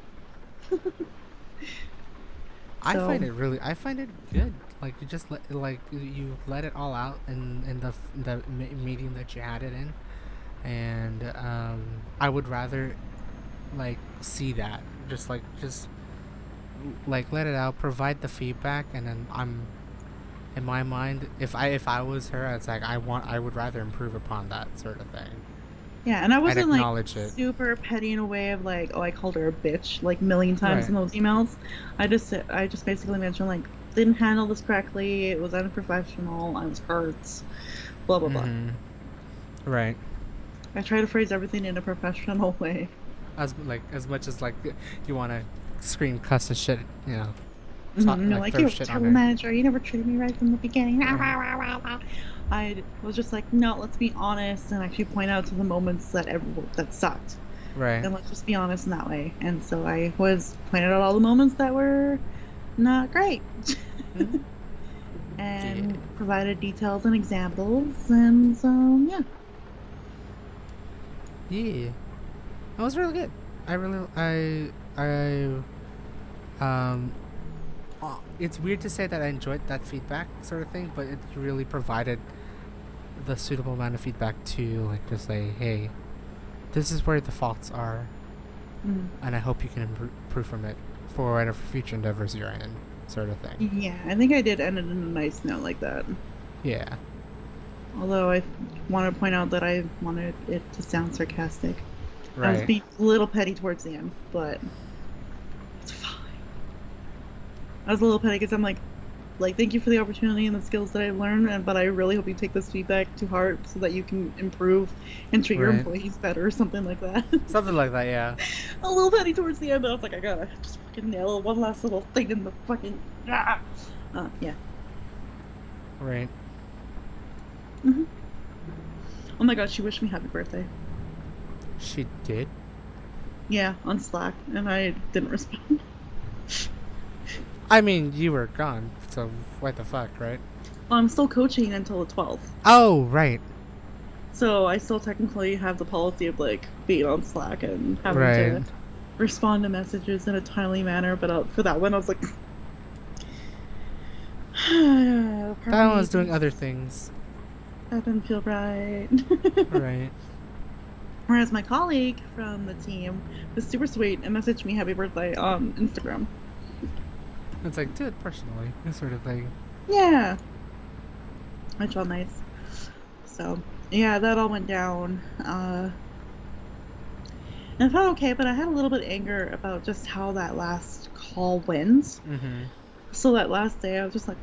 I find it good. Like, you just you let it all out in the meeting that you had it in. And I would rather like see that just let it out, provide the feedback, and then I'm in my mind, if I was her, it's like I would rather improve upon that sort of thing. Yeah, and I wasn't like super petty in a way of like, oh, I called her a bitch like a million times in those emails. I just basically mentioned like, didn't handle this correctly, it was unprofessional, I was hurt, blah blah blah. Right. I try to phrase everything in a professional way. As much as like you want to scream, cuss and shit, you know. Like you're a terrible manager. You never treated me right from the beginning. I was just like, no, let's be honest and actually point out to the moments that sucked. Right. And let's just be honest in that way. And so I was pointed out all the moments that were not great. And provided details and examples, and so yeah. Yeah, that was really good. It's weird to say that I enjoyed that feedback sort of thing, but it really provided the suitable amount of feedback to like just say, hey, this is where the faults are, and I hope you can improve from it for whatever future endeavors you're in. sort of thing. Yeah, I think I did end it in a nice note like that. Yeah. Although I want to point out that I wanted it to sound sarcastic. I was Right. being a little petty towards the end, but it's fine. I was a little petty because I'm like, thank you for the opportunity and the skills that I've learned, but I really hope you take this feedback to heart so that you can improve and treat your Right. employees better or something like that. Something like that, yeah. A little petty towards the end, I was like, I gotta just fucking nail one last little thing in the fucking. Yeah. Right. hmm Oh my god, she wished me happy birthday. She did? Yeah, on Slack, and I didn't respond. I mean, you were gone, so what the fuck, right? Well, I'm still coaching until the 12th. Oh, right. So I still technically have the policy of like being on Slack and having Right. to respond to messages in a timely manner. But for that one, I was like, That one was doing other things. That didn't feel right. Right. Whereas my colleague from the team was super sweet and messaged me happy birthday on Instagram. It's like, do it personally, this sort of thing. Yeah. Which felt nice. So, yeah, that all went down. And I felt okay, but I had a little bit of anger about just how that last call went. Mm-hmm. So that last day, I was just like,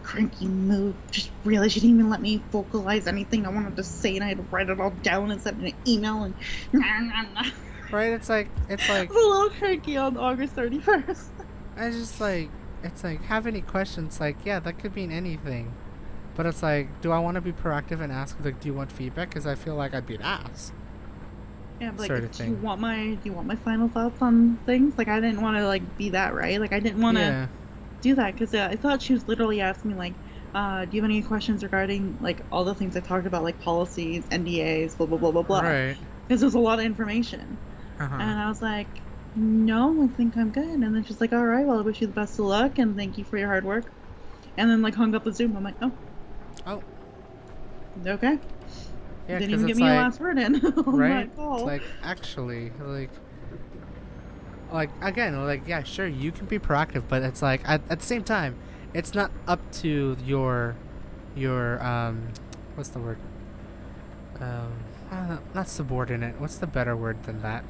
cranky mood. Just realized she didn't even let me vocalize anything I wanted to say, and I had to write it all down and send an email, and Right, it's like I was a little cranky on August 31st. I just like, it's like, have any questions, like, yeah, that could mean anything. But it's like, do I want to be proactive and ask, like, do you want feedback? Because I feel like I'd be an ass. Yeah, but Sort like, of do you thing. want my final thoughts on things? Like, I didn't want to like be that, right? Like, I didn't want to Yeah. do that because I thought she was literally asking me like, do you have any questions regarding like all the things I talked about, like policies, NDAs, blah blah blah blah blah? Right. Because there's a lot of information, Uh-huh. and I was like, no, I think I'm good. And then she's like, all right, well, I wish you the best of luck and thank you for your hard work. And then like hung up the Zoom. I'm like, oh, Oh. okay. Yeah, Didn't because even get it's me a like, last word in on right? my It's call. like, actually, like again, like, yeah, sure, you can be proactive, but it's like, at the same time, it's not up to your what's the word? I don't know, not subordinate. What's the better word than that?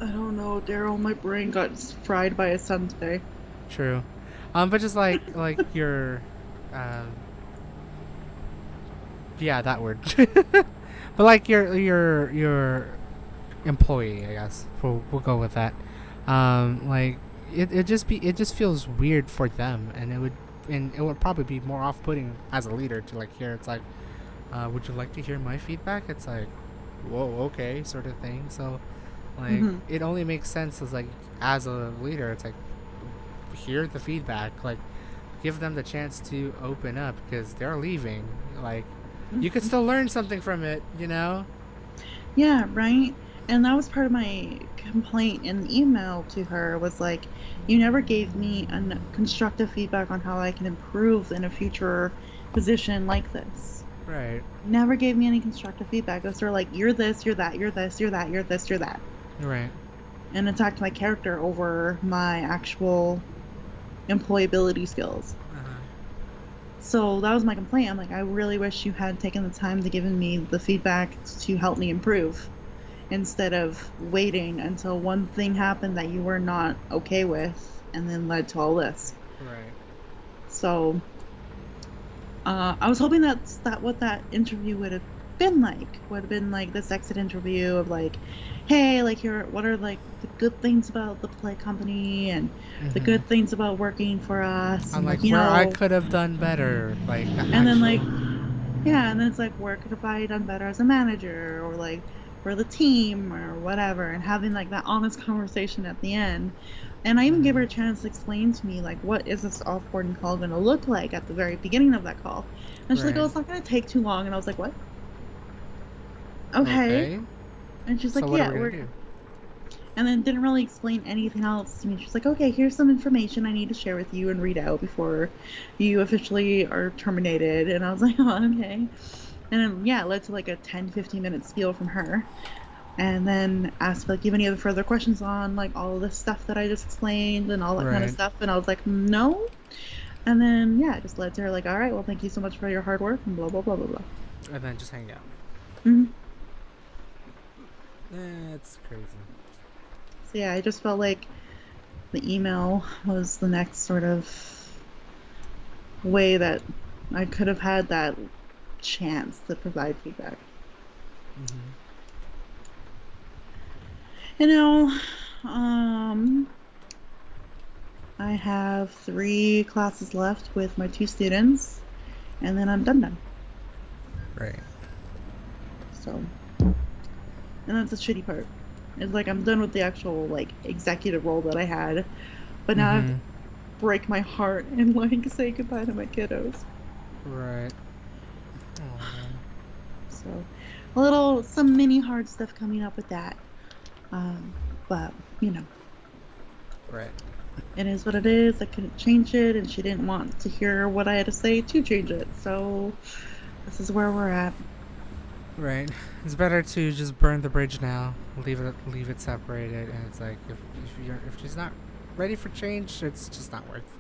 I don't know, Daryl. My brain got fried by a sun today. True. But just like your, um, yeah, that word. But like your employee, I guess. We'll go with that. Like it just feels weird for them, and it would probably be more off-putting as a leader to like hear. It's like, would you like to hear my feedback? It's like, whoa, okay, sort of thing. So, like, it only makes sense as a leader. It's like, hear the feedback, like, give them the chance to open up because they're leaving. Like, you could still learn something from it, you know? Yeah, right. And that was part of my complaint in the email to her was like, you never gave me constructive feedback on how I can improve in a future position like this. Right. Never gave me any constructive feedback. It was sort of like, you're this, you're that, you're this, you're that, you're this, you're that. Right. And attacked my character over my actual employability skills. Uh-huh. So that was my complaint. I'm like, I really wish you had taken the time to give me the feedback to help me improve instead of waiting until one thing happened that you were not okay with and then led to all this. Right. So I was hoping that what that interview would have been like this exit interview of like, hey, like, here, what are like the good things about the play company and the good things about working for us, I'm and like, you where know, I could have done better, like, and then like, yeah, and then it's like, where could have I done better as a manager or like for the team or whatever, and having like that honest conversation at the end. And I even gave her a chance to explain to me like, what is this offboarding call going to look like at the very beginning of that call. And she's like, oh, it's not going to take too long. And I was like, what? Okay. And she's like, so what yeah, are we gonna do? And then didn't really explain anything else to me. She's like, okay, here's some information I need to share with you and read out before you officially are terminated. And I was like, oh, okay. And then, yeah, it led to like a 10-15 minute spiel from her. and then asked like, "Do you have any other further questions on like all of this stuff that I just explained and all that kind of Right. stuff?" And I was like, "No." And then yeah, it just led to her like, "All right, well, thank you so much for your hard work," and blah blah blah blah blah. And then just hang out. Mm-hmm. It's crazy. So yeah, I just felt like the email was the next sort of way that I could have had that chance to provide feedback. Mm-hmm. You know, I have 3 classes left with my 2 students, and then I'm done. Right. So, and that's the shitty part. It's like I'm done with the actual like executive role that I had, but now I have to break my heart and like say goodbye to my kiddos. Right. Aww. So, some mini hard stuff coming up with that. But you know, Right. it is what it is. I couldn't change it, and she didn't want to hear what I had to say to change it. So, this is where we're at. Right. It's better to just burn the bridge now. Leave it separated, and it's like if she's not ready for change, it's just not worth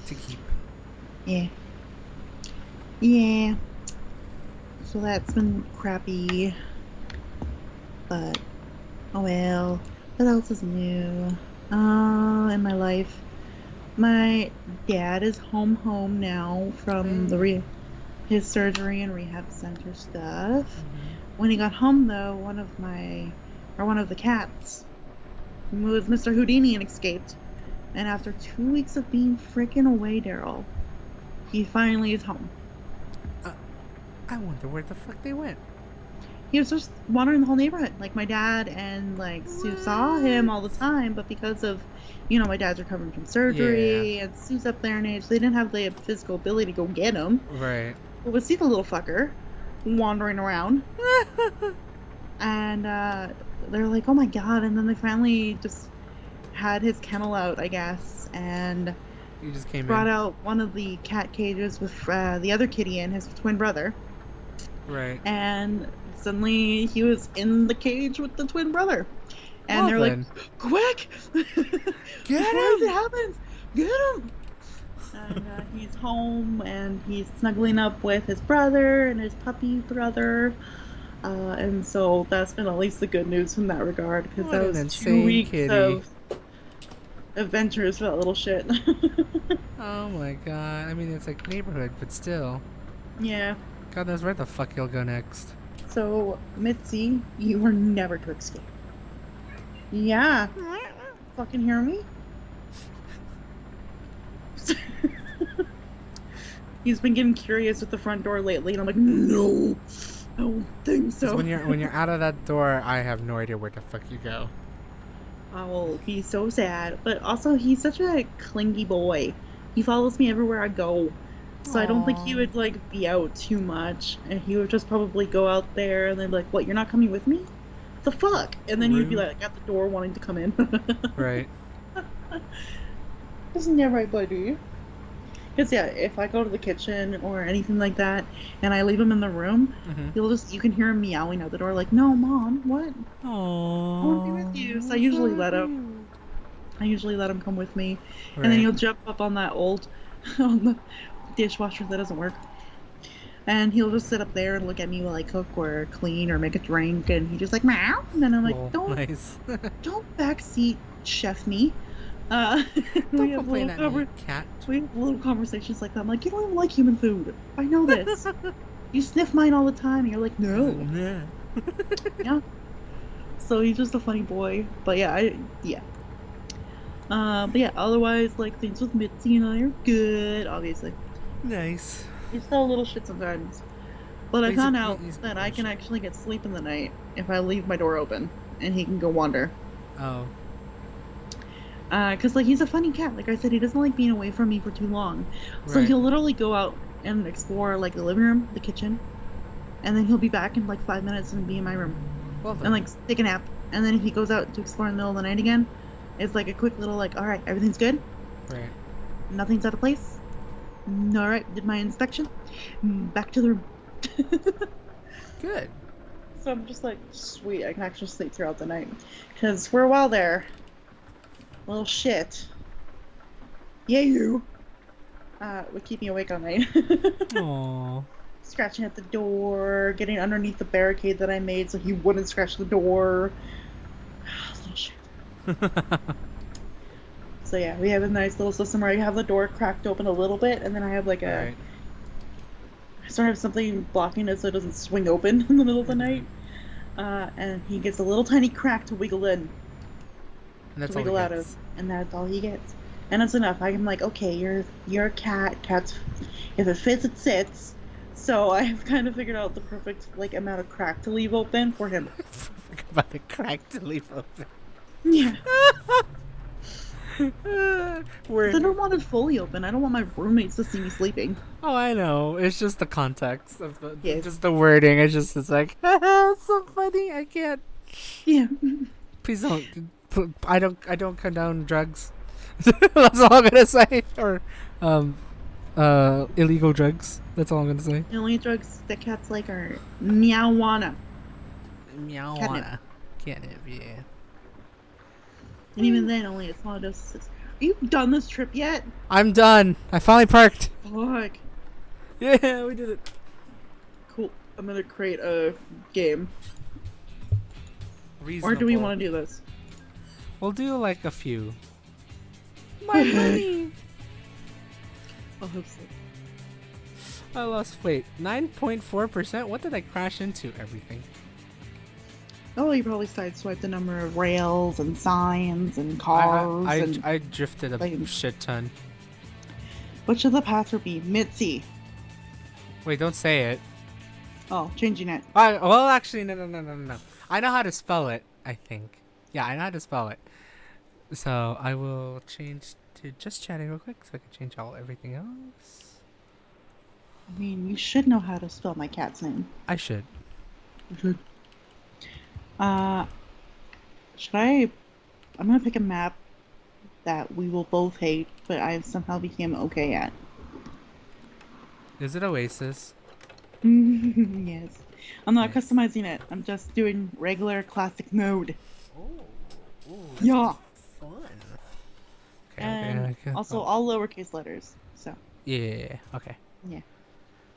to keep. Yeah. Yeah. So that's been crappy. But oh well. What else is new? In my life. My dad is home now from his surgery and rehab center stuff. Mm-hmm. When he got home though, one of the cats was Mr. Houdini and escaped. And after 2 weeks of being freaking away, Daryl, he finally is home. I wonder where the fuck they went. He was just wandering the whole neighborhood. Like my dad and like Sue saw him all the time, but because of, my dad's recovering from surgery and Sue's up there in age, they didn't have the physical ability to go get him. Right. But we see the little fucker wandering around. And they're like, oh my god. And then they finally just had his kennel out, I guess. And he just brought out one of the cat cages with the other kitty in, his twin brother. Right. And suddenly he was in the cage with the twin brother. And they're like, quick! Get him! Before it happens! Get him! And he's home and he's snuggling up with his brother and his puppy brother. And so that's been at least the good news from that regard. Because that was 2 weeks of adventures for that little shit. Oh my god. I mean, it's like neighborhood, but still. Yeah. God knows where the fuck he'll go next. So, Mitzi, you are never to escape. Yeah. Fucking hear me? He's been getting curious at the front door lately, and I'm like, no, I don't think so. When you're out of that door, I have no idea where the fuck you go. I will be so sad. But also, he's such a clingy boy. He follows me everywhere I go. So I don't think he would like be out too much, and he would just probably go out there and then be like, "What? You're not coming with me? The fuck?" And then he'd be like at the door wanting to come in. Right. Isn't that right, buddy? Because yeah, if I go to the kitchen or anything like that, and I leave him in the room, you can hear him meowing out the door like, "No, Mom, what? Aww. I want to be with you." So I usually let him. I usually let him come with me, right. And then he'll jump up on that on the dishwasher that doesn't work, and he'll just sit up there and look at me while I cook or clean or make a drink, and he just like meow, and then I'm like, don't backseat chef me. Don't complain at me, cat. We have little conversations like that. I'm like, you don't even like human food. I know this. You sniff mine all the time, and you're like, no. Yeah. So he's just a funny boy, but yeah. But yeah, otherwise, like, things with Mitzi and I are good, obviously. Nice. He's still a little shit sometimes. But I found out that I can actually get sleep in the night if I leave my door open, and he can go wander. Oh. Because, like, he's a funny cat. Like I said, he doesn't like being away from me for too long. So he'll literally go out and explore, like, the living room, the kitchen, and then he'll be back in, like, 5 minutes and be in my room. Well then. And, like, take a nap. And then if he goes out to explore in the middle of the night again, it's like a quick little, like, all right, everything's good. Right. Nothing's out of place. All right, did my inspection. Back to the room. Good. So I'm just like, sweet, I can actually sleep throughout the night. Because for a while there, little shit, yeah, you, would keep me awake all night. Aww. Scratching at the door, getting underneath the barricade that I made so he wouldn't scratch the door. Little shit. So yeah, we have a nice little system where I have the door cracked open a little bit, and then I have like a... Right. I sort of have something blocking it so it doesn't swing open in the middle of the night. And he gets a little tiny crack to wiggle in. And that's to all wiggle he out gets. of. And that's all he gets. And that's enough. I'm like, okay, you're a cat. Cats, if it fits, it sits. So I've kind of figured out the perfect like amount of crack to leave open for him. Forgot about the crack to leave open. Yeah. We're... I don't want it fully open. I don't want my roommates to see me sleeping. Oh, I know. It's just the context of the, Yes. just the wording. It's like, it's so funny. I can't. Yeah. Please don't. I don't condone drugs. That's all I'm gonna say. Or, illegal drugs. That's all I'm gonna say. The only drugs that cats like are meowana. Meowana. Catnip, yeah. And even then, only a small doses. Are you done this trip yet? I'm done. I finally parked. Fuck. Yeah, we did it. Cool. I'm gonna create a game. Reasonable. Or do we want to do this? We'll do like a few. My money. I hope so. I lost weight. 9.4%. What did I crash into? Everything. Oh, you probably sideswiped a number of rails and signs and cars. I drifted a like, shit ton. what should the password be? Mitzi. Wait, don't say it. Oh, changing it. Well, actually, no. I know how to spell it, I think. Yeah, I know how to spell it. So I will change to just chatting real quick so I can change everything else. I mean, you should know how to spell my cat's name. I should. You should. Should I... I'm gonna pick a map that we will both hate, but I somehow became okay at. Is it Oasis? Yes. I'm not Yes. customizing it. I'm just doing regular classic mode. Oh, Yeah. fun. And also all lowercase letters. So. Yeah. Okay. Yeah.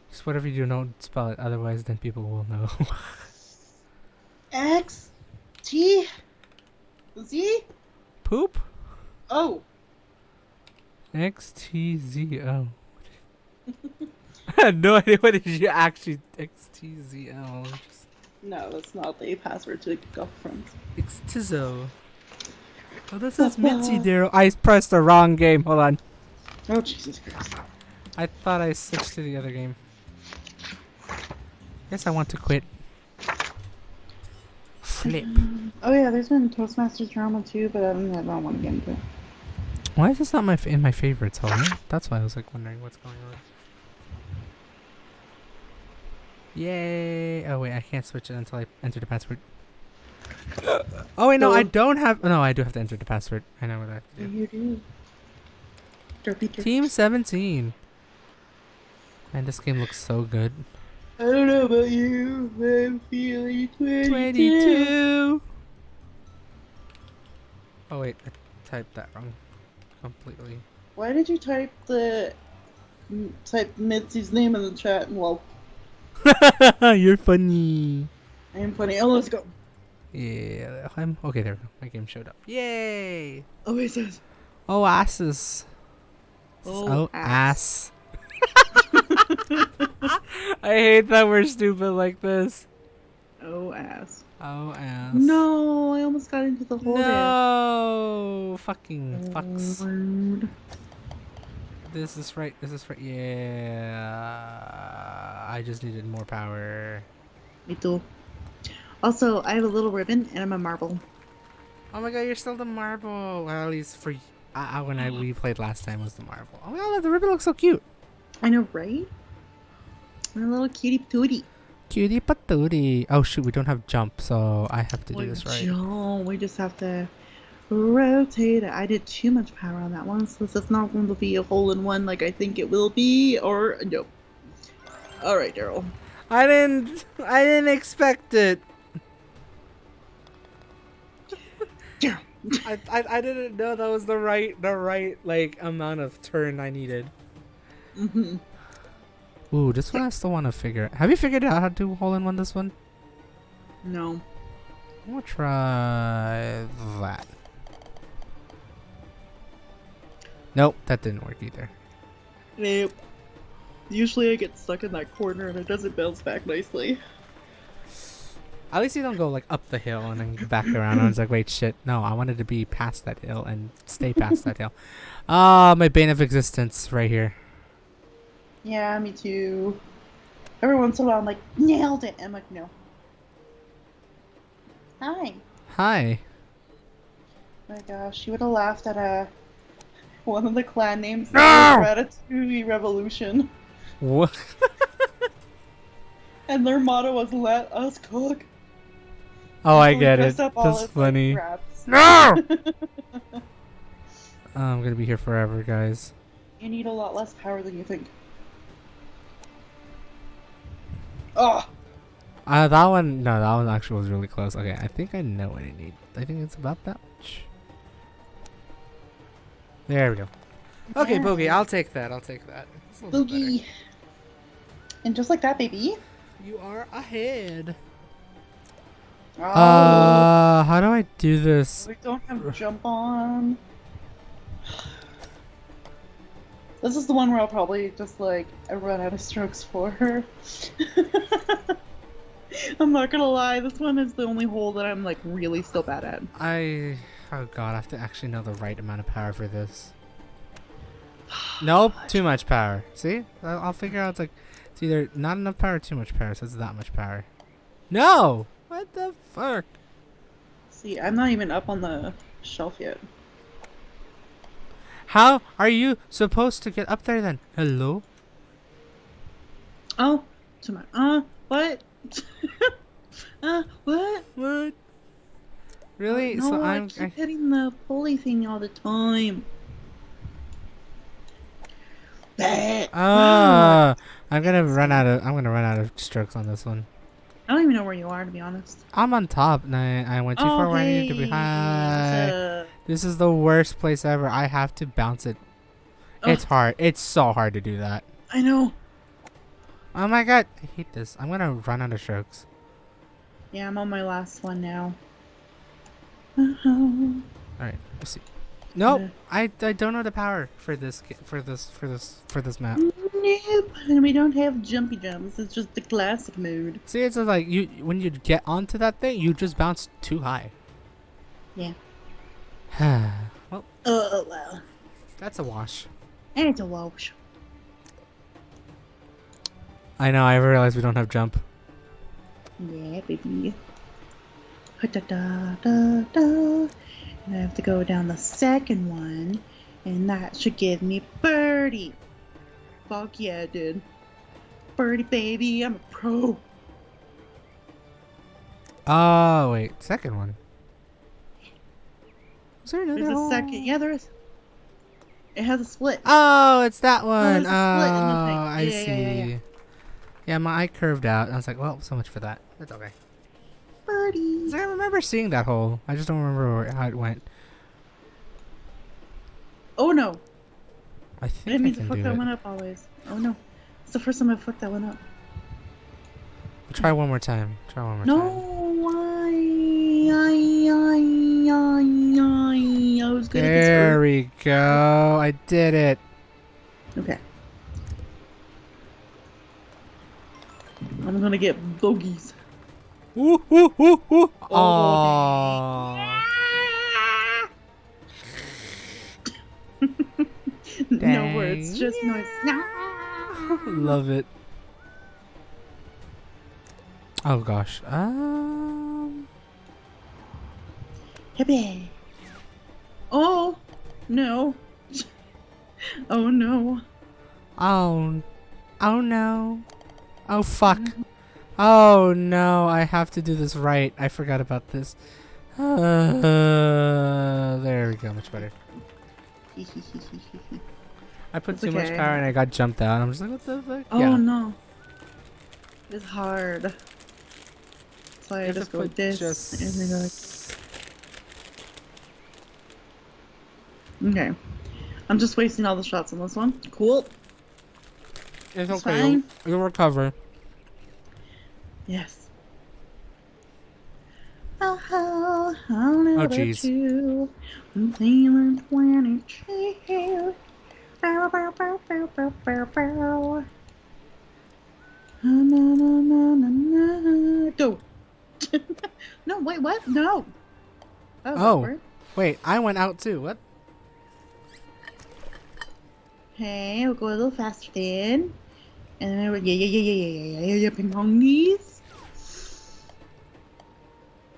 Just whatever you do, don't spell it. Otherwise, then people will know. X T Z Poop. O. XTZO. I had no idea what did you actually XTZO. No, that's not the password to girlfriends. XTZO. Oh, this is Mitzi, dear. I pressed the wrong game. Hold on. Oh, Jesus Christ. I thought I switched to the other game. Guess I want to quit. Flip. Oh yeah, there's been Toastmasters drama too, but I don't want to get into it. Why is this not in my favorites? Hold on. That's why I was like wondering what's going on. Yay! Oh wait, I can't switch it until I enter the password. Oh wait, no, I don't have. No, I do have to enter the password. I know what I have to do. You do. Derpy derp. Team 17. Man, this game looks so good. I don't know about you, but I'm feeling 22. 22. Oh wait, I typed that wrong. Completely. Why did you type Mitzi's name in the chat? Well, You're funny. I am funny. Oh, let's go. Yeah, I'm okay. There we go. My game showed up. Yay! Oasis. Oasis. Oh, ass. I hate that we're stupid like this. Oh, ass. Oh, ass. No, I almost got into the hole No, fucking there. fucks. Rude. This is right. Yeah. I just needed more power. Me too. Also, I have a little ribbon and I'm a marble. Oh my god, you're still the marble. Well, at least for when we played last time was the marble. Oh my god, the ribbon looks so cute. I know, right? I'm a little cutie patootie. Cutie patootie. Oh shoot, we don't have jump, so I have to do this right. We just have to rotate it. I did too much power on that one, so this is not going to be a hole-in-one like I think it will be, or no. Alright, Daryl. I didn't expect it. I didn't know that was the right like amount of turn I needed. Mm-hmm. Ooh, this one I still want to figure. Have you figured out how to do hole in one this one? No. I'm gonna try that. Nope, that didn't work either. Nope. Usually I get stuck in that corner and it doesn't bounce back nicely. At least you don't go like up the hill and then back around. I was like, wait, shit. No, I wanted to be past that hill and stay past that hill. Ah, my bane of existence right here. Yeah, me too. Every once in a while I'm like, nailed it. I'm like, no. Hi. Hi. My gosh, you would have laughed at one of the clan names. No! Ratatouille Revolution. What? And their motto was "Let us cook." Oh, I So we get it. dressed up all That's as, funny. like, rats. No! I'm gonna be here forever, guys. You need a lot less power than you think. Oh! That one, no, that one actually was really close. Okay, I think I know what I need. I think it's about that much. There we go. Okay, Boogie, I'll take that. I'll take that. Boogie. And just like that, baby. You are ahead. Oh. How do I do this? We don't have jump on. This is the one where I'll probably just like run out of strokes for her. I'm not gonna lie, this one is the only hole that I'm like really still bad at. Oh god, I have to actually know the right amount of power for this. Nope, too much power. See? I'll figure out it's either not enough power or too much power, so it's that much power. No! What the fuck? See, I'm not even up on the shelf yet. How are you supposed to get up there then? Hello? Oh, too much. What? What? What? Really? No, So I I'm keep hitting the pulley thing all the time. I'm gonna run out of strokes on this one. I don't even know where you are, to be honest. I'm on top and I went too far where I needed to be. Hi. This is the worst place ever. I have to bounce it. It's hard. It's so hard to do that. I know. Oh my god. I hate this. I'm gonna run out of strokes. Yeah, I'm on my last one now. Alright, let's see. Nope. I don't know the power for this map. Nope. And we don't have jumpy jumps. It's just the classic mode. See, it's just like when you get onto that thing, you just bounce too high. Yeah. Well. Oh well. That's a wash. And it's a wash. I know. I realized we don't have jump. Yeah, baby. Da da da da. And I have to go down the second one, and that should give me birdie. Fuck yeah, dude. Birdie, baby. I'm a pro. Oh wait, second one. Was there another? There's a second. Yeah, there is. It has a split. Oh, it's that one. there's a split in the thing. I see. Yeah. Yeah, my eye curved out. I was like, well, so much for that. That's okay. Birdie. I remember seeing that hole. I just don't remember how it went. Oh no. I I think didn't I mean to can fuck do that it. one up always. Oh no. It's the first time I fucked that one up. We'll try one more time. Try one more No, time. why? I was gonna There we go. I did it. Okay. I'm gonna get bogeys. Ooh, ooh, ooh, ooh. Oh, Aww. No words, just noise. Love it. Oh gosh. Hippie. Oh no. Oh no. Oh. Oh no. Oh fuck. Oh no. I have to do this right. I forgot about this. There we go. Much better. I put too much power and I got jumped out. I'm just like, what the fuck? Oh no. It's hard. So I You have just to go put like this and then go like. Okay. I'm just wasting all the shots on this one. Cool. It's It's okay. fine. You'll recover. Yes. Oh, I don't know Oh, about jeez. you. I'm feeling 22. Bow, bow, bow, bow, bow, bow, bow. Na, na, na, na, na. Go. No, wait, what? No. That was Oh, awkward. wait. I went out too. What? Okay, we'll go a little faster then. And then yeah, ping pong knees.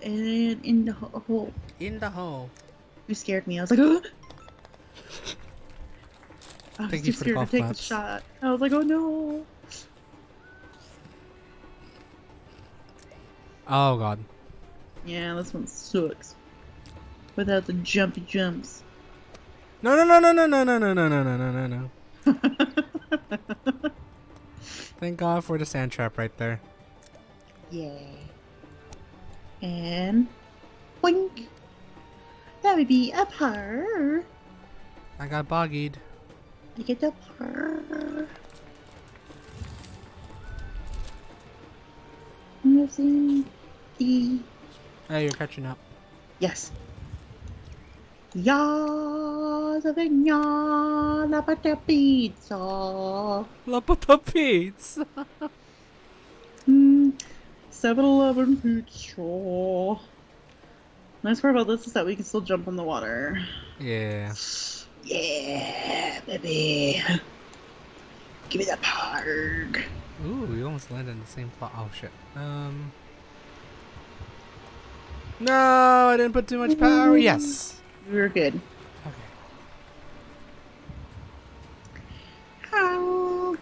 And in the hole. In the hole. You scared me. I was like, oh. I was Thank too you for the scared to golf take the claps. shot. I was like, oh no. Oh, God. Yeah, this one sucks. Without the jumpy jumps. No, no, no, no, no, no, no, no, no, no, no, no, no. Thank God for the sand trap right there. Yay. And boink. That would be a par. I got boggied. I get the par. Using the Hey, you're catching up. yes. Ya Savigna la pata pizza. La pata pizza. 7-Eleven pizza. Nice part about this is that we can still jump on the water. Yeah. Yeah, baby. Give me that park. Ooh, we almost landed in the same spot. Oh, shit. No, I didn't put too much power. Yes. We were good. Okay. Oh.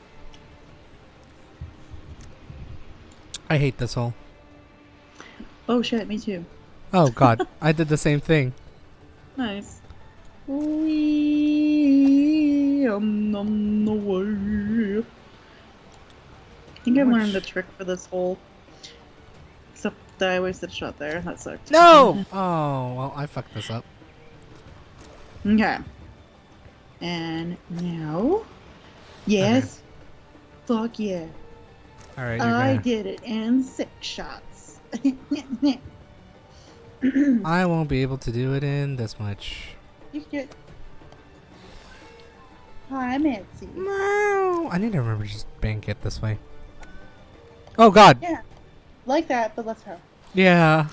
I hate this hole. Oh shit, me too. Oh, God. I did the same thing. Nice. We on the way. I think I learned the trick for this hole. Except that I wasted a shot there. That sucked. No! Oh, well, I fucked this up. Okay. And now. Yes. Okay. Fuck yeah. Alright, I did it in 6 shots. I won't be able to do it in this much. You can do it. Hi, Mitzi. No! I need to remember to just bank it this way. Oh, God! Yeah. Like that, but let's go. Yeah.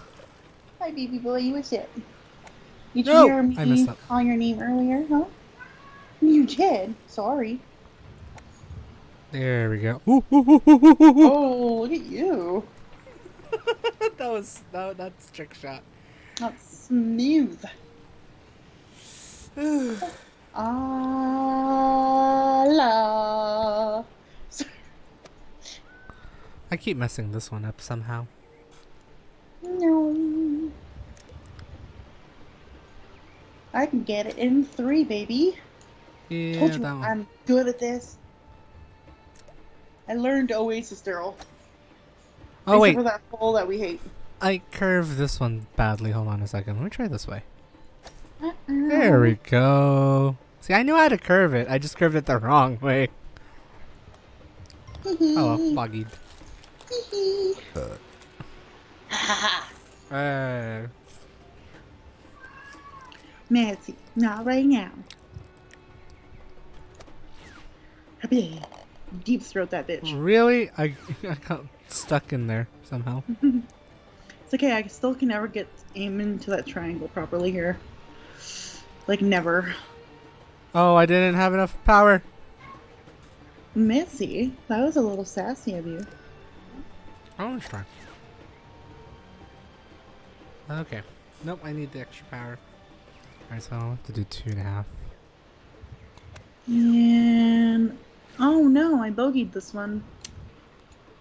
Hi, baby boy. You was it. Did No! you hear I messed me up. call your name earlier, huh? You did. Sorry. There we go. Ooh, ooh, ooh, ooh, ooh, ooh. Oh, look at you. That's trick shot. That's smooth. La. I keep messing this one up somehow. No. I can get it in 3, baby. Yeah, Told you that one. I'm good at this. I learned Oasis Daryl. Oh, wait. Except for that hole that we hate. I curved this one badly. Hold on a second. Let me try this way. Uh-oh. There we go. See, I knew how to curve it. I just curved it the wrong way. Oh, well, boggied. Nancy, not right now. Deep throat that bitch. Really? I got stuck in there somehow. It's okay, I still can never get aim into that triangle properly here. Like, never. Oh, I didn't have enough power. Missy, that was a little sassy of you. Oh, let's try. Okay. Nope, I need the extra power. Alright, so I'll have to do 2.5. And oh no, I bogeyed this one.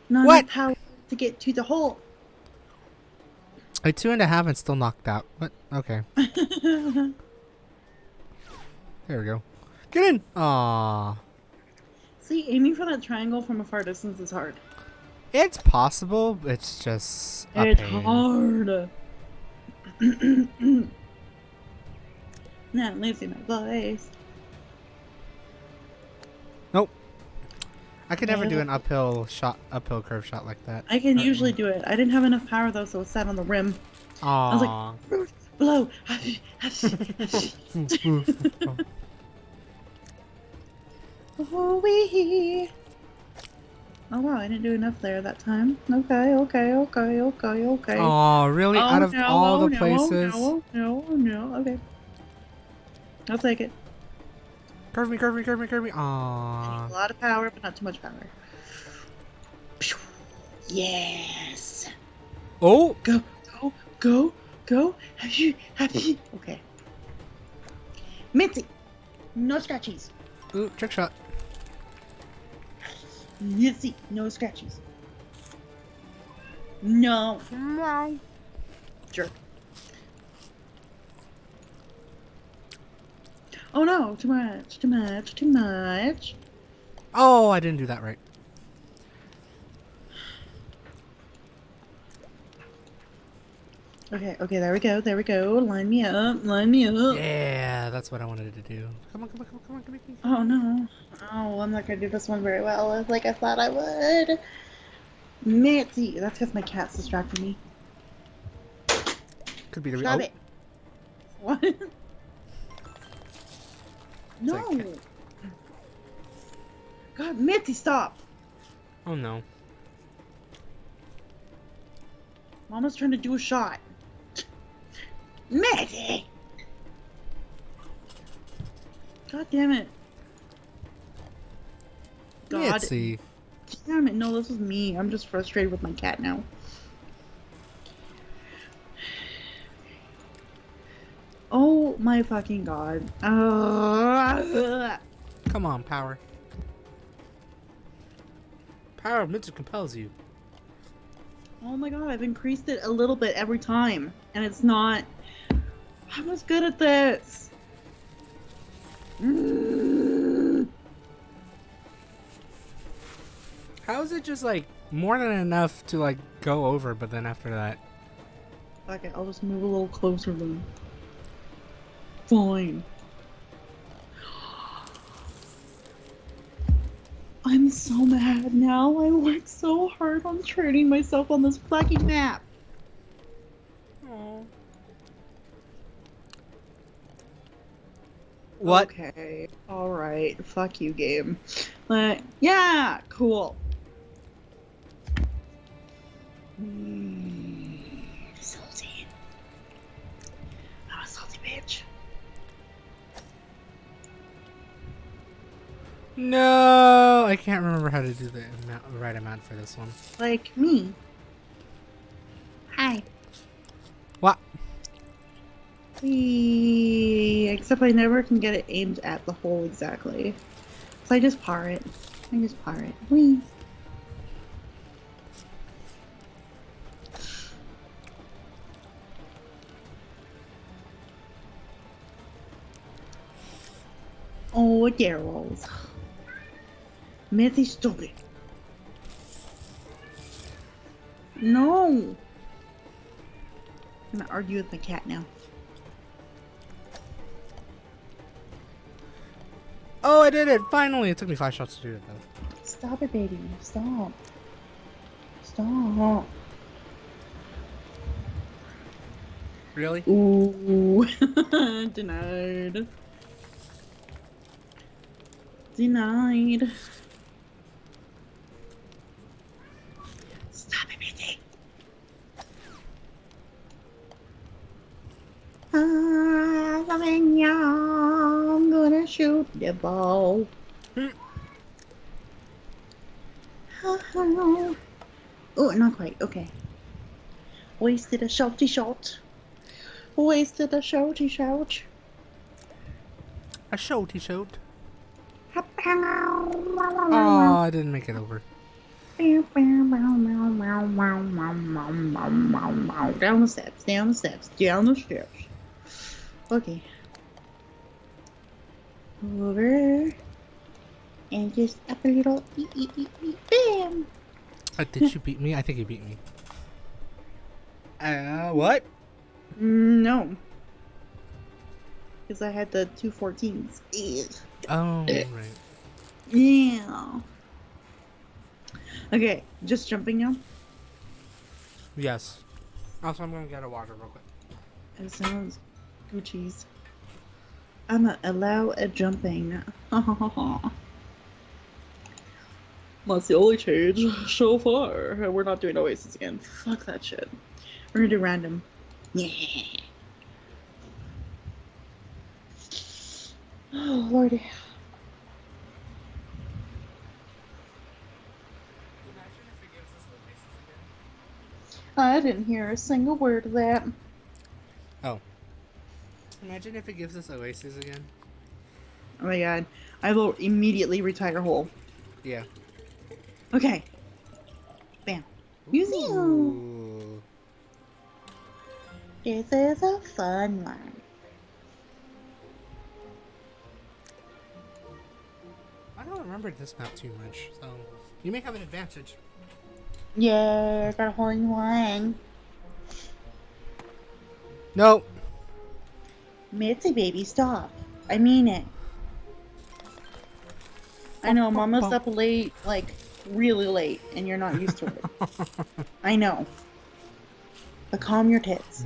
Not What? enough power to get to the hole. I 2.5 and still knocked out. What? Okay. There we go. Get in! Aww. See, aiming for that triangle from a far distance is hard. It's possible, it's just a It's pain. hard. Not losing my voice. Nope. I could never Yeah, do an uphill curve shot like that. I can usually do it. I didn't have enough power though, so it sat on the rim. I was Aww. like, blow. Oh, wee. Oh wow, I didn't do enough there that time. Okay. Oh, really? Oh, Out of no, all oh, the no, places? no. Okay. I'll take it. Curve me. A Aww. lot of power, but not too much power. Yes. Oh! Go. Happy. Okay. Mitzi, no scratchies. Ooh, trick shot. Mitzi, no scratchies. No. Jerk. Oh no, too much. Oh, I didn't do that right. Okay, there we go. Line me up. Yeah, that's what I wanted to do. Come on. Oh no. Oh, I'm not gonna do this one very well, like I thought I would. Mitzi, that's because my cat's distracting me. Could be the Stop it. What? No. Like, God, Mitzi, stop. oh no. Mama's trying to do a shot. Mitzi. God damn it. God Mitzi. damn it. No, this is me. I'm just frustrated with my cat now. Oh my fucking god. Come on, power. Power of Mitzi compels you. Oh my god, I've increased it a little bit every time. And it's not... I was good at this. How is it just like more than enough to like go over, but then after that? Okay, I'll just move a little closer then. Fine. I'm so mad now. I worked so hard on training myself on this fucking map. Aww. What? Okay. Alright. Fuck you, game. Yeah! Cool. Salty. I'm a salty bitch. No, I can't remember how to do the right amount for this one. Like me. Hi. What? Whee. Except I never can get it aimed at the hole exactly. So I just par it. Whee. Oh, Daryl's. Mitzi, stop it. No. I'm gonna argue with my cat now. Oh, I did it! Finally! It took me 5 shots to do it, though. Stop it, baby. Stop. Stop. Really? Ooh. Denied. Denied. Stop it, Mitzi. I'm gonna shoot the ball. Oh, not quite. Okay. Wasted a shorty shot. Wasted a shorty shot. A shot. Down Oh, I didn't make it over. the steps. Okay. Over. And just up a little. Bam! Did you beat me? I think you beat me. What? No. because I had the 214s. Oh, right. Yeah. Okay, just jumping now. Yes. Also, I'm gonna get a water real quick. It sounds Gucci's. I'ma allow a jumping. That's the only change so far. We're not doing Oasis again. Fuck that shit. We're gonna do random. Yeah. Oh, lordy. I didn't hear a single word of that. Oh. Imagine if it gives us Oasis again. Oh my god. I will immediately retire whole. Yeah. Okay. Bam. Museum. This is a fun one. I don't remember this map too much, so you may have an advantage. Yeah, I got a hole in one. No. Mitzi, baby, stop. I mean it. I know, Mama's up late, like, really late, and you're not used to it. I know. But calm your tits.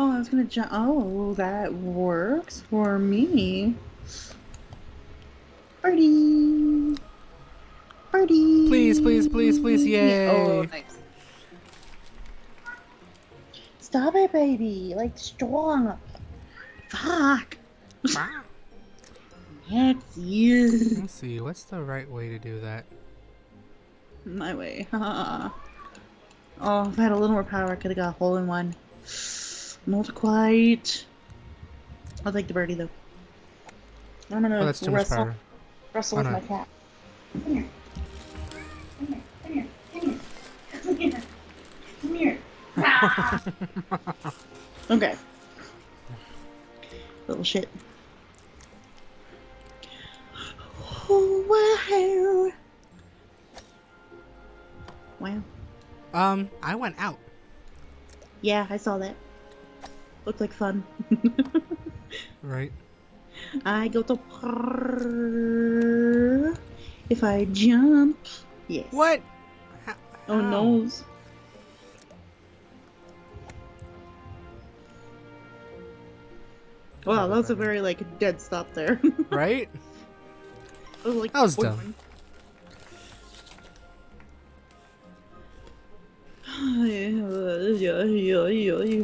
Oh, I was gonna jump. Oh, that works for me. Birdie. Birdie. Please, please, please, please, yay. Yeah. Oh, nice. Stop it, baby. Like, strong. Fuck. That's you. Let's see, what's the right way to do that? My way. Oh, if I had a little more power, I could have got a hole in one. Not quite. I'll take the birdie, though. I'm gonna That's too much power. wrestle with my cat. Come here. Come here. Come here. Come here. Come here. Ah! Okay. Little shit. Oh, wow. Wow. I went out. Yeah, I saw that. Looked like fun. Right. I go to purr. If I jump, yes. What? Oh, nose. Wow, that was a very, like, dead stop there. Right? Like, that was dumb.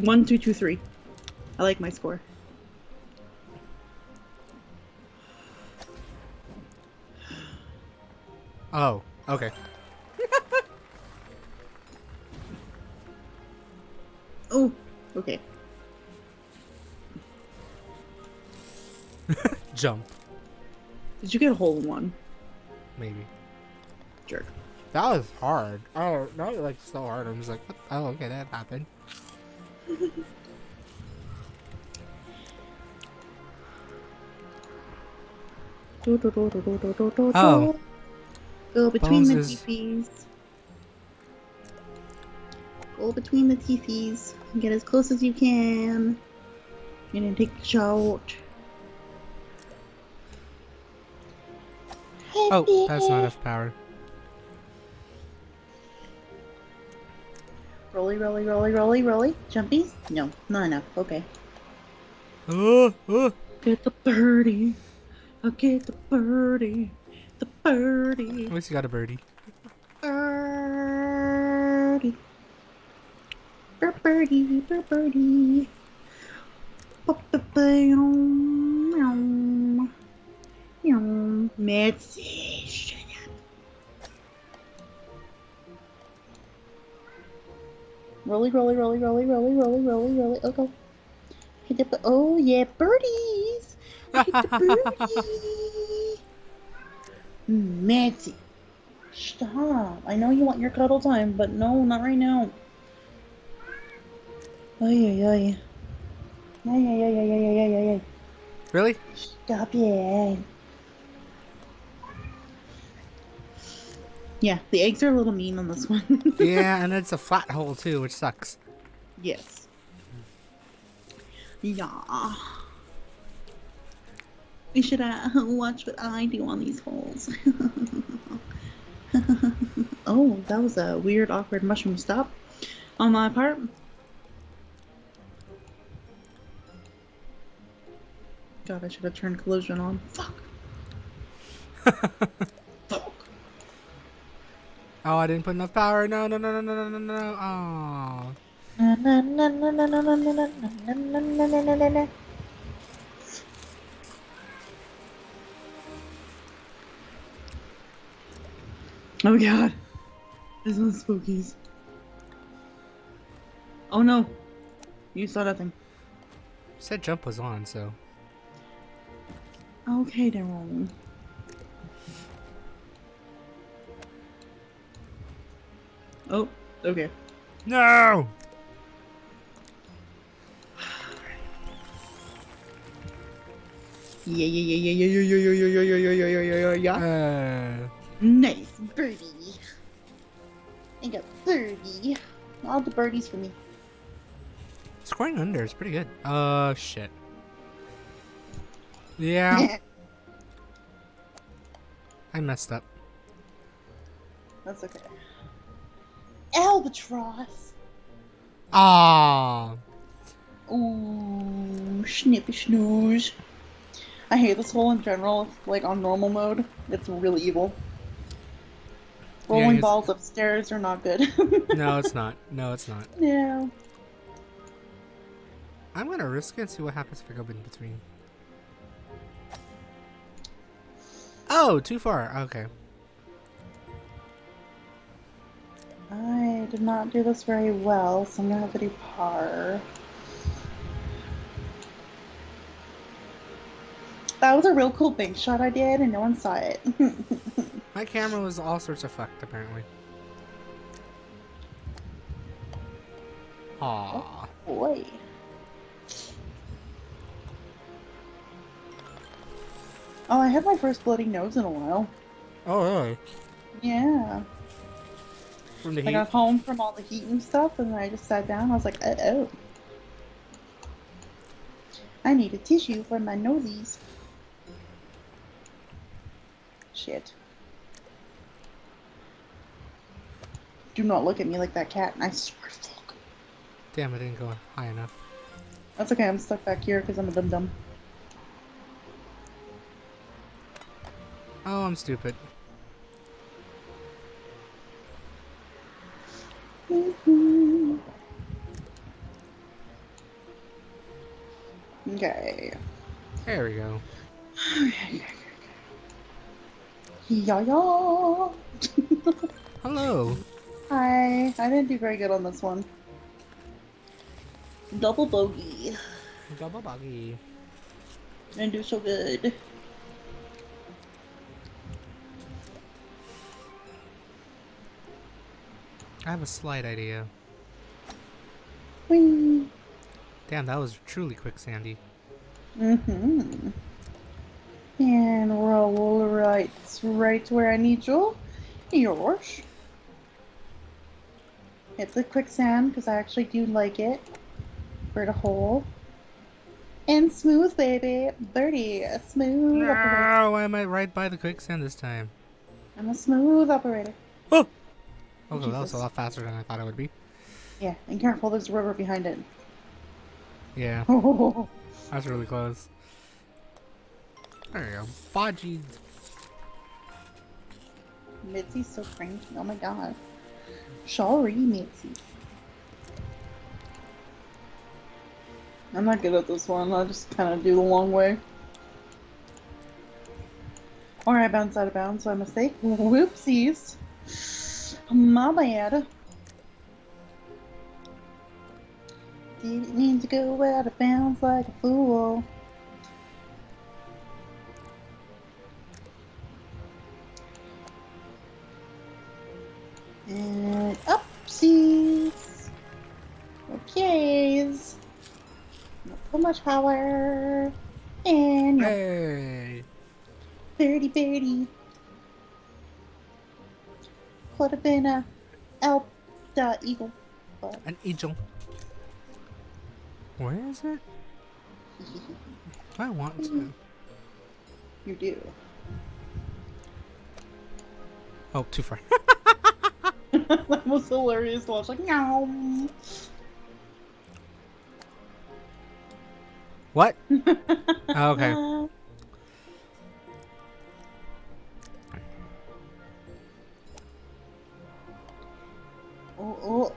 1, 2, 2, 3. I like my score. Oh, okay. Oh, okay. Jump. Did you get a hole in one? Maybe. Jerk. That was hard. Oh, that was like so hard. I'm just like, what? Oh, okay, that happened. Oh. Go between the Bones is- teepees. Go between the teepees. Get as close as you can. And then take the shot. Oh, that's not enough power. Rolly, rolly, rolly, rolly, rolly. Jumpies? No, not enough. Okay. Get the birdie. I'll get the birdie. The birdie. At least you got a birdie. Birdie. Birdie. Birdie. Mitzi, shut up. Rolly, rolly, rolly, rolly, rolly, rolly, rolly, rolly. Okay. Hit the oh yeah, birdies. Hit the birdie. Mitzi, stop. I know you want your cuddle time, but no, not right now. Ay, ay, ay. Ay, ay, ay, ay, ay, ay, ay, ay. Really? Stop it. Yeah, the eggs are a little mean on this one. Yeah, and it's a flat hole too, which sucks. Yes. Yeah. We should watch what I do on these holes. Oh, that was a weird, awkward mushroom stop on my part. God, I should have turned collision on. Fuck. Fuck. Oh, I didn't put enough power. No, no, no, no, no, no, no, no. Oh. Oh god. This one's spookies. Oh no. You saw nothing. Said jump was on, so. Okay, Daryl. Oh, okay. No! Yeah, yeah, yeah, yeah, yeah, yeah, yeah, yeah, yeah, yeah, yeah, yeah, yeah, yeah. Nice birdie. I got birdie. All the birdies for me. Scoring under is pretty good. Shit. Yeah. I messed up. That's okay. Albatross. Ah. Ooh, snippy snooze. I hate this hole in general, like on normal mode. It's really evil. Rolling balls upstairs are not good. No, it's not. No, it's not. Yeah. I'm gonna risk it and see what happens if I go in between. Oh, too far. Okay. I did not do this very well, so I'm gonna have to do par. That was a real cool bank shot I did, and no one saw it. My camera was all sorts of fucked, apparently. Aww. Oh boy. Oh, I had my first bloody nose in a while. Oh, really? Yeah. From the heat? I got home from all the heat and stuff, and then I just sat down. I was like, uh-oh. I need a tissue for my nosies. Shit. Do not look at me like that, cat. I swear to fuck. Damn, I didn't go high enough. That's okay, I'm stuck back here because I'm a dum-dum. Oh, I'm stupid. Okay. There we go. Yeah, yeah. Hello. Hi. I didn't do very good on this one. Double bogey. Double buggy. Didn't do so good. I have a slight idea. Whee. Damn, that was truly quicksandy. Mm-hmm. And roll right to where I need you. Yours. It's a quicksand because I actually do like it. For the hole. And smooth, baby. Birdie. A smooth operator. No, why am I right by the quicksand this time? I'm a smooth operator. Oh! Okay, Jesus. that was a lot faster than I thought it would be. Yeah, and careful, there's a river behind it. Yeah, Oh, that's really close. There you go. Bodgy. Mitzi's so cranky. Oh my god. Sorry, Mitzi. I'm not good at this one. I just kind of do the long way. Or I bounce out of bounds by mistake. Whoopsies. My bad. Didn't mean to go out of bounds like a fool. And upsies. Okays. Not so much power. And Hey! birdie birdie. Could have been a elk, eagle. But... An eagle. Where is it? I want to. You do. Oh, too far. That was hilarious to watch. Like, no. What? Oh, okay.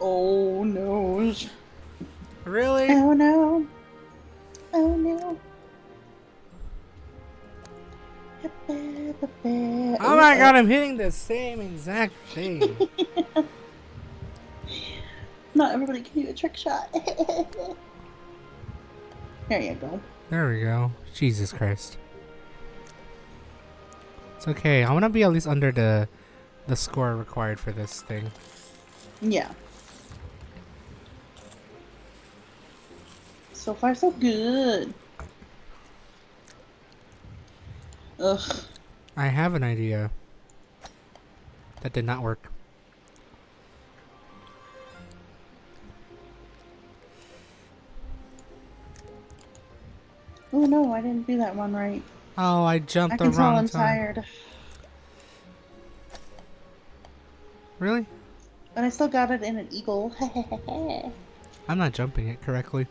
Oh no. Really? Oh no. Oh no. Oh my god, I'm hitting the same exact thing. Not everybody can do a trick shot. There you go. There we go. Jesus Christ. It's okay. I want to be at least under the score required for this thing. Yeah. So far, so good. Ugh. I have an idea. That did not work. Oh no, I didn't do that one right. Oh, I jumped the I can wrong tell I'm time. tired. Really? But I still got it in an eagle. I'm not jumping it correctly.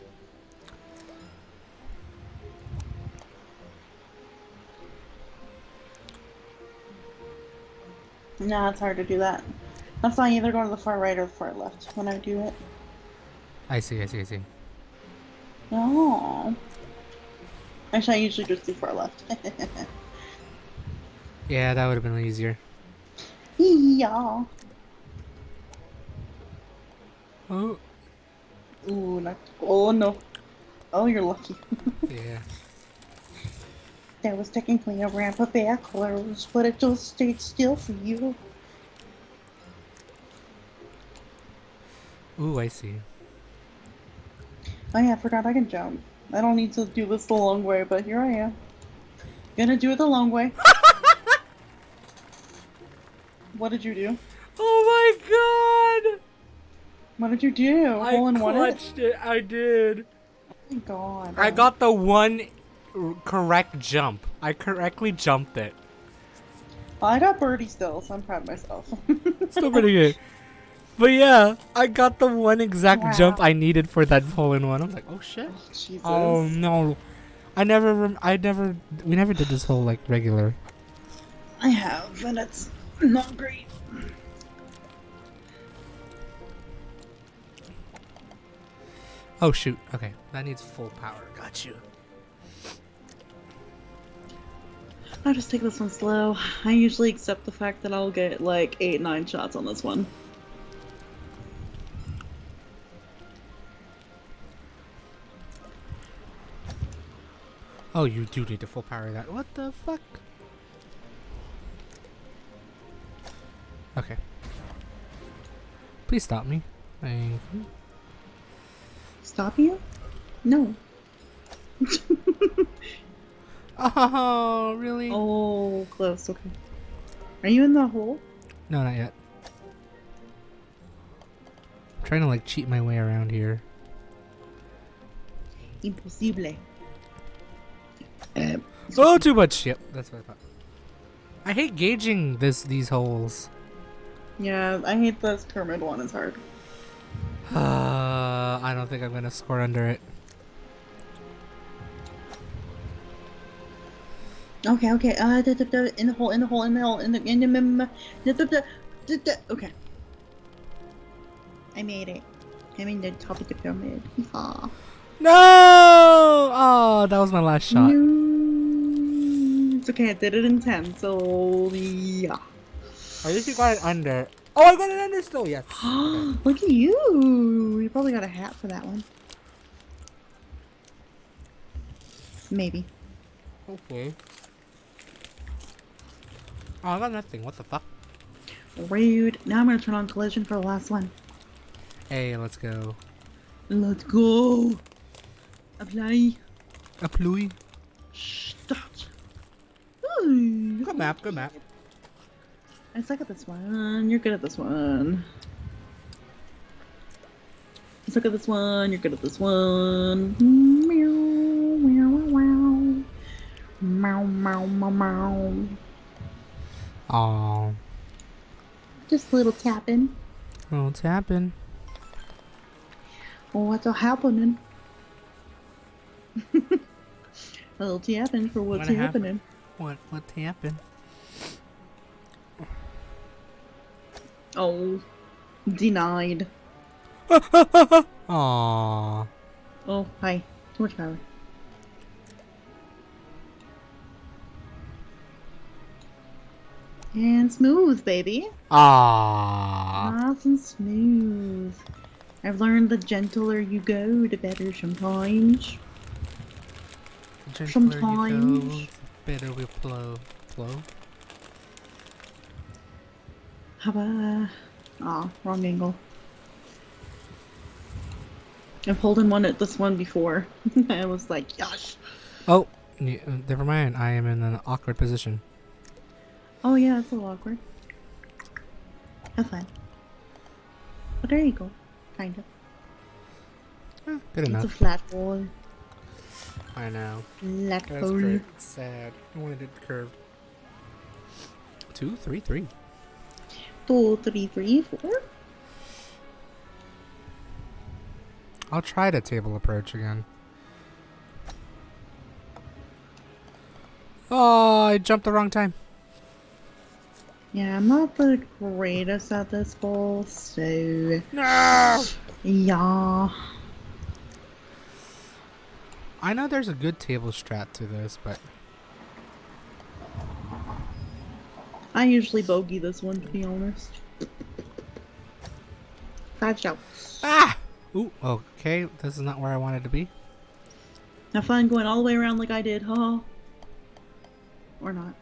Nah, it's hard to do that. That's why I either go to the far right or the far left when I do it. I see. No. Actually, I usually just do far left. Yeah, that would have been easier. Yeah. Oh. Ooh, not. Oh no. Oh, you're lucky. Yeah. That was technically a ramp of air clothes, but it just stayed still for you. Ooh, I see. Oh yeah, I forgot I can jump. I don't need to do this the long way, but here I am. Gonna do it the long way. What did you do? Oh my god! What did you do? Hole in one it? I clutched it. I did. Oh my god. I got the one correct jump. I correctly jumped it. Well, I got birdie still, so I'm proud of myself. Still pretty good. But yeah, I got the one exact jump I needed for that hole-in-one. I was like, oh shit. Oh, Jesus. Oh no. We never did this whole like regular. I have, and it's not great. Oh shoot. Okay, that needs full power. Got you. I'll just take this one slow. I usually accept the fact that I'll get like 8-9 shots on this one. Oh, you do need to full power that. What the fuck? Okay. Please stop me. Thank you. Stop you? No. Oh, really? Oh, close. Okay. Are you in the hole? No, not yet. I'm trying to like cheat my way around here. Impossible. Oh, too much. Yep, that's what I thought. I hate gauging these holes. Yeah, I hate this Kermit one. It's hard. I don't think I'm gonna score under it. Okay. In the hole. Okay. I made it. I'm in the top of the pyramid. Yeehaw. No! Oh, that was my last shot. No. It's okay. I did it in 10. So yeah. At least you got it under. Oh, I got it under still. Yes. Okay. Look at you. You probably got a hat for that one. Maybe. Okay. Oh, I got nothing. What the fuck? Rude. Now I'm gonna turn on collision for the last one. Hey, let's go. Let's go. Apply. Apply. Start. Good map. Good map. I suck at this one. You're good at this one. I suck at this one. You're good at this one. Meow, meow, meow, meow, meow, meow, meow. Aww. Just a little tapping. Oh, it's happened. Oh, what's happening? A little tapping for what's happening. What happened? Oh, denied. Aww. Oh, hi. Too much power. And smooth, baby. Aww. Nice and smooth. I've learned the gentler you go, the better sometimes. The gentler Sometimes. you go, the better we flow. How about... Aw, wrong angle. I've pulled in one at this one before. I was like, gosh. Oh, never mind. I am in an awkward position. Oh yeah, that's a little awkward. Have fun. But there you go. Kind of. Good enough. It's a flat hole. I know. Flat That's hole. great. It's sad. I wanted it curved. 2, 3, 3. 2, 3, 3, 4. I'll try the table approach again. Oh, I jumped the wrong time. Yeah, I'm not the greatest at this bowl, so... No! Yeah. I know there's a good table strat to this, but... I usually bogey this one, to be honest. Catch out. Ah! Ooh, okay. This is not where I wanted to be. Have fun going all the way around like I did, huh? Or not.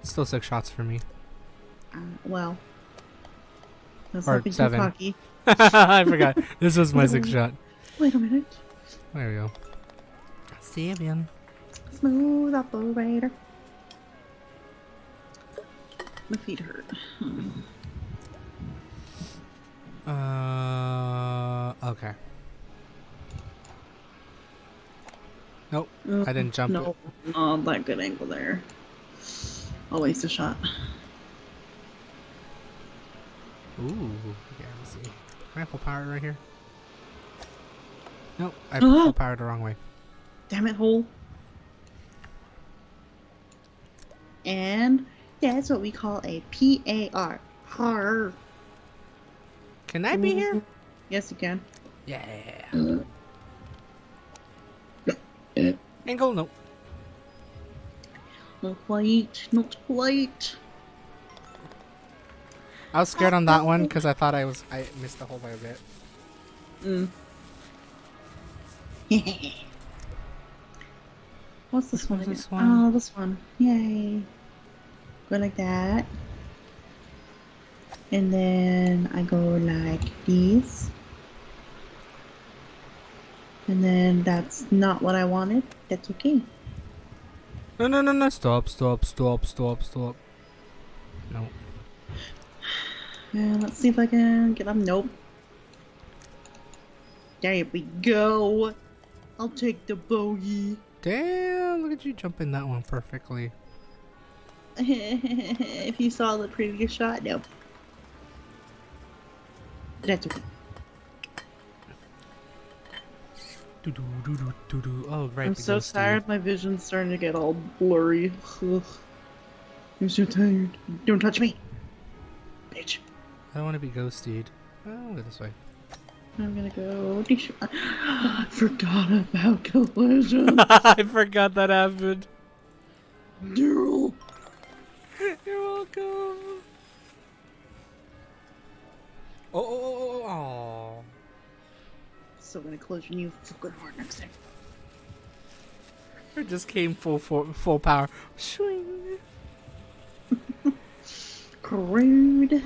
Still 6 shots for me. Well. That's Or not being too 7. cocky. I forgot. This was my 6th shot. Wait a minute. There we go. 7. Smooth operator. My feet hurt. Okay. Nope, I didn't jump No, not that good angle there. I'll waste a shot. Ooh, okay, let's see. Can I full power right here? Nope, I full powered the wrong way. Damn it, hole. And that's what we call a PAR. Har. Can I be here? Yes, you can. Yeah. Angle, nope. Not quite. Not quite. I was scared on that one because I thought I missed the hole by a bit. What's this one again? This one? Oh, this one. Yay. Go like that. And then I go like this. And then that's not what I wanted. That's okay. No. Stop. No. And let's see if I can get up. Nope. There we go. I'll take the bogey. Damn, look at you jumping that one perfectly. If you saw the previous shot, no. That's okay. Oh, right. I'm so tired. My vision's starting to get all blurry. Ugh. I'm so tired. Don't touch me, bitch. I don't want to be ghosted. Oh, go this way. I'm gonna go. I forgot about collision. I forgot that happened. Daryl. You're welcome. Oh. So gonna collision you fucking hard next time. It just came full power. Swing. Crude.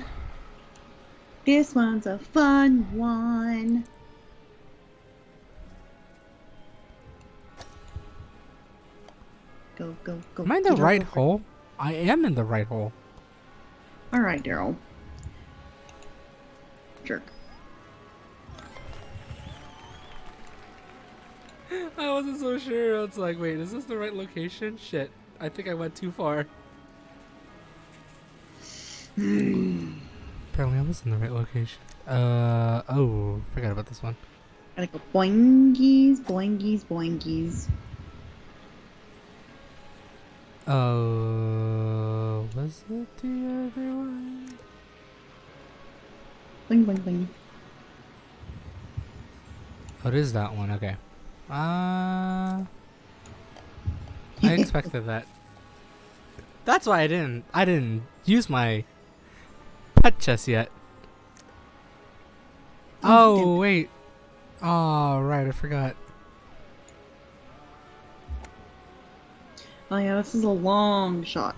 This one's a fun one. Go. Am I in the right hole? I am in the right hole. Alright, Daryl. Jerk. I wasn't so sure. It's like, wait, is this the right location? Shit. I think I went too far. Apparently I was in the right location. Oh, forgot about this one. I go boingies, boingies, boingies. Oh, was it the other one? Bling, bling, bling. Oh, it is that one. Okay. I expected that. That's why I didn't use my pet chest yet. Oh, wait. Oh, right, I forgot. Oh yeah, this is a long shot.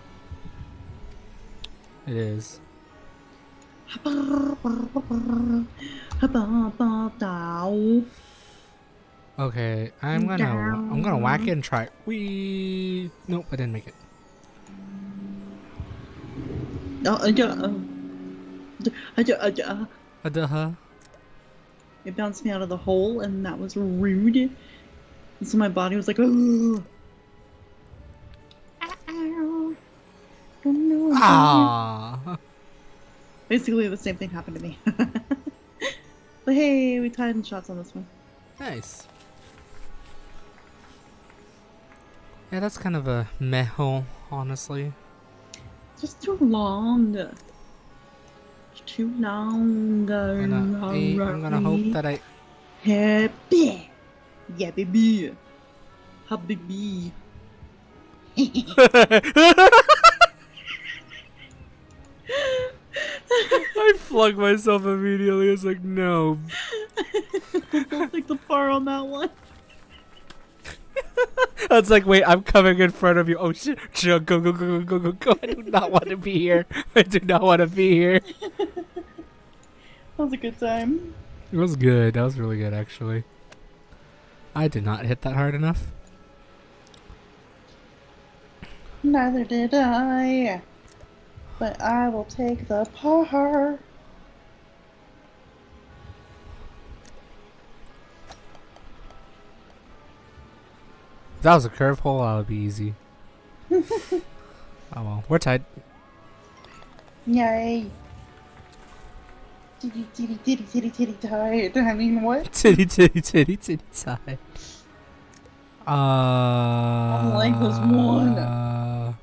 It is. Okay, I'm gonna whack it and try. Wee. Nope, I didn't make it. It bounced me out of the hole, and that was rude. And so my body was like, oh. Ah. Basically, the same thing happened to me. But hey, we tied in shots on this one. Nice. Yeah, that's kind of a meh hole, honestly. Just too long. Too long. I'm gonna hope that I. Happy. Yeah, baby. Habibi. I flung myself immediately. It's like, no. Don't take the bar on that one. That's like, wait, I'm coming in front of you. Oh shit. Go, go, go, go, go, go, go. I do not want to be here. I do not want to be here. That was a good time. It was good. That was really good, actually. I did not hit that hard enough. Neither did I. But I will take the par. If that was a curve hole, that would be easy. Oh well. We're tied. Yay. Titty, titty, titty, titty, titty, tied. I mean, what? Titty, titty, titty, titty, tied. Life was one. I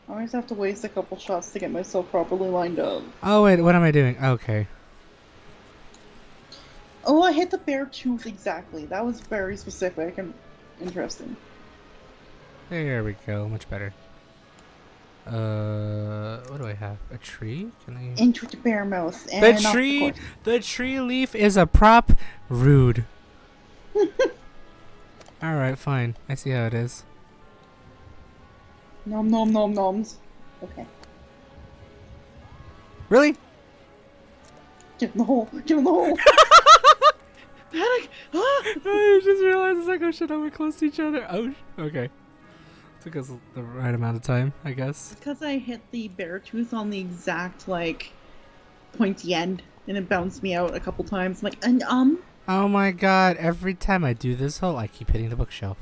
always have to waste a couple shots to get myself properly lined up. Oh wait, what am I doing? Okay. Oh, I hit the bare tooth exactly. That was very specific and interesting. There we go. Much better. What do I have? A tree? Can I? Into the bare mouth. And The tree leaf is a prop. Rude. All right, fine. I see how it is. Nom nom nom noms. Okay. Really? Get in the hole. Get in the hole. Panic. I just realized it's like, oh shit, we're close to each other. Oh, okay. Took us the right amount of time, I guess. Because I hit the bear tooth on the exact, like, pointy end, and it bounced me out a couple times. I'm like, Oh my god, every time I do this hole, I keep hitting the bookshelf.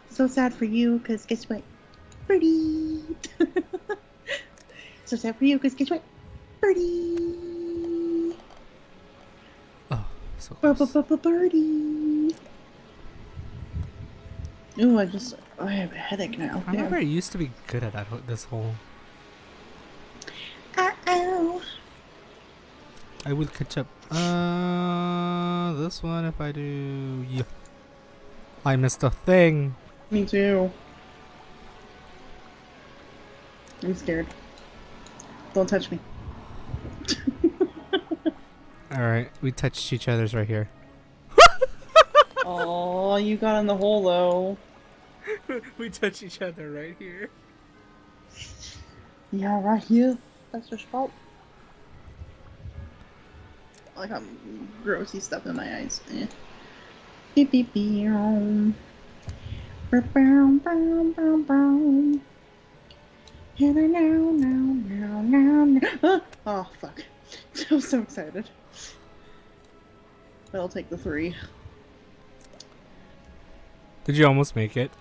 So sad for you, because guess what? Birdie! So sad for you, because guess what? Birdie! Oh, so close. Birdie! Ooh, I have a headache now. I remember I used to be good at this hole. Uh-oh! I will catch up. This one if I do... Yeah. I missed a thing. Me too. I'm scared. Don't touch me. Alright, we touched each other's right here. Oh, you got in the hole though. We touched each other right here. Yeah, right here. That's your fault. I got grossy stuff in my eyes. Beep beep beep. Oh, fuck. I'm so excited. I'll take the 3. Did you almost make it?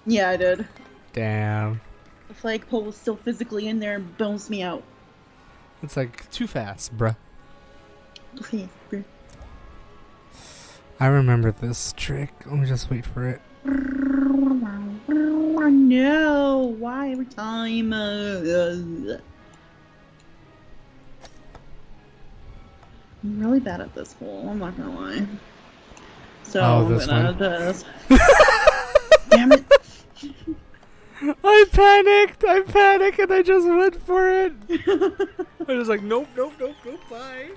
Yeah, I did. Damn. The flagpole was still physically in there and bounced me out. It's like too fast, bruh. Okay. I remember this trick. Let me just wait for it. No, why every time? I'm really bad at this hole, I'm not gonna lie. So I'm gonna do this. Damn it! I panicked and I just went for it. I was like, nope, bye.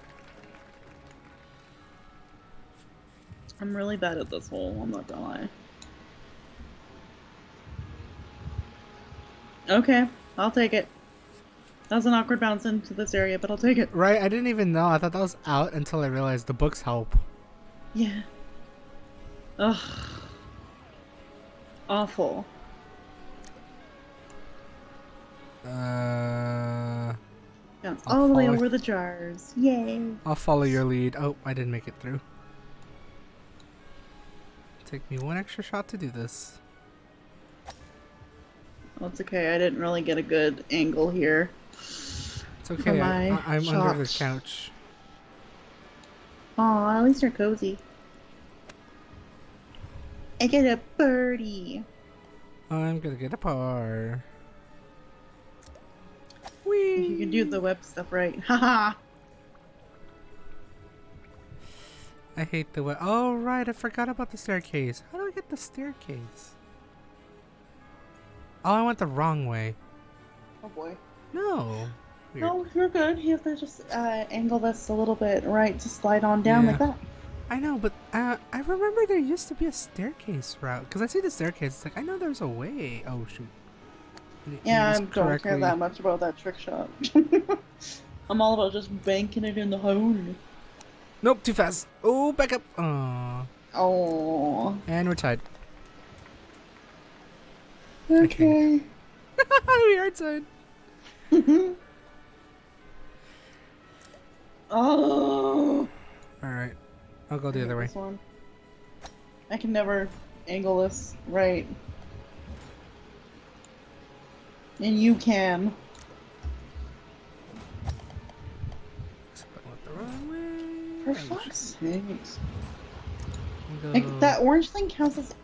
I'm really bad at this hole, I'm not gonna lie. Okay, I'll take it. That was an awkward bounce into this area, but I'll take it. Right, I didn't even know. I thought that was out until I realized the books help. Yeah. Ugh. Awful. Bounce all the way over the jars. Yay. I'll follow your lead. Oh, I didn't make it through. Take me one extra shot to do this. Well, it's okay. I didn't really get a good angle here. It's okay. I'm under the couch. Aw, at least you're cozy. I get a birdie. I'm gonna get a par. Whee! If you can do the web stuff right. Haha! I hate the web. Oh, right. I forgot about the staircase. How do I get the staircase? Oh, I went the wrong way. Oh boy. No. Weird. No, you're good. You have to just angle this a little bit right to slide on down like that. I know, but I remember there used to be a staircase route. Because I see the staircase. It's like, I know there's a way. Oh, shoot. Yeah, I don't care that much about that trick shot. I'm all about just banking it in the hole. Nope, too fast. Oh, back up. Aww. Oh. And we're tied. Okay. We are tied. Oh. Alright. I'll go the other way. One. I can never angle this right. And you can. Except I went the wrong way. For fuck's sakes. Like, that orange thing counts as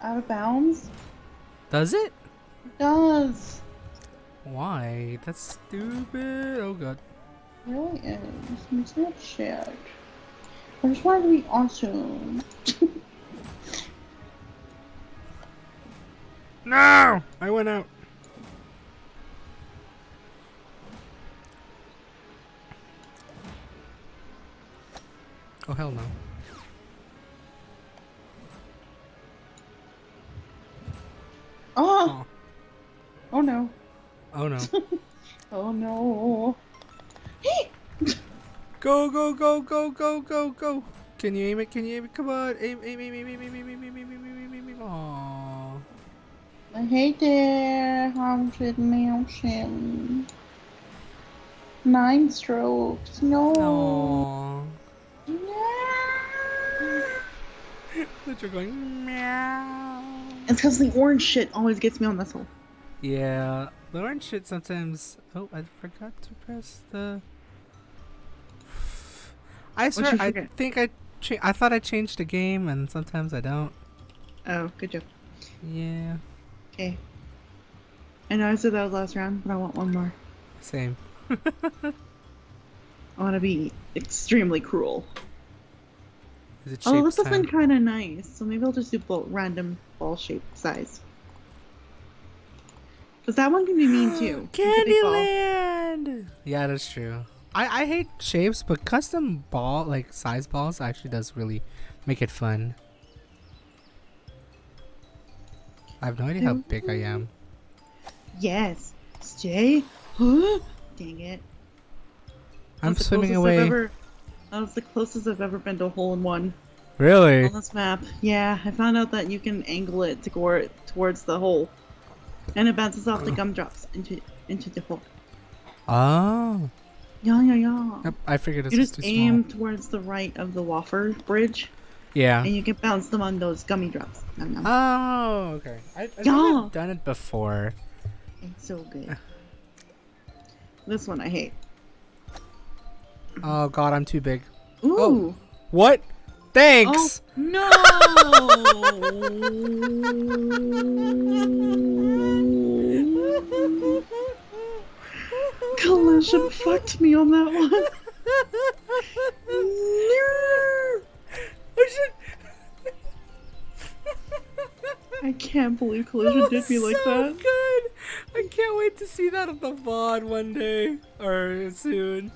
out of bounds? Does it? It does. Why? That's stupid. Oh god. It really is. It's not shit. I just wanted to be awesome. No! I went out. Oh hell no. Oh! Oh no. Oh no. Oh no. Hey! Go, go, go, go, go, go, go. Can you aim it? Can you aim it? Come on. Aim, aim, aim, aim, aim, aim, aim, aim, aim, aim, aim, aim, aim. Aww. I hate it. Haunted mansion. 9 strokes. No. Aww. No. That you're going meow. It's because the orange shit always gets me on this hole. Yeah, the orange shit sometimes. Oh, I forgot to press the. I swear, I think I thought I changed the game, and sometimes I don't. Oh, good job. Yeah. Okay. I know I said that was last round, but I want one more. Same. I want to be extremely cruel. Is it Oh, this has been kind of nice. So maybe I'll just do random ball shape size. Because that one can be mean too. Candyland! Yeah, that's true. I hate shapes, but custom ball, like size balls, actually does really make it fun. I have no idea how big I am. Yes. Stay. Huh? Dang it. I'm swimming away. That was the closest I've ever been to a hole in one. Really? On this map. Yeah, I found out that you can angle it to go towards the hole, and it bounces off the gumdrops into the hole. Oh. Yeah, yeah, yeah. Yep, I figured this You was just too aim small. towards the right of the wafer bridge, Yeah. and you can bounce them on those gummy drops. Nom, nom. Oh, okay. I think Yeah, I've done it before. it's so good. This one I hate. Oh god, I'm too big. Ooh. Oh. What? Oh Thanks! no! Collision fucked me on that one. No! I can't believe Collision did me like so that. Good! I can't wait to see that on the VOD one day. Or soon.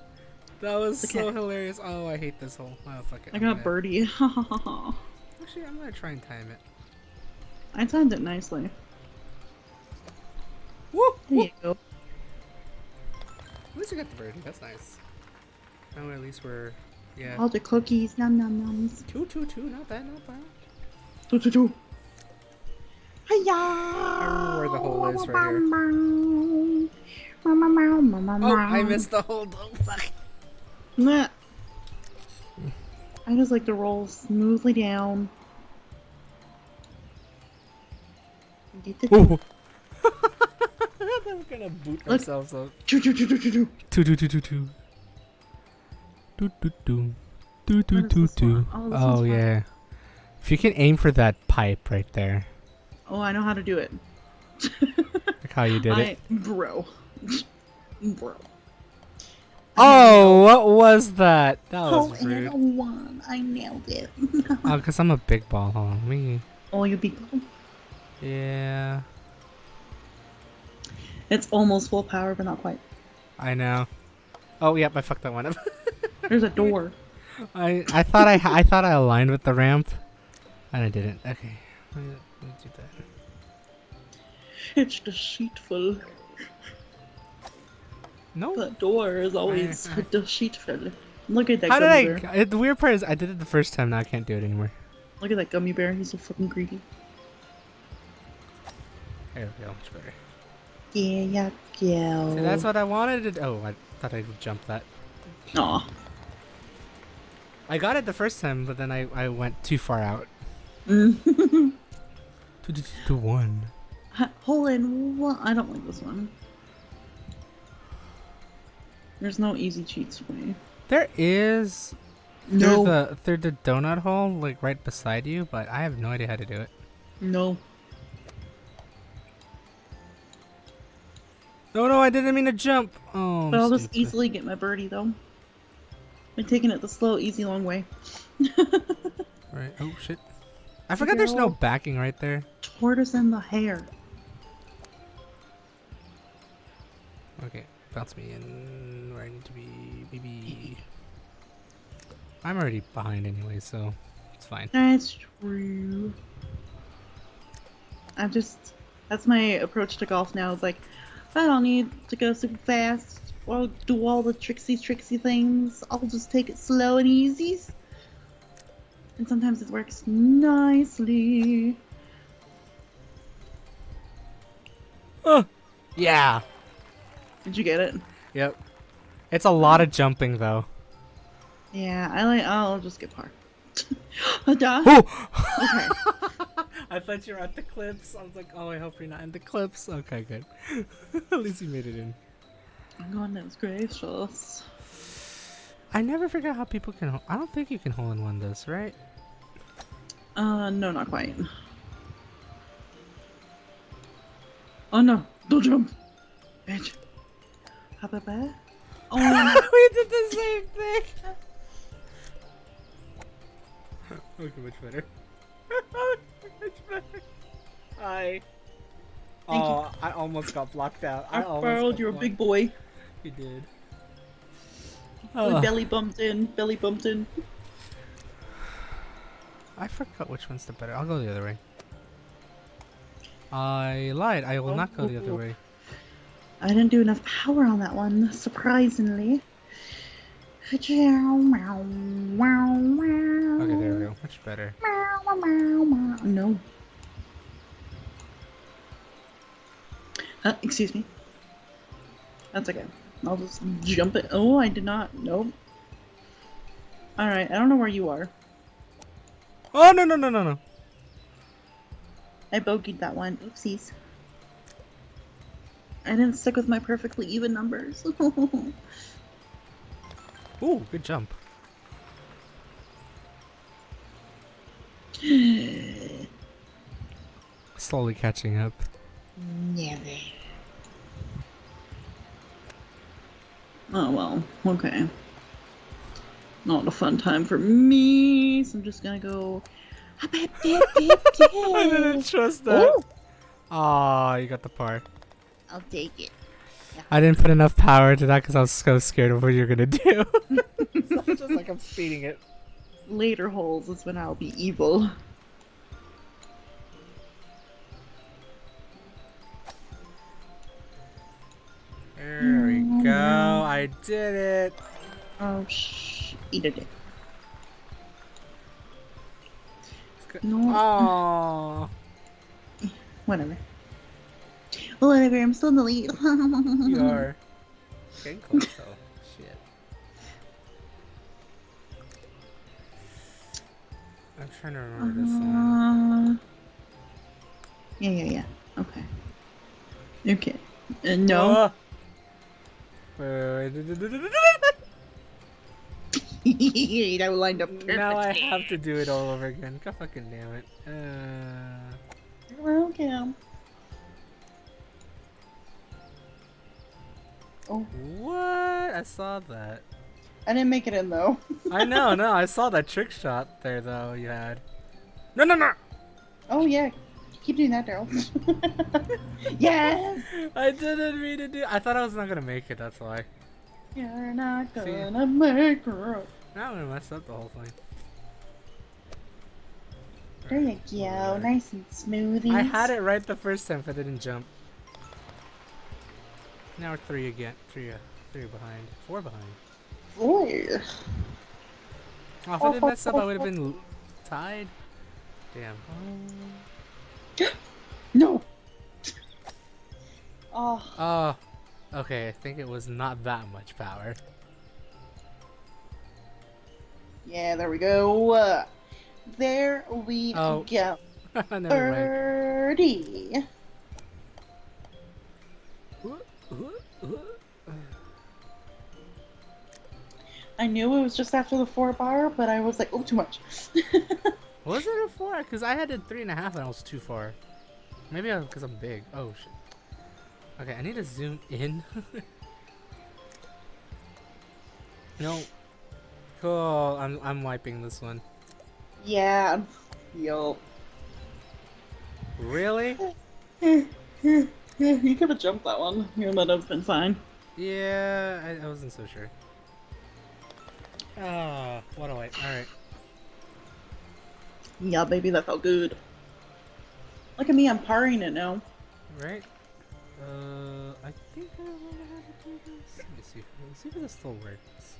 That was so hilarious. Oh, I hate this hole. Oh, fuck it. I got birdie. Actually, I'm gonna try and time it. I timed it nicely. Woo! There you go. At least I got the birdie. That's nice. Now at least we're... Yeah. All the cookies. Nom nom noms. 2-2-2. Not bad, not bad. 2-2-2. Hiya! I remember where the hole is right here. Oh, Oh, I missed the hole. Oh, fuck. Nah. I just like to roll smoothly down. Oh. We're gonna boot ourselves up. 2-2-2-2-2. 2-2-2-2-2. Do-do-do. Oh, yeah. If you can aim for that pipe right there. Oh, I know how to do it. Like how you did it. Bro. Bro. Oh, what was that? That was rude. I nailed it. Oh, because I'm a big ball. Hold on. Me. Oh, you big ball. Yeah. It's almost full power, but not quite. I know. Oh, yep. I fucked that one up. There's a door. I thought I thought I aligned with the ramp, and I didn't. Okay. Let me do that. It's deceitful. No. The door is always deceitful. Look at that How gummy did bear. the weird part is I did it the first time. Now I can't do it anymore. Look at that gummy bear. He's so fucking greedy. There we go. Much better. Yeah, yeah. See, that's what I wanted to do. Oh, I thought I would jump that. Aw. I got it the first time, but then I went too far out. 2-1. Hole in one. I don't like this one. There's no easy cheats for me. There is. No. Through the donut hole, like right beside you, but I have no idea how to do it. No. No, I didn't mean to jump. Oh, But I'll just easily get my birdie though. I'm taking it the slow, easy, long way. Right. Oh shit. I forgot there's no backing right there. Tortoise and the hare. Okay, bounce me in where I need to be. Maybe. I'm already behind anyway, so it's fine. That's true. That's my approach to golf now. It's like, I don't need to go super fast or do all the tricksy things. I'll just take it slow and easy. And sometimes it works nicely. Oh, yeah. Did you get it? Yep. It's a lot of jumping though. Yeah, I'll just get par. Duh. Oh! Okay. I thought you were at the clips. I was like, oh, I hope you're not in the clips. Okay, good. At least you made it in. Goodness gracious. I never figure how people can. I don't think you can hole in one this, right? No, not quite. Oh no! Don't jump, bitch. Hop up there. Oh no. We did the same thing. Okay, much better. Much better. Hi. Oh, I almost got blocked out. I borrowed your big boy. You did. Oh. Belly bumped in. Belly bumped in. I forgot which one's the better. I'll go the other way. I lied. I will not go the other way. I didn't do enough power on that one, surprisingly. Okay, there we go. Much better. No. Excuse me. That's okay. I'll just jump it. Oh, I did not. Nope. Alright, I don't know where you are. Oh, no, no, no, no, no. I bogeyed that one. Oopsies. I didn't stick with my perfectly even numbers. Ooh, good jump. Slowly catching up. Never. Oh well, okay. Not a fun time for me, so I'm just gonna go. I didn't trust that. Oh, Aw, you got the par. I'll take it. I didn't put enough power to that because I was so scared of what you're gonna do. So I'm just like, I'm speeding it. Later holes is when I'll be evil. There we go. I did it. Oh, eat it. No. Aww. Whatever. Whatever, I'm still in the lead. You are getting close though. Shit. I'm trying to remember this one. Yeah. Okay. Okay. No. Wait. That lined up perfectly. Now I have to do it all over again. God fucking damn it. Okay. Oh. What? I saw that. I didn't make it in though. I know, no, I saw that trick shot there though you had. No, no, no! Oh yeah. Keep doing that, Daryl. Yes! I didn't mean to do. I thought I was not gonna make it, that's why. You're not gonna make it. Now I'm gonna mess up the whole thing. There you go, nice and smoothie. I had it right the first time if I didn't jump. Now we're 3 again. 3 behind. 4 behind. 4. Oh, if I didn't mess up, I would have been tied. Damn. No! Oh. Oh. Okay, I think it was not that much power. Yeah, there we go. There we go. Never mind. Birdie. I knew it was just after the 4 bar, but I was like, oh, too much. Was it a 4? Because I had it 3.5 and I was too far. Maybe because I'm big. Oh shit. Okay, I need to zoom in. No. Cool. I'm wiping this one. Yeah. Yo. Really? You could have jumped that one. You would have been fine. Yeah, I wasn't so sure. Ah, what a wipe. Alright. Yeah, baby, that felt good. Look at me, I'm parring it now. Right? I think I remember how to do this. Let me see. Let's see if this still works.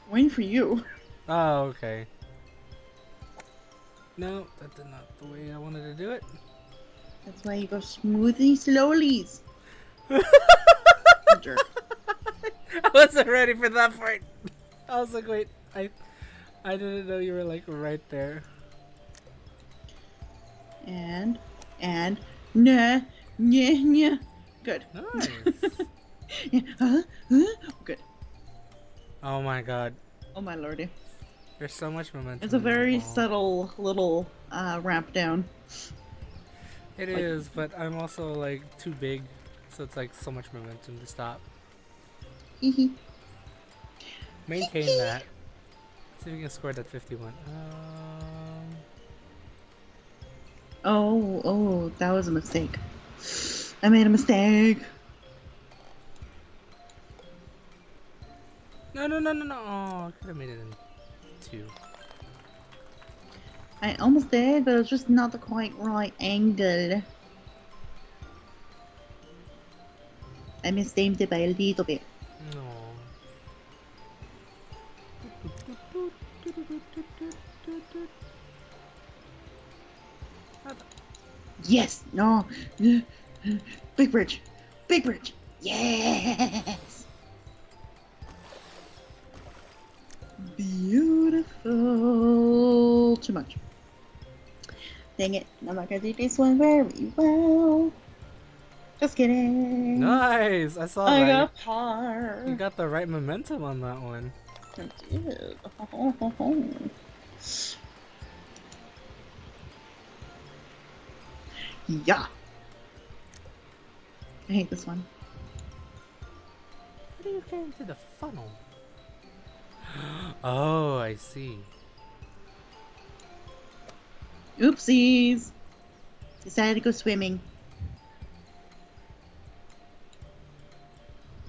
Waiting for you. Oh, okay. No, that's not the way I wanted to do it. That's why you go smoothly, slowlies. Jerk. I wasn't ready for that part. I was like, wait, I didn't know you were like right there. And nah. Good. Nice. Yeah, good. Oh my god. Oh my lordy. There's so much momentum. It's a very subtle little ramp down. It is, but I'm also like too big, so it's like so much momentum to stop. Maintain that. See if we can score that 51. Oh, that was a mistake. I made a mistake. No. Oh, I could have made it in 2. I almost did, but it was just not the quite right angle. I misaimed it by a little bit. No. Yes. No. Big bridge. Big bridge. Yes. Beautiful. Too much. Dang it. I'm not gonna do this one very well. Just kidding. Nice. I saw I that. got par. You got the right momentum on that one. I did. Yeah. I hate this one. How do you get into the funnel? Oh, I see. Oopsies. Decided to go swimming.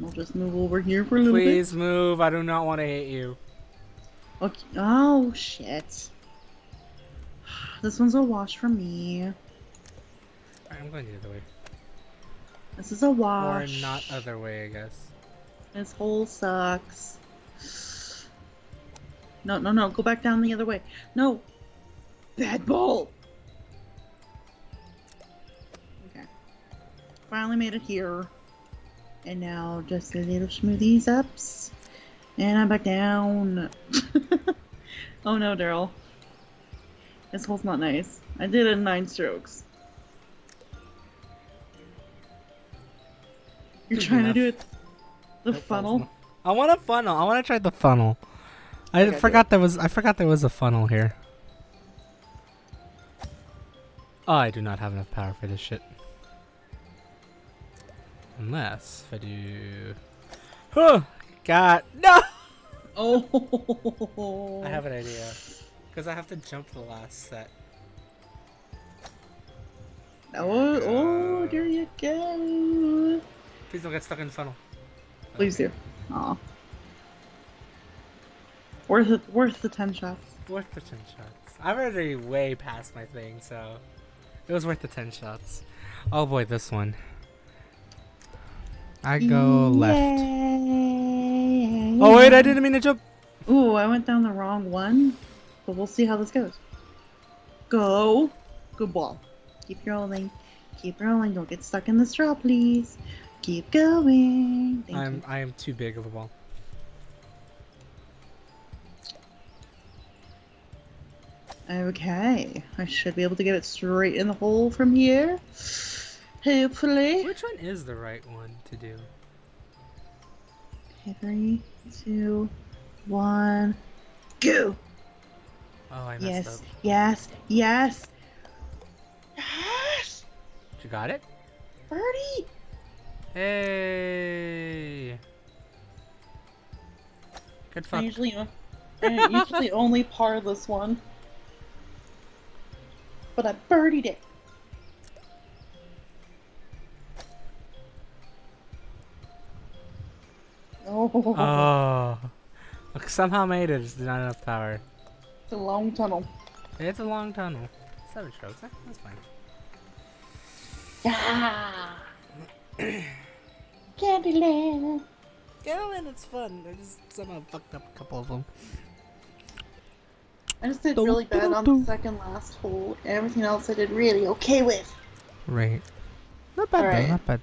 I'll just move over here for a little bit. Please move. I do not want to hit you. Okay. Oh, shit. This one's a wash for me. Alright, I'm going the other way. This is a wash. Or not other way, I guess. This hole sucks. No, no, no. Go back down the other way. No. Bad ball. Okay. Finally made it here. And now just a little smoothies ups. And I'm back down. Oh no, Daryl. This hole's not nice. I did it in 9 strokes. You're trying to do it the funnel? I want a funnel. I want to try the funnel. I forgot there was a funnel here. Oh, I do not have enough power for this shit. Unless if I do. Huh! God, no! Oh. I have an idea. Because I have to jump the last set. Oh, there you go. Please don't get stuck in the funnel. Please do. Aw. Worth the 10 shots. Worth the 10 shots. I'm already way past my thing, so it was worth the 10 shots. Oh boy, this one. I go left. Oh wait, I didn't mean to jump. Ooh, I went down the wrong one. But we'll see how this goes. Go. Good ball. Keep rolling. Keep rolling. Don't get stuck in the straw, please. Keep going. Thank you. I am too big of a ball. Okay. I should be able to get it straight in the hole from here. Hopefully. Which one is the right one to do? Okay, 3, 2, 1, go! Oh, I messed up. Yes, yes, yes! You got it? Birdie! Hey! Good fuck. I usually only par this one. But I birdied it. Oh. Oh. Look, somehow made it. Just not enough power. It's a long tunnel. It's a long tunnel. 7 strokes. That's fine. Yeah. Candyland. Candyland, it's fun. I just somehow fucked up a couple of them. I just did really bad on the second last hole. Everything else I did really okay with. Right. Not bad Alright. though. Not bad.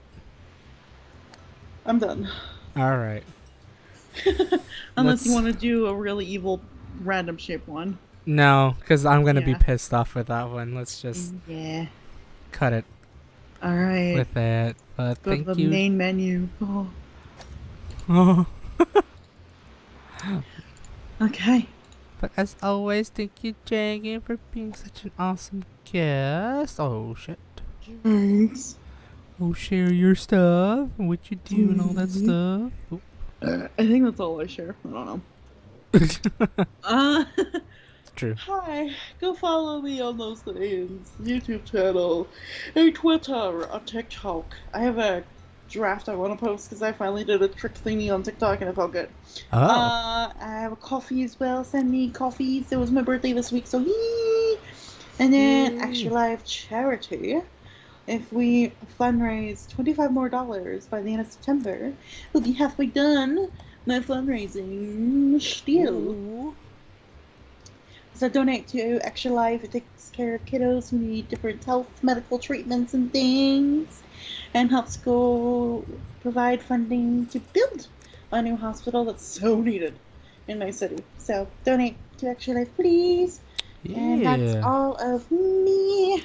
I'm done. Alright. Unless you want to do a really evil random shape one. No, because I'm going to be Yeah. pissed off with that one. Let's just Yeah. cut it Alright. with it. But Go to thank the you. main menu. Oh. Oh. Okay. But as always, thank you, Jagan, for being such an awesome guest. Oh, shit. Thanks. Go share your stuff and what you do and all that stuff. Oh. I think that's all I share. I don't know. It's true. Hi. Go follow me on those things. YouTube channel, a Twitter, a TikTok. I have a draft I want to post because I finally did a trick thingy on TikTok and it felt good. Oh. I have a coffee as well. Send me coffees. It was my birthday this week, so yee! And then Yay. Extra Life Charity. If we fundraise $25 more by the end of September, we'll be halfway done my fundraising spiel. Ooh. So donate to Extra Life. It takes care of kiddos who need different health, medical treatments and things, and helps go provide funding to build a new hospital that's so needed in my city. So donate to Extra Life, please. And that's Yeah. all of me.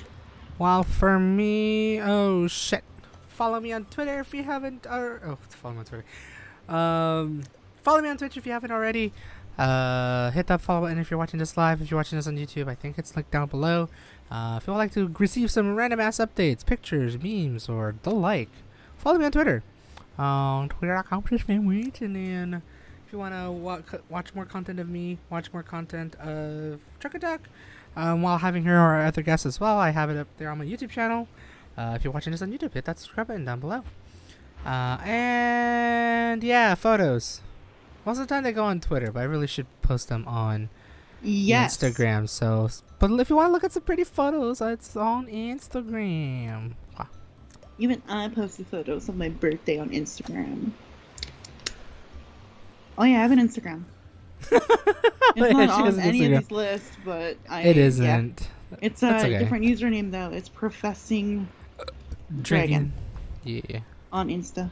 While for me, oh shit. Follow me on Twitter if you haven't, follow me on Twitter. Follow me on Twitch if you haven't already. Hit that follow button if you're watching this live. If you're watching this on YouTube, I think it's linked down below. If you would like to receive some random ass updates, pictures, memes, or the like, follow me on Twitter. Twitter.com/FRYYAY. And then if you want to watch more content of me, watch more content of Truck Attack, while having here our other guests as well, I have it up there on my YouTube channel. If you're watching this on YouTube, hit that subscribe button down below. And yeah, photos. Most of the time they go on Twitter, but I really should post them on Instagram. So, but if you want to look at some pretty photos, it's on Instagram. Wow. Even I posted photos of my birthday on Instagram. Oh yeah, I have an Instagram. It's not on any of these lists, but it isn't. Yeah. It's a different username though. It's Professing Dragon. Yeah. On Insta.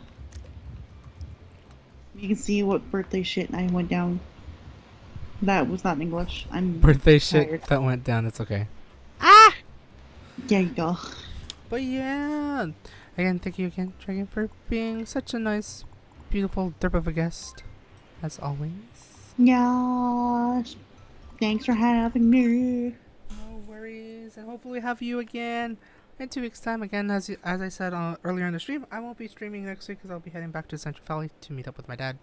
You can see what birthday shit I went down. That was not in English. I'm birthday tired. Shit that went down. It's okay. Ah! There you go. But yeah, again, thank you again, Dragon, for being such a nice, beautiful derp of a guest, as always. Yeah. Thanks for having me. No worries, and hopefully have you again in 2 weeks' time. Again, as I said earlier in the stream, I won't be streaming next week because I'll be heading back to Central Valley to meet up with my dad,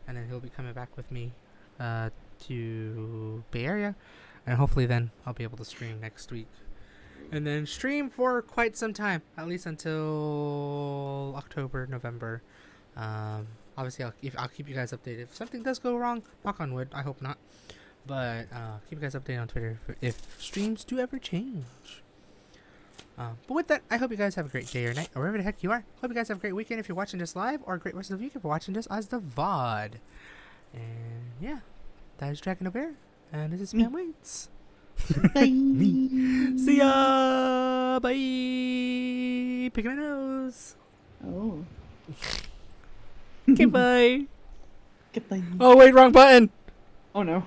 and then he'll be coming back with me to Bay Area, and hopefully then I'll be able to stream next week. And then stream for quite some time, at least until October, November. Obviously, I'll keep you guys updated. If something does go wrong, knock on wood, I hope not. But keep you guys updated on Twitter if streams do ever change. But with that, I hope you guys have a great day or night, or wherever the heck you are. Hope you guys have a great weekend if you're watching this live, or a great rest of the week if you're watching this as the VOD. And yeah, that is Dragon of Air, and this is Spam Waits. Bye. See ya. Bye. Pick my nose. Oh. Okay, bye. Goodbye. Oh wait, wrong button. Oh no.